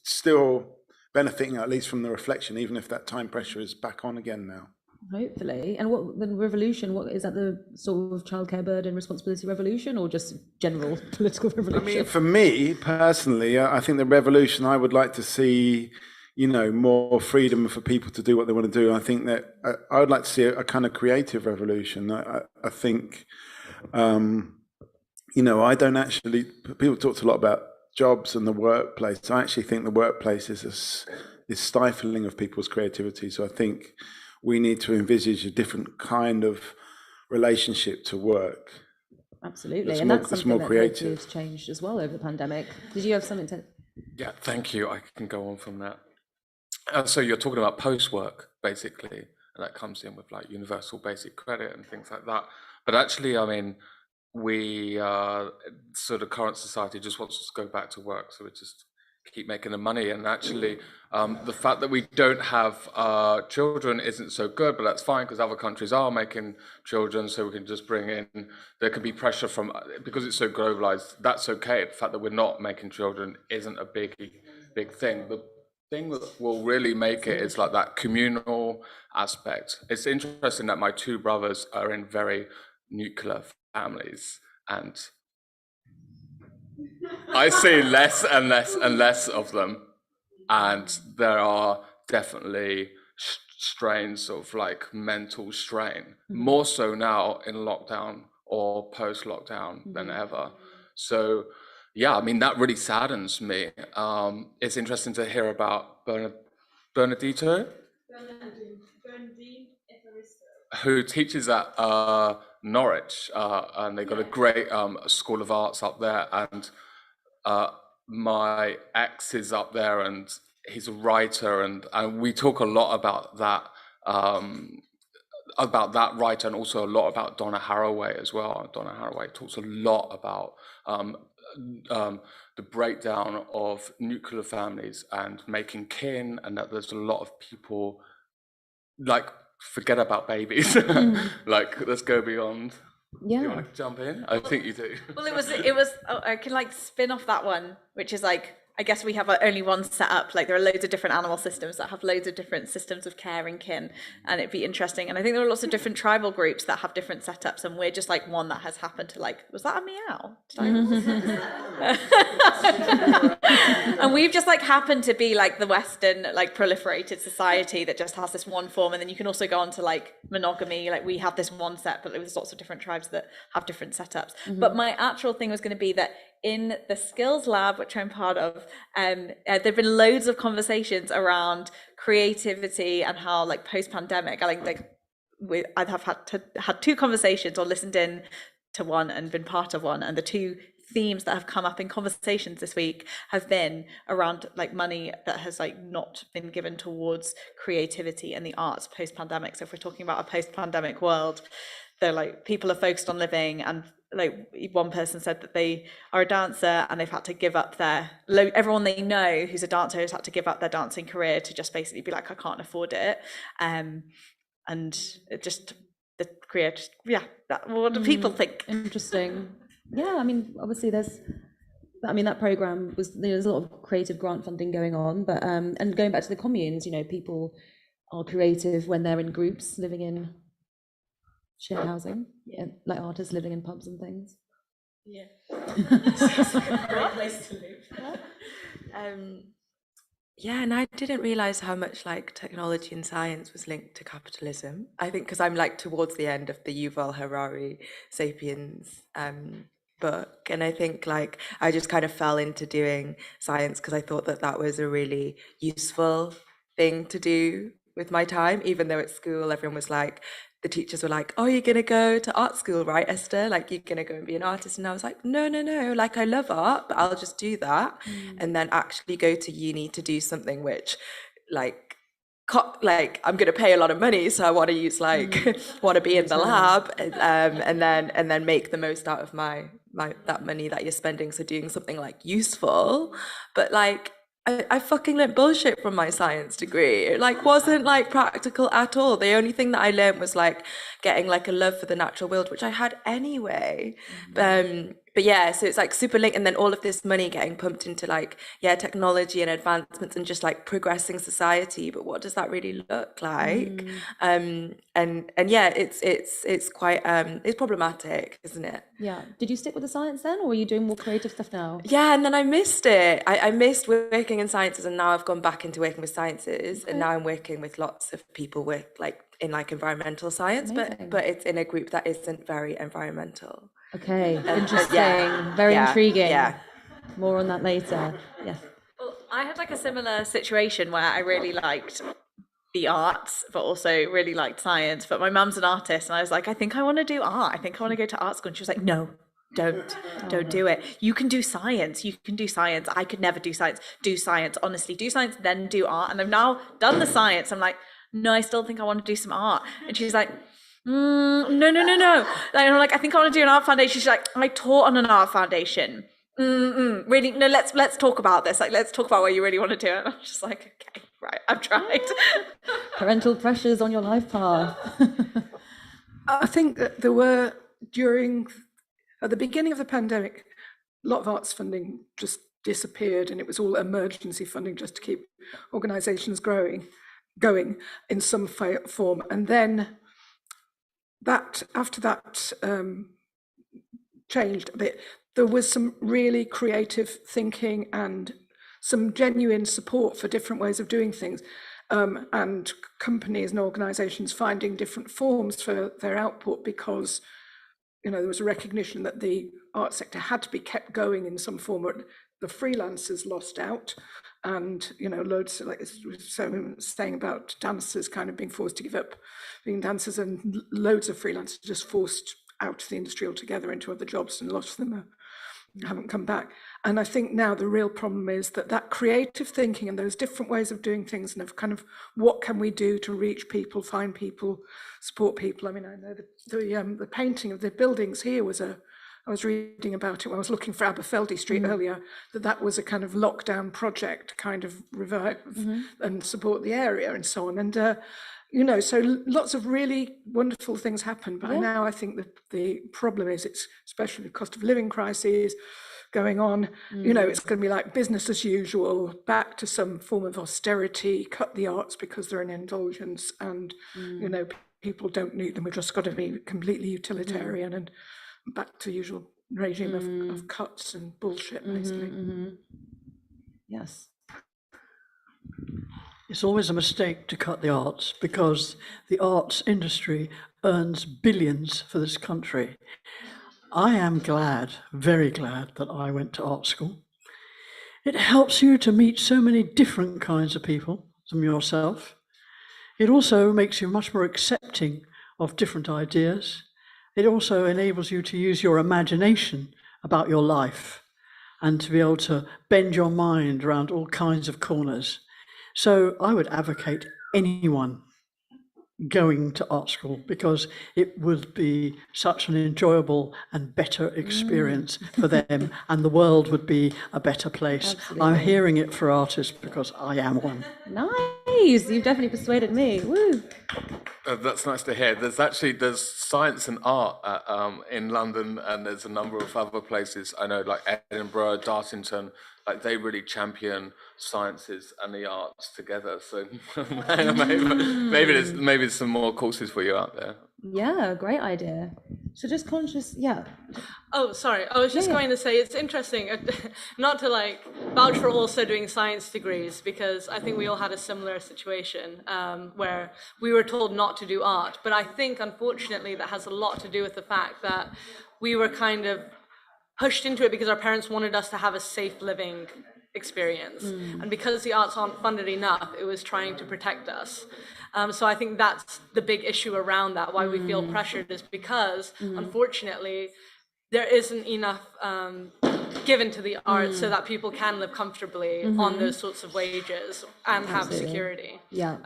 still benefiting at least from the reflection, even if that time pressure is back on again now. Hopefully. And what the revolution? What is that? The sort of childcare burden responsibility revolution, or just general political revolution? I mean, for me personally, I think the revolution, I would like to see, more freedom for people to do what they want to do. I think that I would like to see a kind of creative revolution. I think, I don't actually. People talked a lot about jobs and the workplace. I actually think the workplace is stifling of people's creativity. So I think we need to envisage a different kind of relationship to work. Absolutely, and that's something that hopefully has changed as well over the pandemic. Did you have something to? Yeah, thank you. I can go on from that. So you're talking about post-work, basically, and that comes in with like universal basic credit and things like that. But actually, I mean, we sort of current society just wants us to go back to work, so we just keep making the money. And actually, the fact that we don't have children isn't so good, but that's fine because other countries are making children, so we can just bring in. There could be pressure from, because it's so globalized. That's okay. The fact that we're not making children isn't a big thing. The thing that will really make it is like that communal aspect. It's interesting that my 2 brothers are in very nuclear families, and I see less and less and less of them, and there are definitely strains of like mental strain, more so now in lockdown or post-lockdown than ever. So yeah, I mean, that really saddens me. It's interesting to hear about Bernardino, who teaches at Norwich, and they've got a great School of Arts up there, and my ex is up there, and he's a writer, and we talk a lot about that writer, and also a lot about Donna Haraway as well. Donna Haraway talks a lot about the breakdown of nuclear families and making kin, and that there's a lot of people like forget about babies. Like, let's go beyond. Yeah. Do you want to jump in? I think you do. Well, it was. I can like spin off that one, which is like, I guess we have only one set up. Like, there are loads of different animal systems that have loads of different systems of care and kin, and it'd be interesting. And I think there are lots of different tribal groups that have different setups, and we're just like one that has happened to like, was that a meow? And we've just like happened to be like the Western like proliferated society that just has this one form, and then you can also go on to like monogamy. Like, we have this one set, but there's lots of different tribes that have different setups. But my actual thing was going to be that in the skills lab, which I'm part of, there've been loads of conversations around creativity and how like post-pandemic, I'd have had 2 conversations or listened in to one and been part of one, and the 2 themes that have come up in conversations this week have been around like money that has like not been given towards creativity and the arts post-pandemic. So if we're talking about a post-pandemic world, they're like, people are focused on living, and like one person said that they are a dancer and they've had to give up everyone they know who's a dancer has had to give up their dancing career to just basically be like, I can't afford it. And it just, the career, just, yeah, what do people think? Interesting. Yeah, I mean, obviously that program there's a lot of creative grant funding going on, but and going back to the communes, people are creative when they're in groups living in shared housing, like artists living in pubs and things. Yeah. Great place to live. Yeah, and I didn't realize how much like technology and science was linked to capitalism. I think because I'm like towards the end of the Yuval Harari Sapiens book, and I think like I just kind of fell into doing science because I thought that was a really useful thing to do with my time, even though at school everyone was like, the teachers were like, oh, you're gonna go to art school, right, Esther? Like, you're gonna go and be an artist. And I was like, no, like, I llove art, but I'll just do that. And then actually go to uni to do something which, like, I'm gonna pay a lot of money, so I want to use want to be in the lab, and then make the most out of my that money that you're spending. So doing something like useful, but like, I fucking learned bullshit from my science degree. It like wasn't like practical at all. The only thing that I learned was like getting like a love for the natural world, which I had anyway. But yeah, so it's like super linked, and then all of this money getting pumped into like, yeah, technology and advancements and just like progressing society. But what does that really look like? And yeah, it's quite it's problematic, isn't it? Yeah. Did you stick with the science then, or are you doing more creative stuff now? Yeah, and then I missed it. I missed working in sciences, and now I've gone back into working with sciences, and now I'm working with lots of people with like in like environmental science, but it's in a group that isn't very environmental. Okay, interesting, very intriguing. Yeah, more on that later. Yeah. Well, I had like a similar situation where I really liked the arts, but also really liked science. But my mum's an artist, and I was like, I think I want to do art. I think I want to go to art school. And she was like, no, don't do it. You can do science. I could never do science. Do science, honestly, do science, then do art. And I've now done the science. I'm like, no, I still think I want to do some art. And she's like, no. Like, I'm like, I think I want to do an art foundation. She's like, I taught on an art foundation. Really? No, let's talk about this. Like, let's talk about what you really want to do. And I'm just like, okay, right, I've tried. Parental pressures on your life path. I think that there were, at the beginning of the pandemic, a lot of arts funding just disappeared, and it was all emergency funding just to keep organisations going in some form. And then after that changed a bit, there was some really creative thinking and some genuine support for different ways of doing things, and companies and organisations finding different forms for their output, because there was a recognition that the art sector had to be kept going in some form, or the freelancers lost out. And loads, like saying about dancers kind of being forced to give up being dancers, and loads of freelancers just forced out of the industry altogether into other jobs, and lots of them haven't come back. And I think now the real problem is that creative thinking and those different ways of doing things, and of kind of what can we do to reach people, find people, support people. I mean, I know the painting of the buildings here I was reading about it when I was looking for Aberfeldy Street earlier, that was a kind of lockdown project, kind of revive and support the area and so on. And, so lots of really wonderful things happen. But now I think that the problem is, it's especially the cost of living crisis going on, it's going to be like business as usual, back to some form of austerity, cut the arts because they're an indulgence, and, people don't need them. We've just got to be completely utilitarian and back to usual regime of cuts and bullshit, basically. Yes. It's always a mistake to cut the arts, because the arts industry earns billions for this country. I am glad, very glad, that I went to art school. It helps you to meet so many different kinds of people from yourself. It also makes you much more accepting of different ideas. It also enables you to use your imagination about your life and to be able to bend your mind around all kinds of corners. So I would advocate anyone going to art school, because it would be such an enjoyable and better experience for them, and the world would be a better place. I'm hearing it for artists because I am one. Nice, you've definitely persuaded me. Woo. That's nice to hear. There's science and art in London, and there's a number of other places. I know, like Edinburgh, Dartington, like they really champion sciences and the arts together. So maybe there's some more courses for you out there. Yeah, great idea. So just conscious, yeah. Oh, sorry. I was just going to say it's interesting, not to like vouch for also doing science degrees, because I think we all had a similar situation where we were told not to do art. But I think, unfortunately, that has a lot to do with the fact that we were kind of pushed into it because our parents wanted us to have a safe living experience. And because the arts aren't funded enough, it was trying to protect us. So I think that's the big issue around that, why we feel pressured, is because, unfortunately, there isn't enough given to the arts so that people can live comfortably on those sorts of wages and have security. Yeah.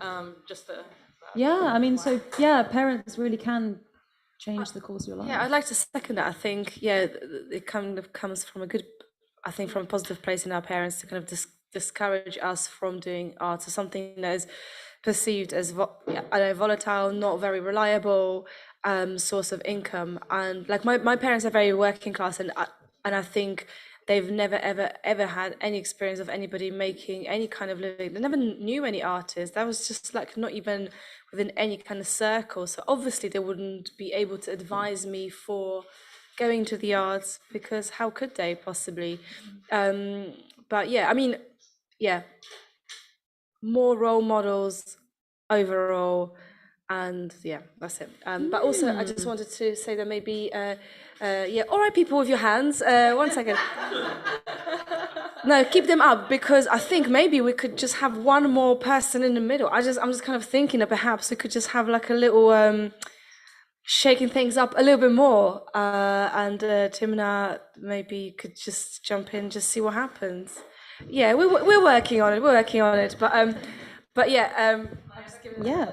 Yeah, I mean, so yeah, parents really can change the course of your life. Yeah, I'd like to second that. I think, yeah, it kind of comes from a positive place in our parents to kind of discourage us from doing art or something that is perceived as volatile, not very reliable source of income. And like my parents are very working class, and I think they've never ever had any experience of anybody making any kind of living. They never knew any artists. That was just like not even within any kind of circle. So obviously they wouldn't be able to advise me for going to the arts, because how could they possibly? But yeah, I mean, yeah, more role models overall, and yeah, that's it. But also I just wanted to say that maybe all right, people with your hands, 1 second. No, keep them up, because I think maybe we could just have one more person in the middle. I'm just kind of thinking that perhaps we could just have like a little shaking things up a little bit more, and Timna maybe could just jump in, just see what happens. Yeah, we're working on it, but yeah, yeah.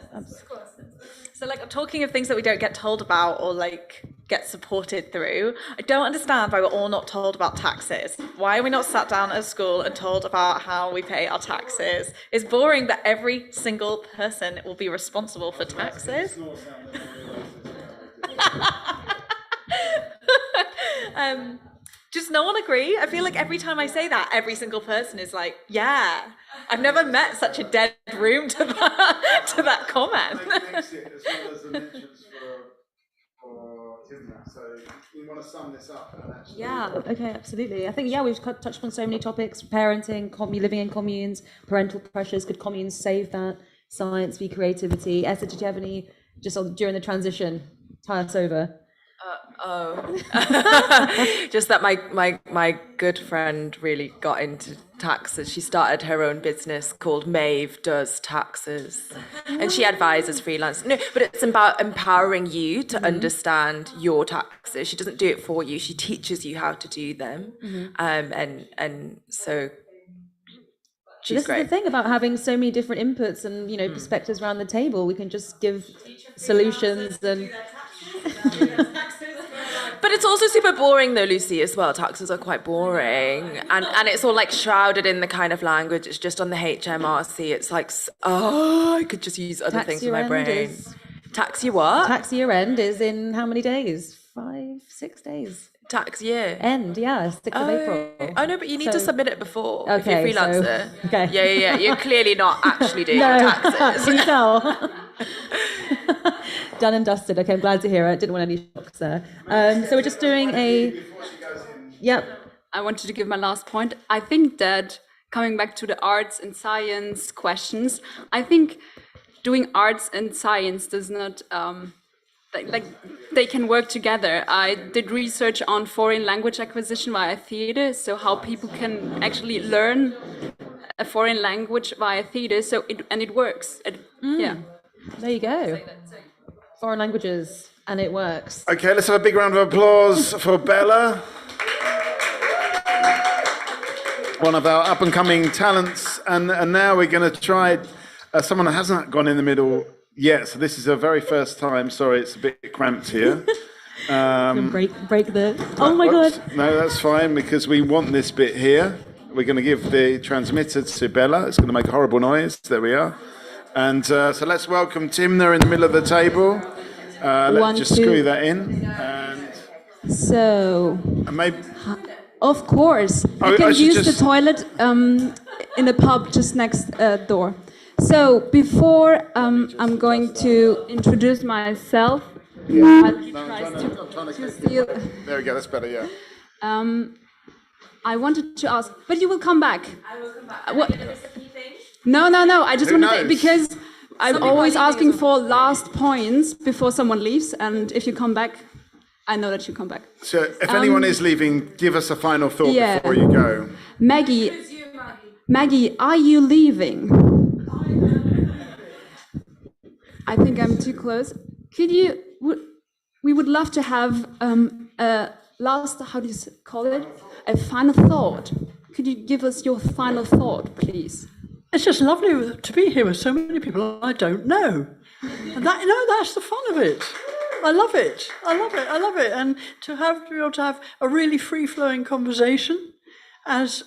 So like, talking of things that we don't get told about or like get supported through, I don't understand why we're all not told about taxes. Why are we not sat down at school and told about how we pay our taxes? It's boring that every single person will be responsible for taxes. Does no one agree? I feel like every time I say that, every single person is like, yeah. I've never met such a dead room to that comment. Makes it as well as the mentions for Timna. So we want to sum this up and actually. Yeah. Okay. Absolutely. I think we've touched on so many topics: parenting, living in communes, parental pressures. Could communes save that? Science v creativity. Esther, did you have any during the transition? Tie us over. Just that my good friend really got into taxes. She started her own business called Maeve Does Taxes, and she advises freelance. No, but it's about empowering you to understand your taxes. She doesn't do it for you. She teaches you how to do them, and so. This is the thing about having so many different inputs and perspectives around the table. We can just give solutions and. But it's also super boring though, Lucy, as well. Taxes are quite boring, and it's all like shrouded in the kind of language. It's just on the HMRC. It's like, I could just use other things with my brain. Tax year what? Tax year end is in how many days? 5, 6 days. Tax year end, 6th of April. Oh no, but you need to submit it before. Okay, if you're a freelancer. So, okay. Yeah. You're clearly not actually doing your taxes. Can you tell? Done and dusted. Okay, I'm glad to hear it. Didn't want any shocks there. So we're just doing a. Yep. I wanted to give my last point. I think that coming back to the arts and science questions, I think doing arts and science does not. Like they can work together. I did research on foreign language acquisition via theatre, so how people can actually learn a foreign language via theatre. So it works. Yeah. There you go. Foreign languages, and it works. Okay, let's have a big round of applause for Bella, one of our up and coming talents. And now we're going to try someone that hasn't gone in the middle Yeah, so this is our very first time. Sorry, it's a bit cramped here. Break the. Oh my God. No, that's fine because we want this bit here. We're going to give the transmitter to Bella. It's going to make a horrible noise. There we are. And so let's welcome Timna in the middle of the table. Let's just screw that in. And So, maybe. Of course, you can use the toilet in the pub just next door. So before I'm going to introduce myself, while he tries to steal. There we go. That's better. Yeah. I wanted to ask, but you will come back. I will come back. What? No. I just wanted to, because I'm always asking for last points before someone leaves, and if you come back, I know that you come back. So if anyone is leaving, give us a final thought before you go. Maggie, are you leaving? I think I'm too close. Could you? We would love to have a last. How do you call it? A final thought. Could you give us your final thought, please? It's just lovely to be here with so many people I don't know. And that's the fun of it. I love it. And to be able to have a really free-flowing conversation as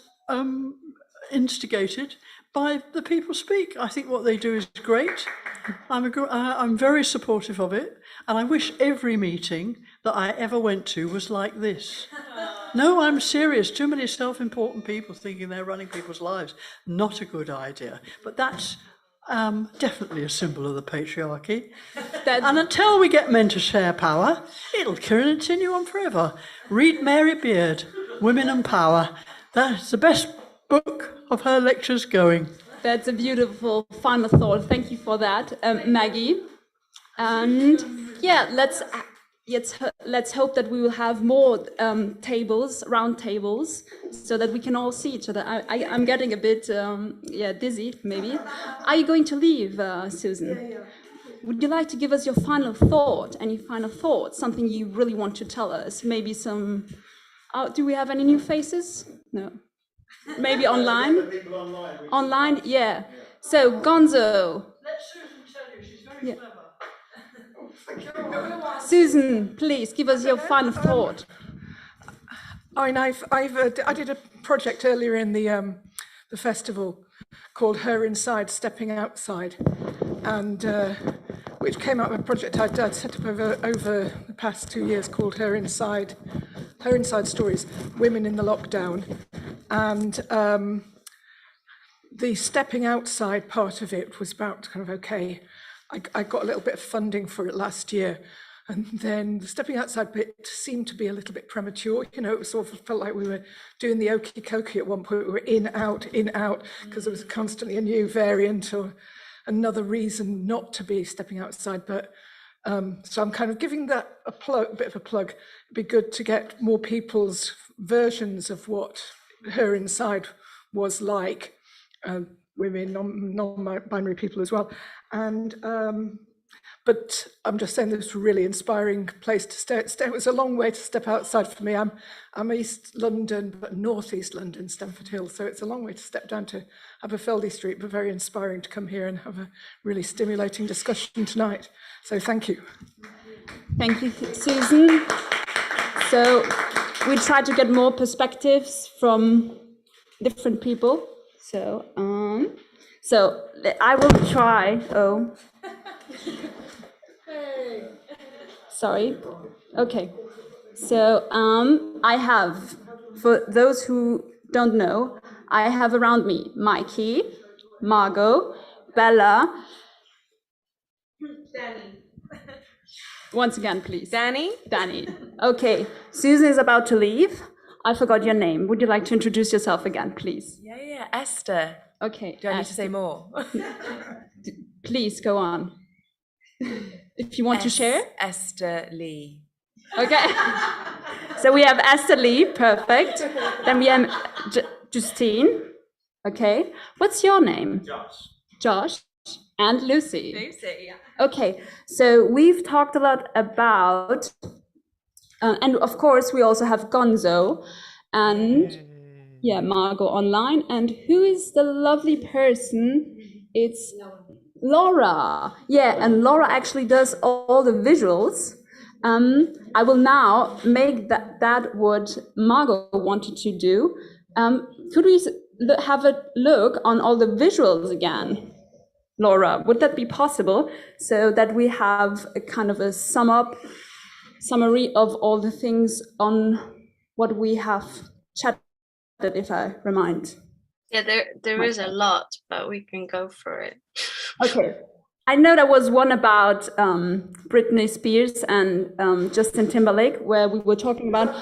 instigated by the people speak. I think what they do is great. I'm very supportive of it, and I wish every meeting that I ever went to was like this. No, I'm serious. Too many self-important people thinking they're running people's lives. Not a good idea. But that's definitely a symbol of the patriarchy. And until we get men to share power, it'll continue on forever. Read Mary Beard, Women and Power. That's the best book of her lectures going. That's a beautiful final thought. Thank you for that, Maggie. And yeah, let's hope that we will have more round tables, so that we can all see each other. I'm getting a bit dizzy, maybe. Are you going to leave, Susan? Yeah. Would you like to give us your final thought? Any final thoughts? Something you really want to tell us? Maybe some. Do we have any new faces? No. Maybe online? Online, yeah. So, Gonzo. Let Susan tell you, she's very clever. Susan, please give us your final thought. I mean, I did a project earlier in the festival called "Her Inside, Stepping Outside," and which came out of a project I'd set up over the past 2 years called "Her Inside Stories: Women in the Lockdown," and the stepping outside part of it was about kind of okay. I got a little bit of funding for it last year, and then the stepping outside bit seemed to be a little bit premature. You know, it sort of felt like we were doing the okie-dokie at one point. We were in, out, because there was constantly a new variant or another reason not to be stepping outside. But so I'm kind of giving that a bit of a plug. It'd be good to get more people's versions of what Her Inside was like. Women, non-binary people as well. And but I'm just saying this was a really inspiring place to stay. It was a long way to step outside for me. I'm East London, but North East London, Stamford Hill. So it's a long way to step down to Aberfeldy Street, but very inspiring to come here and have a really stimulating discussion tonight. So thank you. Thank you, Susan. So we try to get more perspectives from different people. So I will try. Oh, sorry. Okay. So I have, for those who don't know, I have around me Mikey, Margot, Bella. Danny. Once again, please. Danny. Okay. Susan is about to leave. I forgot your name. Would you like to introduce yourself again, please? Yeah, Esther. Okay. Do I need to say more? Please go on. If you want to share. Esther Lee. Okay. So we have Esther Lee, perfect. Then we have Justine. Okay. What's your name? Josh. And Lucy. Lucy, yeah. Okay. So we've talked a lot about, and of course we also have Gonzo and Margot online. And who is the lovely person? It's Laura. Yeah, and Laura actually does all the visuals. I will now make that what Margot wanted to do. Could we have a look on all the visuals again, Laura? Would that be possible, so that we have a kind of a summary of all the things on what we have chatted, if I remind? Yeah, there is a lot, but we can go for it. Okay. I know there was one about Britney Spears and Justin Timberlake, where we were talking about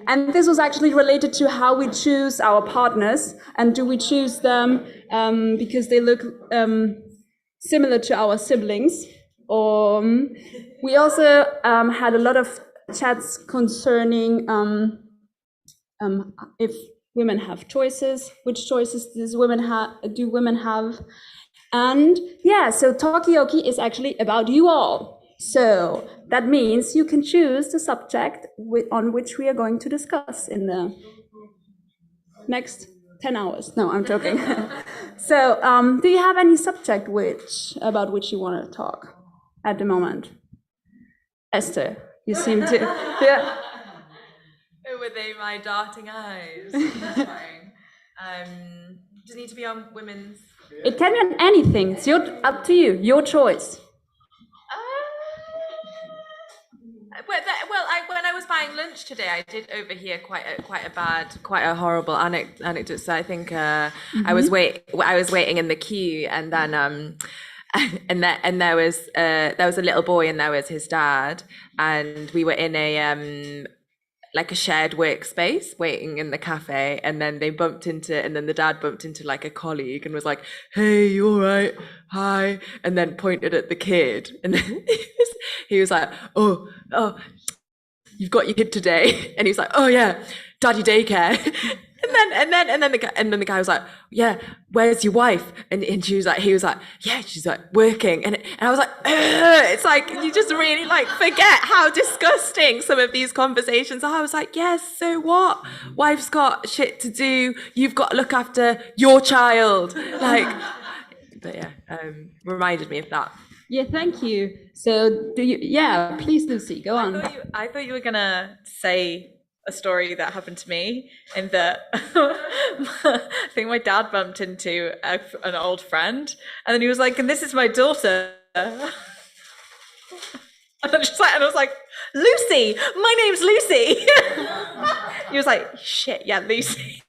and this was actually related to how we choose our partners, and do we choose them because they look similar to our siblings, or we also had a lot of chats concerning if women have choices, which choices do women have? And yeah, so Talkaoke is actually about you all. So that means you can choose the subject on which we are going to discuss in the next 10 hours. No, I'm joking. So do you have any subject about which you want to talk at the moment? Esther, you seem to, yeah. With my darting eyes. Does it need to be on women's? It can be on anything. It's up to you. Your choice. When I was buying lunch today, I did overhear quite a horrible anecdote. So I think I was waiting in the queue, and then and there was a little boy, and there was his dad, and we were in a like a shared workspace waiting in the cafe, and then the dad bumped into like a colleague and was like, "Hey, you all right? Hi," and then pointed at the kid, and then he was like, oh, you've got your kid today," and he was like, "Oh yeah, daddy daycare." And then the guy was like, "Yeah, where's your wife?" And he was like, "Yeah, she's like working." And I was like, ugh! It's like you just really like forget how disgusting some of these conversations are. I was like, yes, so what? Wife's got shit to do. You've got to look after your child. Like, but yeah, reminded me of that. Yeah, thank you. So please, Lucy, go on. I thought you were gonna say a story that happened to me, and that I think my dad bumped into an old friend, and then he was like, "And this is my daughter." And I was like, "Lucy, my name's Lucy." He was like, "Shit, yeah, Lucy."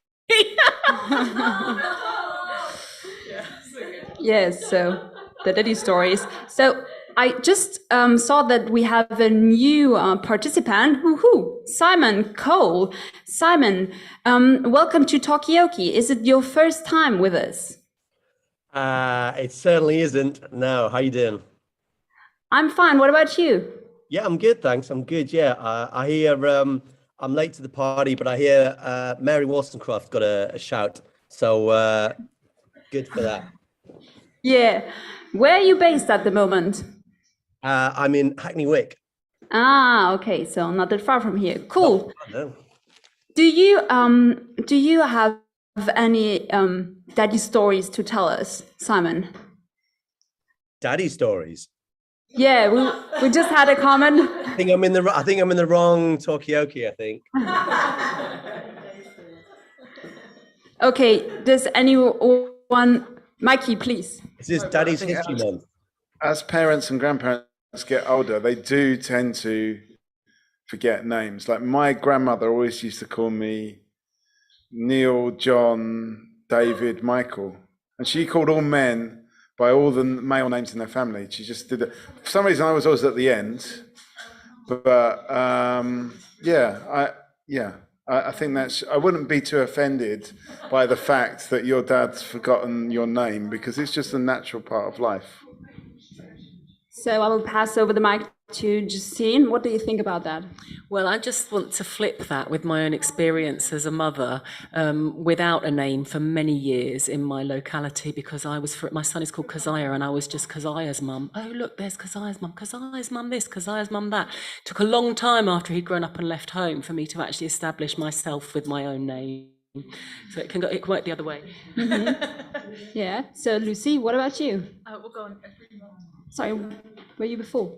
Yes, so the daddy stories. So I just saw that we have a new participant, Simon Cole. Simon, welcome to Talkaoke. Is it your first time with us? It certainly isn't. No, how you doing? I'm fine. What about you? Yeah, I'm good, thanks. I'm good, yeah. I hear, I'm late to the party, but I hear Mary Wollstonecraft got a shout. So good for that. Yeah. Where are you based at the moment? I'm in Hackney Wick. Ah, okay. So not that far from here. Cool. Oh, no. Do you have any daddy stories to tell us, Simon? Daddy stories? Yeah, we just had a comment. I think I'm in the wrong Talkaoke, I think. Okay, does anyone, Mikey, please. Is this Daddy's History Month? As parents and grandparents get older, they do tend to forget names. Like my grandmother always used to call me Neil, John, David, Michael. And she called all men by all the male names in their family. She just did it. For some reason, I was always at the end. But I think I wouldn't be too offended by the fact that your dad's forgotten your name, because it's just a natural part of life. So I will pass over the mic to Justine. What do you think about that? Well, I just want to flip that with my own experience as a mother without a name for many years in my locality, because my son is called Keziah, and I was just Keziah's mum. Oh, look, there's Keziah's mum this, Keziah's mum that. It took a long time after he'd grown up and left home for me to actually establish myself with my own name. So it can work the other way. Yeah. So Lucy, what about you? We'll go on. Sorry, were you before?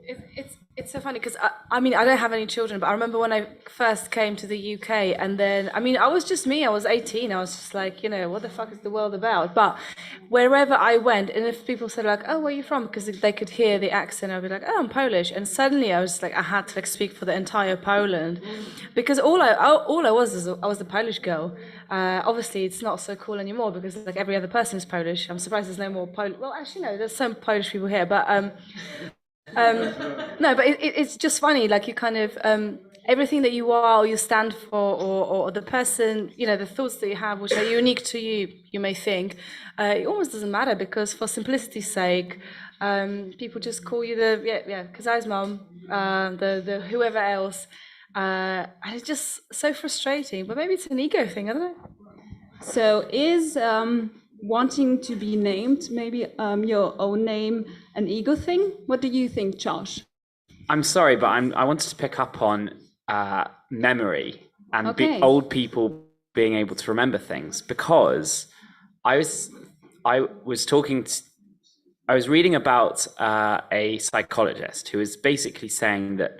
It's so funny because I mean I don't have any children, but I remember when I first came to the UK, and then I mean I was just me. I was 18. I was just like, you know, what the fuck is the world about? But wherever I went, and if people said like, oh, where are you from? Because they could hear the accent, I'd be like, oh, I'm Polish, and suddenly I was like, I had to like speak for the entire Poland, because all I was I was the Polish girl. Obviously, it's not so cool anymore because like every other person is Polish. I'm surprised there's no more Polish. Well, actually, no, there's some Polish people here, but no, but it's just funny. Like you kind of everything that you are, or you stand for, or the person, you know, the thoughts that you have, which are unique to you, you may think, it almost doesn't matter because for simplicity's sake, people just call you the Kazai's mom, the whoever else. And it's just so frustrating, but maybe it's an ego thing, I don't know. So is wanting to be named, maybe your own name, an ego thing? What do you think, Josh? I'm sorry, but I wanted to pick up on memory and Okay. old people being able to remember things, because I was reading about a psychologist who is basically saying that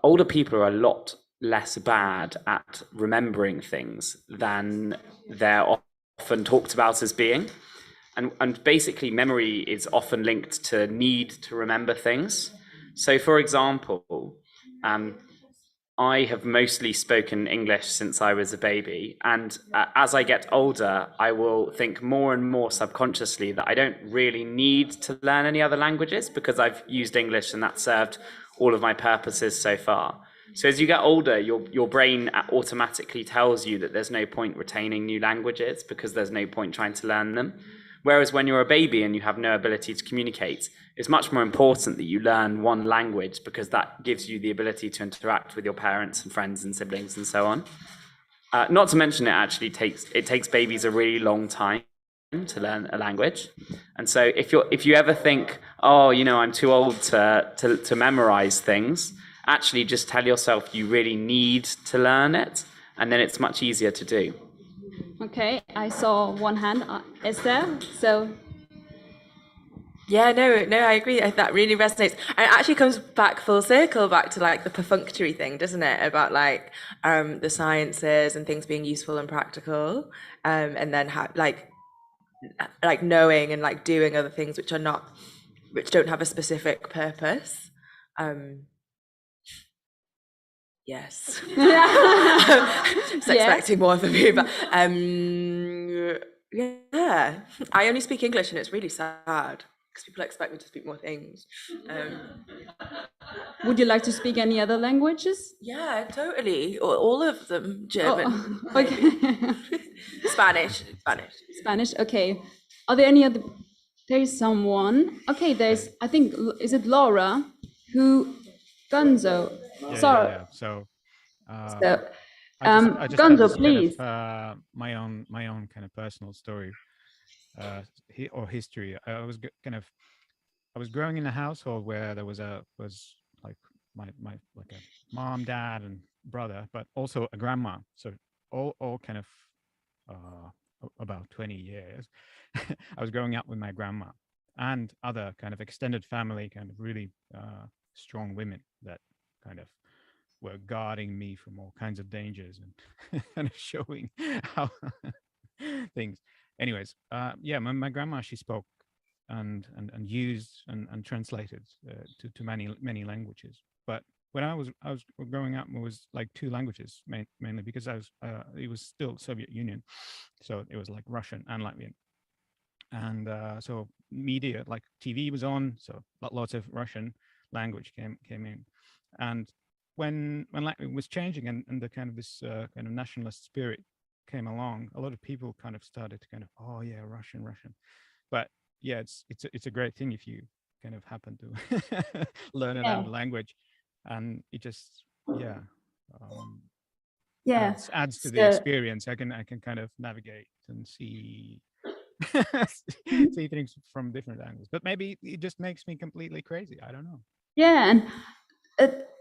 older people are a lot less bad at remembering things than they're often talked about as being. And basically memory is often linked to need to remember things. So for example, I have mostly spoken English since I was a baby. And as I get older, I will think more and more subconsciously that I don't really need to learn any other languages because I've used English and that served all of my purposes so far. So as you get older, your brain automatically tells you that there's no point retaining new languages because there's no point trying to learn them. Whereas when you're a baby and you have no ability to communicate, it's much more important that you learn one language because that gives you the ability to interact with your parents and friends and siblings and so on. Not to mention it takes babies a really long time to learn a language. And so if you ever think, oh, you know, I'm too old to memorize things, actually just tell yourself you really need to learn it, and then it's much easier to do. Okay, I saw one hand. Esther, so... Yeah, no, I agree. That really resonates. And it actually comes back full circle back to like the perfunctory thing, doesn't it? About like the sciences and things being useful and practical, and then like knowing and like doing other things which don't have a specific purpose. Yes. Expecting more from you, but yeah, I only speak English and it's really sad because people expect me to speak more things. Would you like to speak any other languages? Yeah, totally. All of them. German. Oh, okay. Spanish. Okay. Are there any other? There is someone. Okay. There's. I think. Is it Laura? Who? Gonzo. Yeah, Sorry. yeah. So, I just Gonzo, have this please. Kind of, my own kind of personal story or history. I was growing in a household where there was like my like a mom, dad, and brother, but also a grandma. So all kind of about 20 years. I was growing up with my grandma and other kind of extended family, kind of really strong women that kind of were guarding me from all kinds of dangers and kind of showing how things. Anyways, yeah, my grandma, she spoke and used and translated to many languages. But when I was growing up, it was like two languages mainly because it was still Soviet Union, so it was like Russian and Latvian. And so media, like TV was on, so lots of Russian language came in. And when Latvian was changing and the kind of this kind of nationalist spirit came along, a lot of people kind of started to kind of, oh yeah, Russian. But yeah, it's a great thing if you kind of happen to learn another language, and it just adds to the experience. I can kind of navigate and see see things from different angles. But maybe it just makes me completely crazy. I don't know. Yeah, and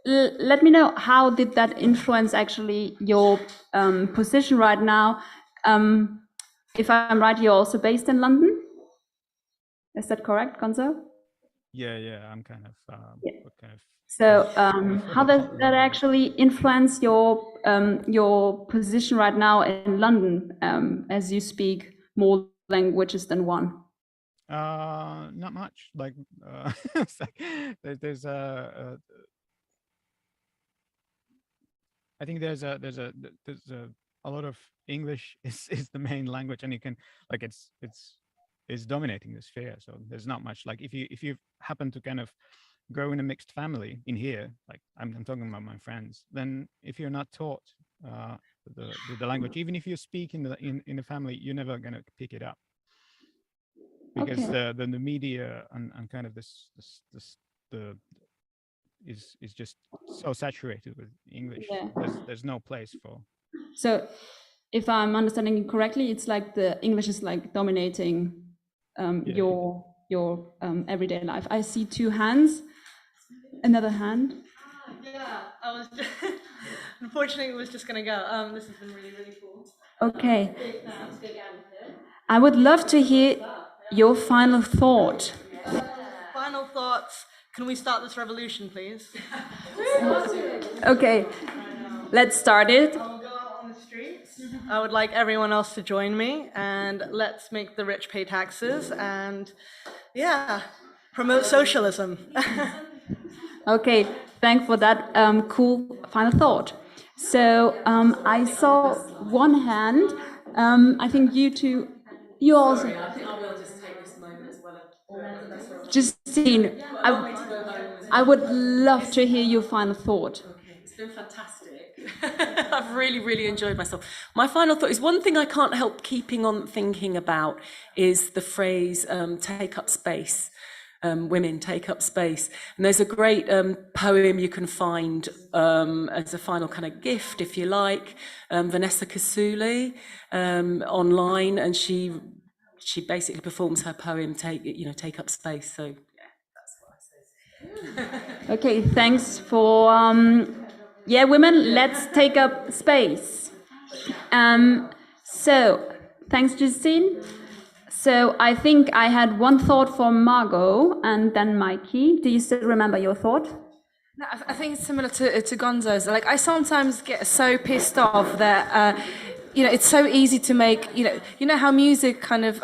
let me know, how did that influence actually your position right now? If I'm right, you're also based in London. Is that correct, Gonzo? Yeah, I'm kind of what kind of. So sort how of does hot that London. actually influence your position right now in London, as you speak more languages than one? Not much. Like, it's like there's I think there's a lot of English is the main language, and you can like it's dominating the sphere. So there's not much. Like if you happen to kind of grow in a mixed family in here, like I'm talking about my friends, then if you're not taught the language, even if you speak in the family, you're never gonna pick it up, because Okay. the media and kind of the is just so saturated with English. Yeah. There's no place for. So if I'm understanding you correctly, it's like the English is like dominating your everyday life. I see two hands. Another hand. Yeah, I was just, unfortunately, it was just going to go. This has been really, really cool. Okay. I would love to hear your final thought. Final thoughts. Can we start this revolution, please? Okay, let's start it. I'll go out on the streets. I would like everyone else to join me, and let's make the rich pay taxes and, yeah, promote socialism. Okay, thanks for that cool final thought. So I saw one hand. I think you two, you also. Sorry, I think I will just take this moment as well. Justine, I would love to hear your final thought. Okay, it's been fantastic. I've really, really enjoyed myself. My final thought is one thing I can't help keeping on thinking about is the phrase take up space. Women take up space. And there's a great poem you can find as a final kind of gift, if you like, Vanessa Kasuli online, and she basically performs her poem take up space. So yeah, that's what I say. Okay, thanks for women, let's take up space. So thanks, Justine. So I think I had one thought for Margot and then Mikey. Do you still remember your thought? No, I think it's similar to Gonzo's. Like, I sometimes get so pissed off that, it's so easy to make, you know how music kind of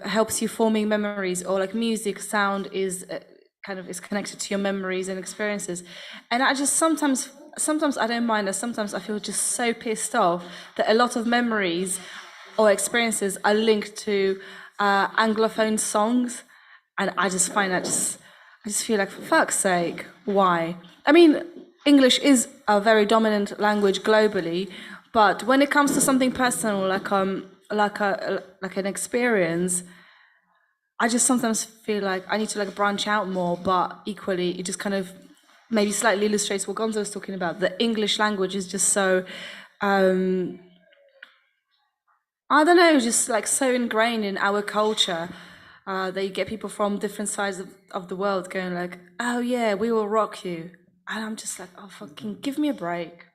helps you forming memories, or like music sound is is connected to your memories and experiences. And I just sometimes I don't mind, and sometimes I feel just so pissed off that a lot of memories or experiences are linked to Anglophone songs, and I just find that I just feel like, for fuck's sake, why? I mean, English is a very dominant language globally, but when it comes to something personal, like an experience, I just sometimes feel like I need to branch out more. But equally, it just kind of maybe slightly illustrates what Gonzo was talking about. The English language is just so I don't know, just like so ingrained in our culture that you get people from different sides of the world going like, oh yeah, we will rock you. And I'm just like, oh, fucking give me a break.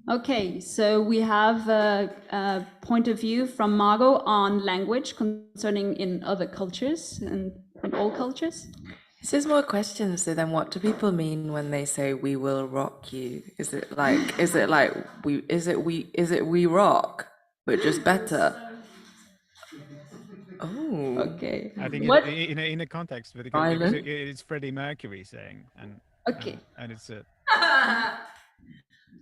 Okay, so we have a point of view from Margot on language concerning in other cultures and all cultures. This is more questions. So then what do people mean when they say we will rock you? Is it we rock, but just better? Oh, okay. I think in a context, because it's Freddie Mercury saying, and okay, and it's a.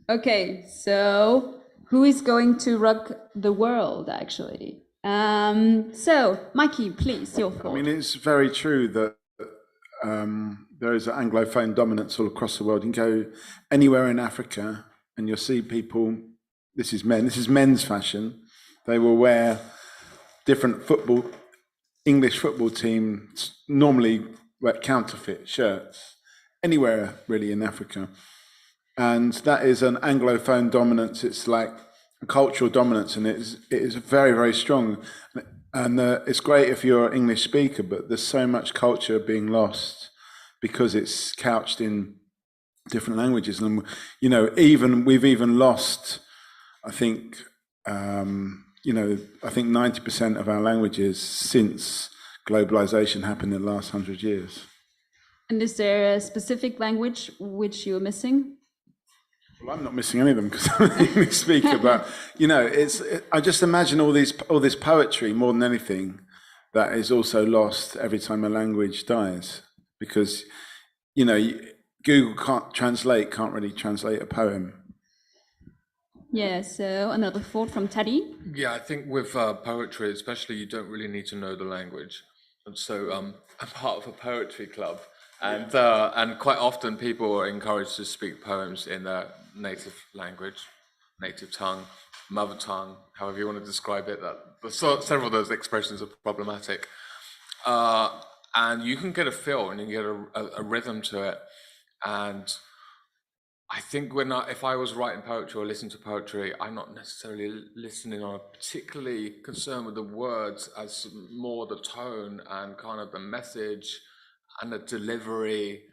Okay, so who is going to rock the world actually? So Mikey, please, your thought. I mean, it's very true that there is an Anglophone dominance all across the world. You can go anywhere in Africa and you'll see people, this is men's fashion. They will wear different English football teams normally wear counterfeit shirts, anywhere really in Africa. And that is an Anglophone dominance. It's like a cultural dominance, and it is very, very strong. And it's great if you're an English speaker, but there's so much culture being lost because it's couched in different languages. And, you know, we've even lost, I think, you know, I think 90% of our languages since globalization happened in the last 100 years. And is there a specific language which you're missing? Well, I'm not missing any of them because I'm an English speaker, but, you know, I just imagine all this poetry more than anything that is also lost every time a language dies, because, you know, Google can't really translate a poem. Yeah, so another thought from Teddy. Yeah, I think with poetry, especially, you don't really need to know the language. And so I'm part of a poetry club, and quite often people are encouraged to speak poems in their native language, native tongue, mother tongue, however you want to describe it. Several of those expressions are problematic. And you can get a feel and you get a rhythm to it. And I think if I was writing poetry or listening to poetry, I'm not necessarily listening or particularly concerned with the words as more the tone and kind of the message and the delivery.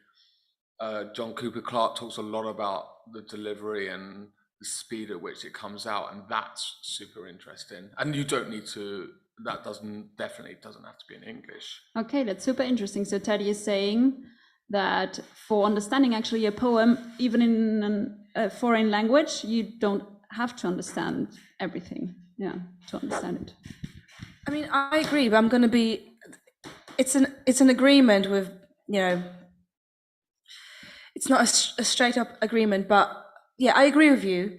John Cooper Clarke talks a lot about the delivery and the speed at which it comes out, and that's super interesting. And you don't need to, that definitely doesn't have to be in English. Okay, that's super interesting. So Teddy is saying that for understanding actually a poem, even in a foreign language, you don't have to understand everything, to understand it. I mean, I agree, but I'm going to be, it's an agreement with, you know, it's not a straight up agreement, but yeah, I agree with you.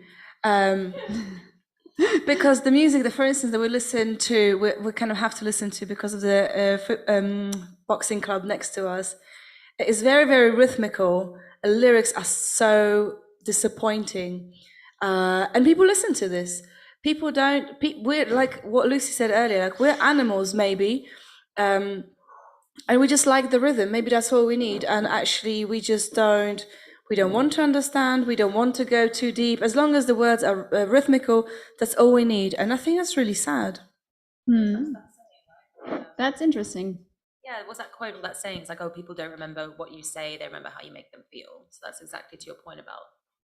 Because the music, for instance, that we listen to, we kind of have to listen to because of the boxing club next to us. It is very, very rhythmical. The lyrics are so disappointing. And people listen to this. People don't, we're like what Lucy said earlier, like we're animals maybe. And we just like the rhythm. Maybe that's all we need. And actually we don't want to understand. We don't want to go too deep. As long as the words are rhythmical, that's all we need. And I think that's really sad. That's interesting. Yeah, what's that quote or that saying? It's like, oh, people don't remember what you say, they remember how you make them feel. So that's exactly to your point about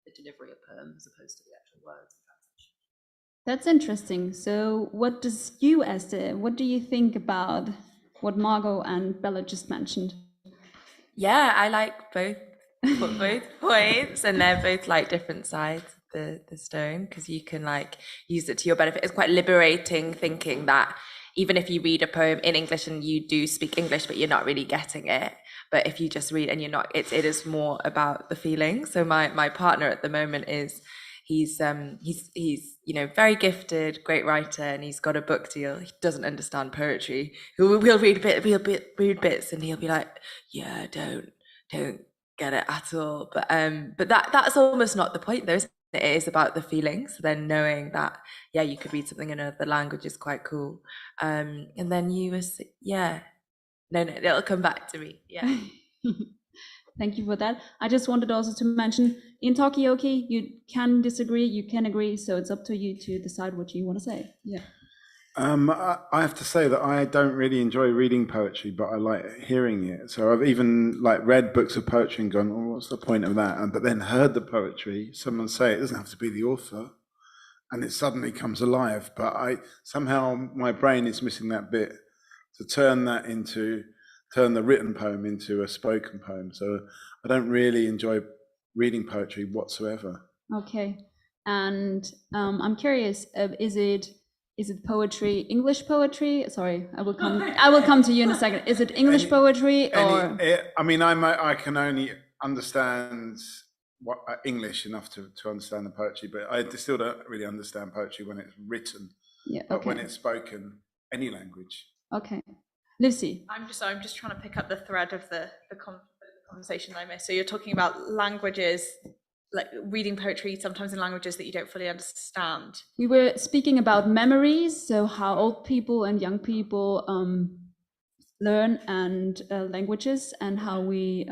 the delivery of poems as opposed to the actual words. That's interesting. So what does you, Esther, what do you think about what Margot and Bella just mentioned? Yeah, I like both points, and they're both like different sides of the stone, because you can like use it to your benefit. It's quite liberating thinking that even if you read a poem in English and you do speak English, but you're not really getting it. But if you just read and you're not, it is more about the feeling. So my partner at the moment he's you know, very gifted, great writer, and he's got a book deal. He doesn't understand poetry. We'll read read bits, and he'll be like, yeah, don't get it at all. But that's almost not the point, though, isn't it? It is about the feelings. So then knowing that, yeah, you could read something in another language is quite cool. And then no, it'll come back to me. Yeah. Thank you for that. I just wanted also to mention, in Talkaoke, you can disagree, you can agree, so it's up to you to decide what you want to say. Yeah. I have to say that I don't really enjoy reading poetry, but I like hearing it. So I've even like read books of poetry and gone, oh, what's the point of that? But then heard the poetry, someone say it doesn't have to be the author, and it suddenly comes alive. But somehow my brain is missing that bit to turn the written poem into a spoken poem. So I don't really enjoy reading poetry whatsoever. Okay, and I'm curious, is it poetry, English poetry? Sorry, I will come to you in a second. Is it English poetry or? I mean, I can only understand English enough to understand the poetry, but I still don't really understand poetry when it's written. Yeah. But when it's spoken, any language. Okay, Lucy. I'm just trying to pick up the thread of the conversation I missed. So you're talking about languages, like reading poetry sometimes in languages that you don't fully understand. We were speaking about memories, so how old people and young people learn and languages and how we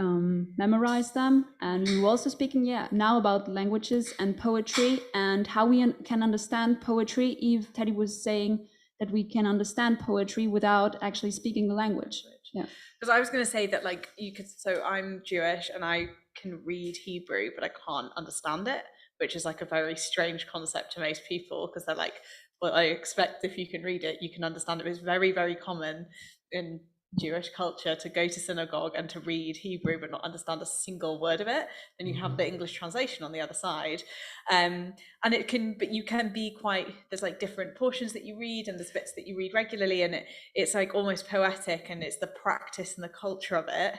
memorize them. And we were also speaking now about languages and poetry and how we can understand poetry. Teddy was saying that we can understand poetry without actually speaking the language. Yeah. Because I was going to say that, like, you could, so I'm Jewish and I can read Hebrew, but I can't understand it, which is like a very strange concept to most people, because they're like, well, I expect if you can read it, you can understand it. It's very, very common in Jewish culture to go to synagogue and to read Hebrew but not understand a single word of it. Then you have the English translation on the other side, and it can, but you can be quite, there's like different portions that you read and there's bits that you read regularly, and it's like almost poetic, and it's the practice and the culture of it,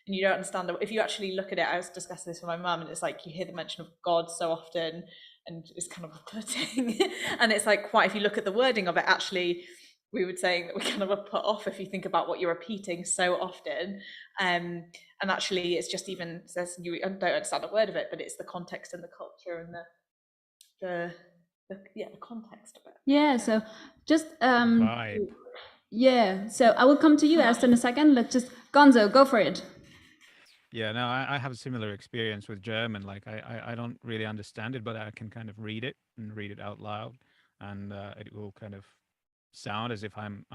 and you don't understand it. If you actually look at it, I was discussing this with my mum, and it's like you hear the mention of God so often and it's kind of off-putting and it's like, quite, if you look at the wording of it, actually we would say that we kind of are put off if you think about what you're repeating so often, and actually it's just, even says you don't understand a word of it, but it's the context and the culture and the context of it. Yeah, so just Vibe. yeah, so I will come to you, Esther, in a second. Let's just, Gonzo, go for it. Yeah, no, I have a similar experience with German. Like I don't really understand it, but I can kind of read it and read it out loud, and it will kind of sound as if I'm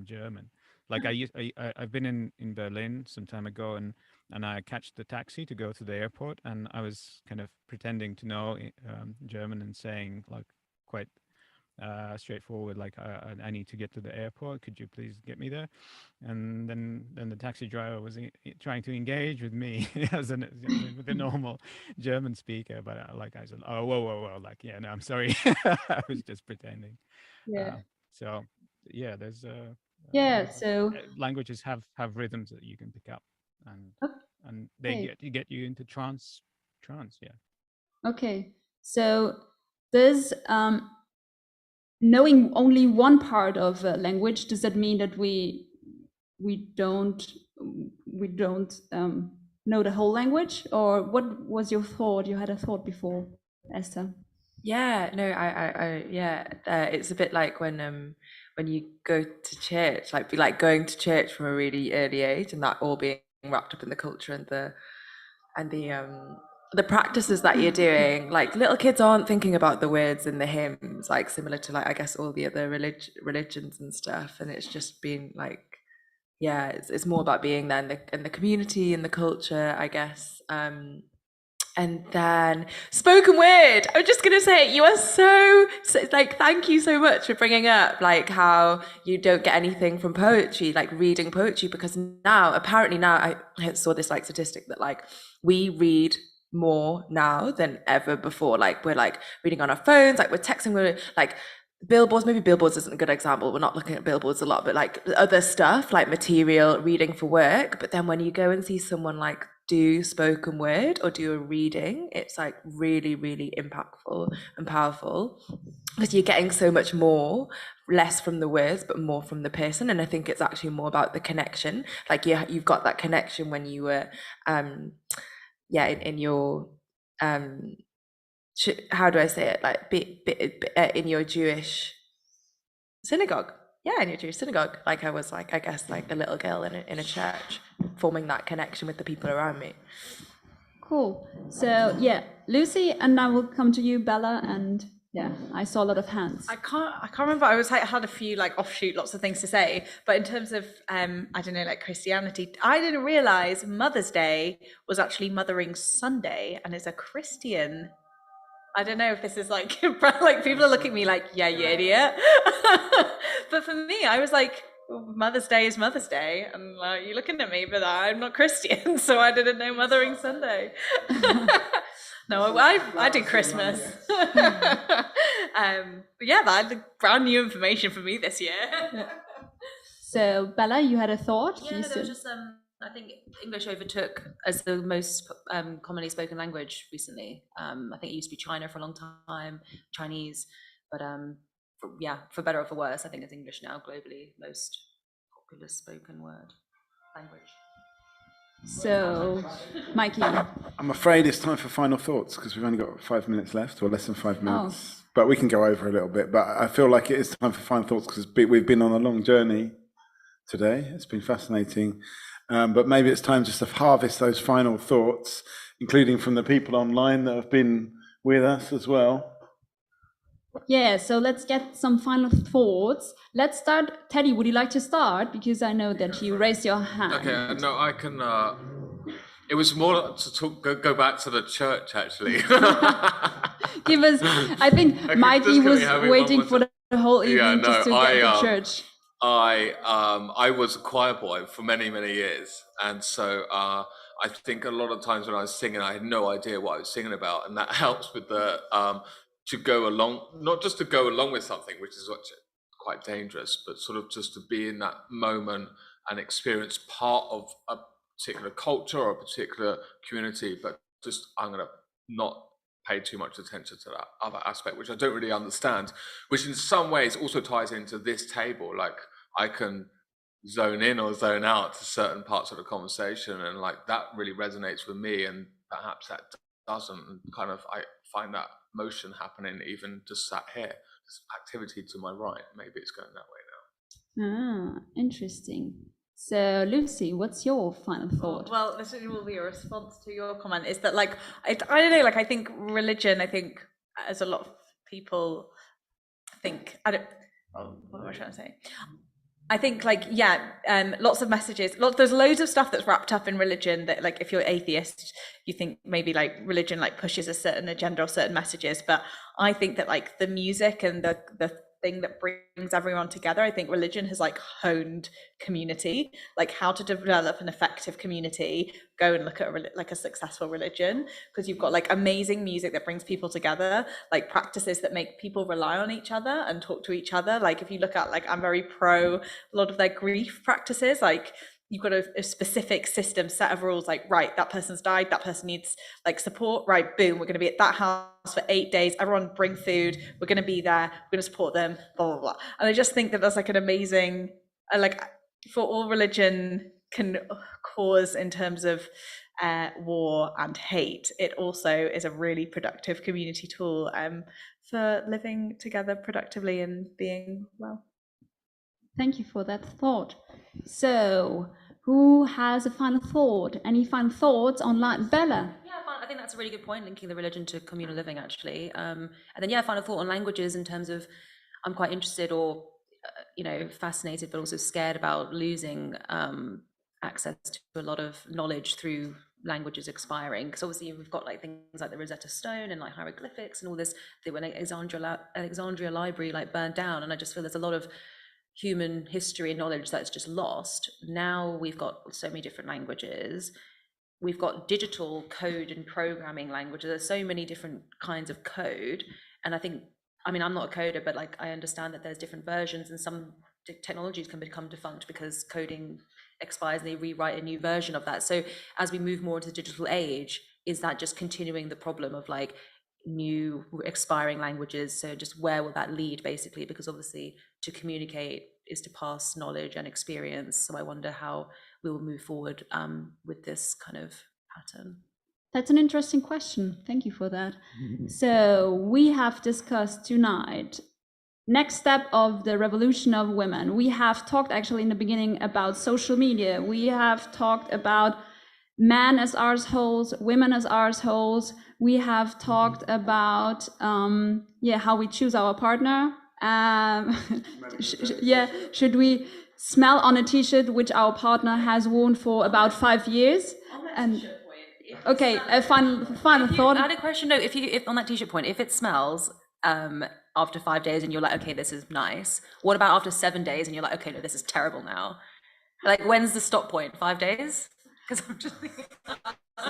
German. Like I've been in Berlin some time ago, and I catch the taxi to go to the airport, and I was kind of pretending to know German and saying, like, quite straightforward, like, I need to get to the airport, could you please get me there? And then the taxi driver was trying to engage with me with a normal German speaker, but like I said, oh, whoa, like, yeah, no, I'm sorry. I was just pretending. Yeah. So yeah, there's Yeah, so languages have rhythms that you can pick up, and they get you into trance. Yeah. okay, so does knowing only one part of a language, does that mean that we don't know the whole language? Or what was your thought? You had a thought before, Esther. Yeah, no, it's a bit like when you go to church, like going to church from a really early age, and that all being wrapped up in the culture and the practices that you're doing. Like, little kids aren't thinking about the words in the hymns, like similar to, like, I guess all the other religions and stuff, and it's just been like, yeah, it's more about being there in the community and the culture, I guess. And then spoken word. I'm just going to say, you are so, like, thank you so much for bringing up, like, how you don't get anything from poetry, like reading poetry, because apparently now I saw this, like, statistic that, like, we read more now than ever before. Like, we're, like, reading on our phones, like, we're texting, we're, like, billboards, maybe billboards isn't a good example, we're not looking at billboards a lot, but, like, other stuff, like material reading for work. But then when you go and see someone, like, do spoken word or do a reading, it's, like, really, really impactful and powerful, because you're getting so much more, less from the words but more from the person. And I think it's actually more about the connection. Like, you've got that connection when you were in your how do I say it, like, in your Jewish synagogue. Yeah, in your Jewish synagogue. Like, I was, like, I guess, like a little girl in a church, forming that connection with the people around me. Cool. So yeah, Lucy, and now we'll come to you, Bella, and yeah, I saw a lot of hands. I can't remember. I had a few, like, offshoot, lots of things to say, but in terms of I don't know, like, Christianity, I didn't realize Mother's Day was actually Mothering Sunday and is a Christian. I don't know if this is like, like, people are looking at me like, yeah, you idiot. But for me, I was like, well, Mother's Day is Mother's Day, and you're looking at me, but I'm not Christian, so I didn't know Mothering Sunday. No, I did Christmas. But yeah, that's brand new information for me this year. So Bella, you had a thought? Yeah, there was just I think English overtook as the most commonly spoken language recently. I think it used to be China for a long time, Chinese, but for better or for worse, I think it's English now globally most popular spoken word language. So, Mikey. I'm afraid it's time for final thoughts, because we've only got 5 minutes left, or less than 5 minutes. But we can go over a little bit. But I feel like it is time for final thoughts, because we've been on a long journey today. It's been fascinating. But maybe it's time just to harvest those final thoughts, including from the people online that have been with us as well. Yeah, so let's get some final thoughts. Let's start. Teddy, would you like to start? Because I know that you raised your hand. Okay, no, I can. It was more to go back to the church, actually. Give us. I think Okay, Mikey just can we was have it waiting one for more the whole evening Yeah, no, just to get to church. I was a choir boy for many, many years, and so I think a lot of times when I was singing, I had no idea what I was singing about, and that helps with the to go along, not just to go along with something, which is quite dangerous, but sort of just to be in that moment and experience part of a particular culture or a particular community, but just I'm gonna not pay too much attention to that other aspect, which I don't really understand, which in some ways also ties into this table. Like I can zone in or zone out to certain parts of the conversation, and like that really resonates with me, and perhaps that doesn't. And kind of I find that motion happening even just sat here, this activity to my right. Maybe it's going that way now. Ah, interesting. So, Lucy, what's your final thought? Well, this will be a response to your comment, is that like, I don't know, like I think religion, I think as a lot of people think, what am I trying to say? I think like, yeah, lots of messages, there's loads of stuff that's wrapped up in religion that like, if you're atheist, you think maybe like religion like pushes a certain agenda or certain messages. But I think that like the music and the thing that brings everyone together, I think religion has like honed community, like how to develop an effective community. Go and look at like a successful religion, because you've got like amazing music that brings people together, like practices that make people rely on each other and talk to each other. Like if you look at, like, I'm very pro a lot of their grief practices, like you've got a specific system, set of rules, like, right, that person's died, that person needs like support, right, boom, we're going to be at that house for 8 days, everyone bring food, we're going to be there, we're going to support them, blah, blah, blah. And I just think that that's like an amazing, like, for all religion can cause in terms of war and hate, it also is a really productive community tool for living together productively and being well. Thank you for that thought. So, who has a final thought? Any final thoughts online? Bella? Yeah, I think that's a really good point, linking the religion to communal living, actually. And then, yeah, final thought on languages in terms of, I'm quite interested or, fascinated, but also scared about losing access to a lot of knowledge through languages expiring. Because obviously we've got like things like the Rosetta Stone and like hieroglyphics and all this. When Alexandria Library like burned down, and I just feel there's a lot of human history and knowledge that's just lost. Now we've got so many different languages. We've got digital code and programming languages. There's so many different kinds of code. And I think, I'm not a coder, but like I understand that there's different versions, and some technologies can become defunct because coding expires and they rewrite a new version of that. So as we move more into the digital age, is that just continuing the problem of like new expiring languages? So just where will that lead, basically? Because obviously to communicate is to pass knowledge and experience. So I wonder how we will move forward with this kind of pattern. That's an interesting question. Thank you for that. So we have discussed tonight next step of the revolution of women. We have talked actually in the beginning about social media. We have talked about men as arseholes, women as arseholes. We have talked about how we choose our partner. Should we smell on a t-shirt which our partner has worn for about 5 years? And okay, a final thought. I had a question. No, if on that t-shirt point, if it smells after 5 days and you're like, okay, this is nice. What about after 7 days and you're like, okay, no, this is terrible now? Like, when's the stop point? 5 days? Because I'm just thinking.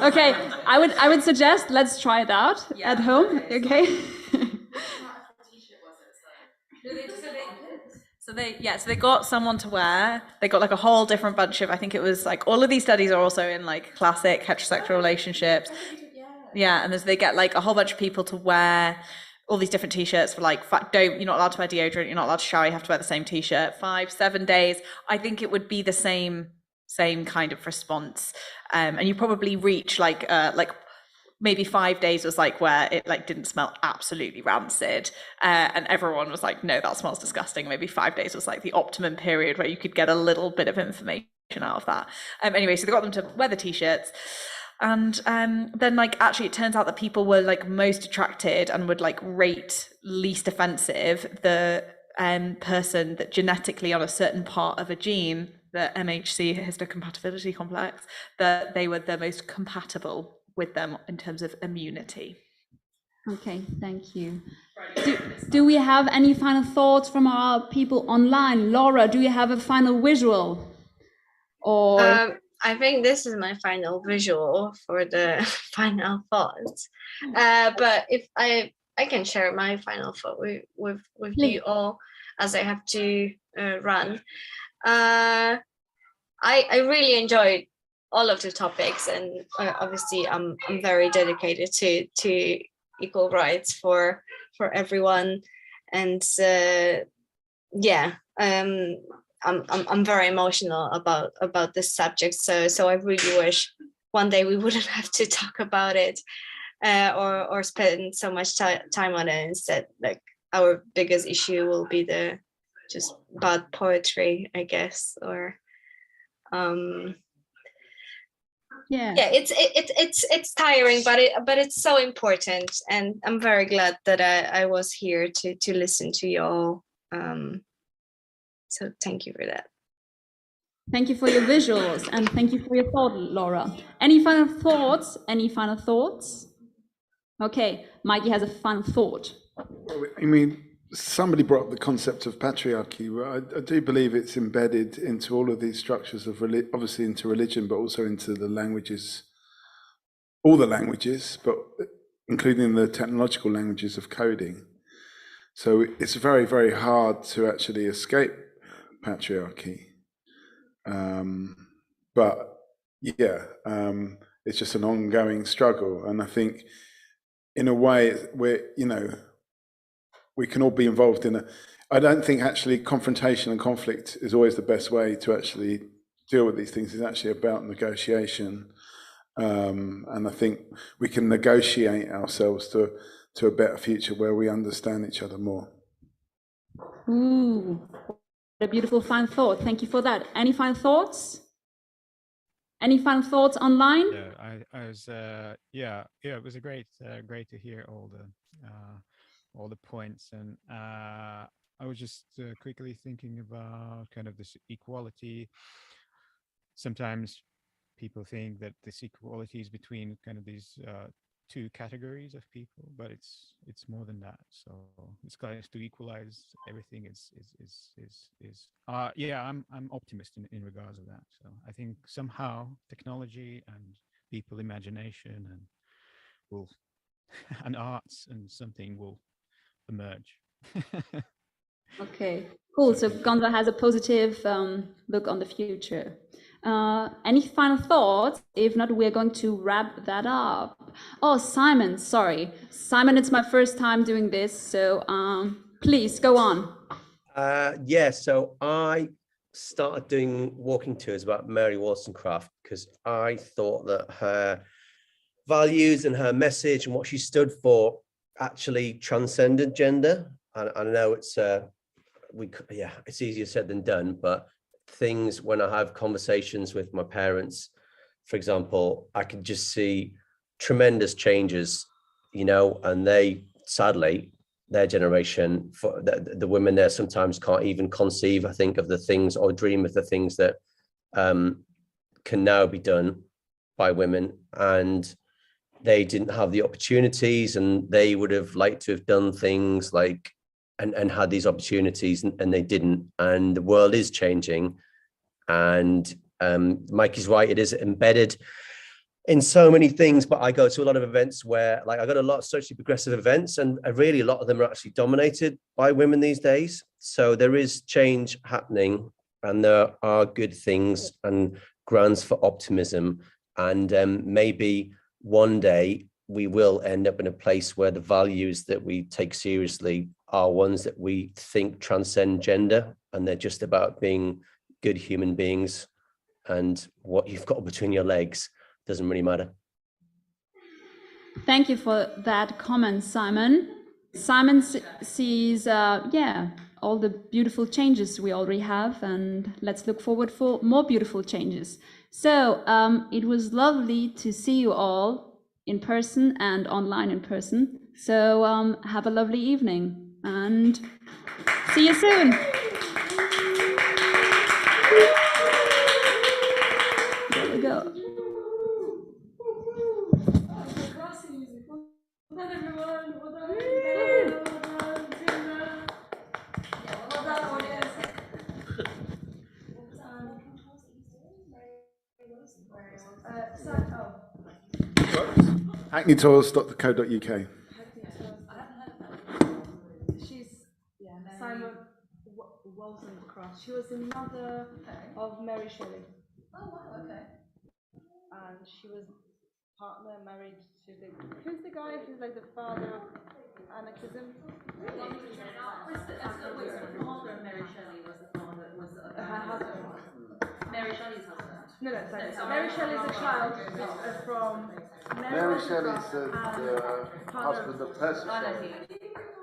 Okay, I would suggest let's try it out at home. Okay. So they got someone to wear. They got like a whole different bunch of, I think it was like, all of these studies are also in like classic heterosexual relationships. Yeah, and they get like a whole bunch of people to wear all these different t-shirts for like, you're not allowed to wear deodorant, you're not allowed to shower, you have to wear the same t-shirt, 5-7 days. I think it would be the same kind of response. And you probably reach like maybe 5 days was like where it like didn't smell absolutely rancid, and everyone was like, no, that smells disgusting. Maybe 5 days was like the optimum period where you could get a little bit of information out of that. Anyway, so they got them to wear the t-shirts. And then like actually it turns out that people were like most attracted and would like rate least offensive the person that genetically on a certain part of a gene, the MHC, histocompatibility complex, that they were the most compatible with them in terms of immunity. Okay, thank you. Do we have any final thoughts from our people online? Laura, do you have a final visual? Or I think this is my final visual for the final thoughts. But if I can share my final thought with you all, as I have to run. I really enjoyed all of the topics, and obviously I'm very dedicated to equal rights for everyone, and I'm very emotional about this subject. So I really wish one day we wouldn't have to talk about it or spend so much time on it. Instead, like our biggest issue will be the just bad poetry, I guess, or it's tiring, but it's so important, and I'm very glad that I was here to listen to you all. So thank you for that. thank you for your visuals, and thank you for your thought, Laura. Any final thoughts? Any final thoughts? Okay, Mikey has a final thought. I mean, somebody brought up the concept of patriarchy. I do believe it's embedded into all of these structures of obviously into religion, but also into the languages, all the languages, but including the technological languages of coding. So it's very, very hard to actually escape patriarchy. But yeah, it's just an ongoing struggle. And I think in a way we can all be involved in I don't think actually confrontation and conflict is always the best way to actually deal with these things. It's actually about negotiation. And I think we can negotiate ourselves to a better future where we understand each other more. Ooh, what a beautiful final thought. Thank you for that. Any final thoughts? Any final thoughts online? Yeah, I was it was a great to hear all the points, and I was just quickly thinking about kind of this equality. Sometimes people think that this equality is between kind of these two categories of people, but it's more than that. So it's going to equalize everything. I'm optimistic in regards of that. So I think somehow technology and people imagination and arts and something will emerge. Okay, cool. So Gonza has a positive look on the future. Any final thoughts? If not, we're going to wrap that up. Oh, Simon, sorry. Simon, it's my first time doing this, so please go on. So I started doing walking tours about Mary Wollstonecraft because I thought that her values and her message and what she stood for actually transcended gender. And I know it's easier said than done, but things when I have conversations with my parents, for example, I could just see tremendous changes, and they, sadly, their generation, for the women there sometimes can't even conceive, I think, of the things or dream of the things that can now be done by women. And they didn't have the opportunities, and they would have liked to have done things like and had these opportunities, and they didn't. And the world is changing. And Mikey's right, it is embedded in so many things, but I go to a lot of events where, like, I got a lot of socially progressive events, and really a lot of them are actually dominated by women these days. So there is change happening, and there are good things and grounds for optimism. And maybe one day we will end up in a place where the values that we take seriously are ones that we think transcend gender, and they're just about being good human beings, and what you've got between your legs doesn't really matter. Thank you for that comment, Simon. Simon sees, all the beautiful changes we already have, and let's look forward for more beautiful changes. So it was lovely to see you all in person and online in person. So have a lovely evening and see you soon. There we go. hackneytours.co.uk. She's Simon Wollstonecraft. She was the mother of Mary Shelley. Oh, wow, okay. And she was partner married to the who's the guy who's like the father of anarchism? The father of Mary Shelley was Her husband. Mary Shelley's husband. No, sorry. Mary Shelley's the child from Mary Shelley's the husband of Percy Shelley.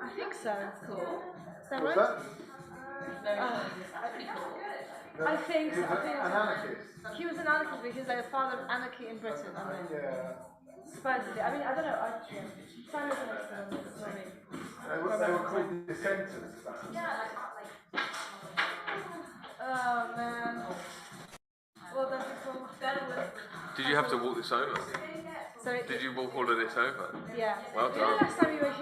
I think so. Cool. Is that What's right? that? I think so. He was an anarchist. He was an anarchist, but he's like the father of anarchy in Britain. I mean, supposedly. I mean, I don't know. Simon's an expert on this. They were called dissenters. Oh man. Well, that's cool. Did you have to walk this over? Sorry. Did you walk all of this over? Yeah. Well You know, done. last time you were here.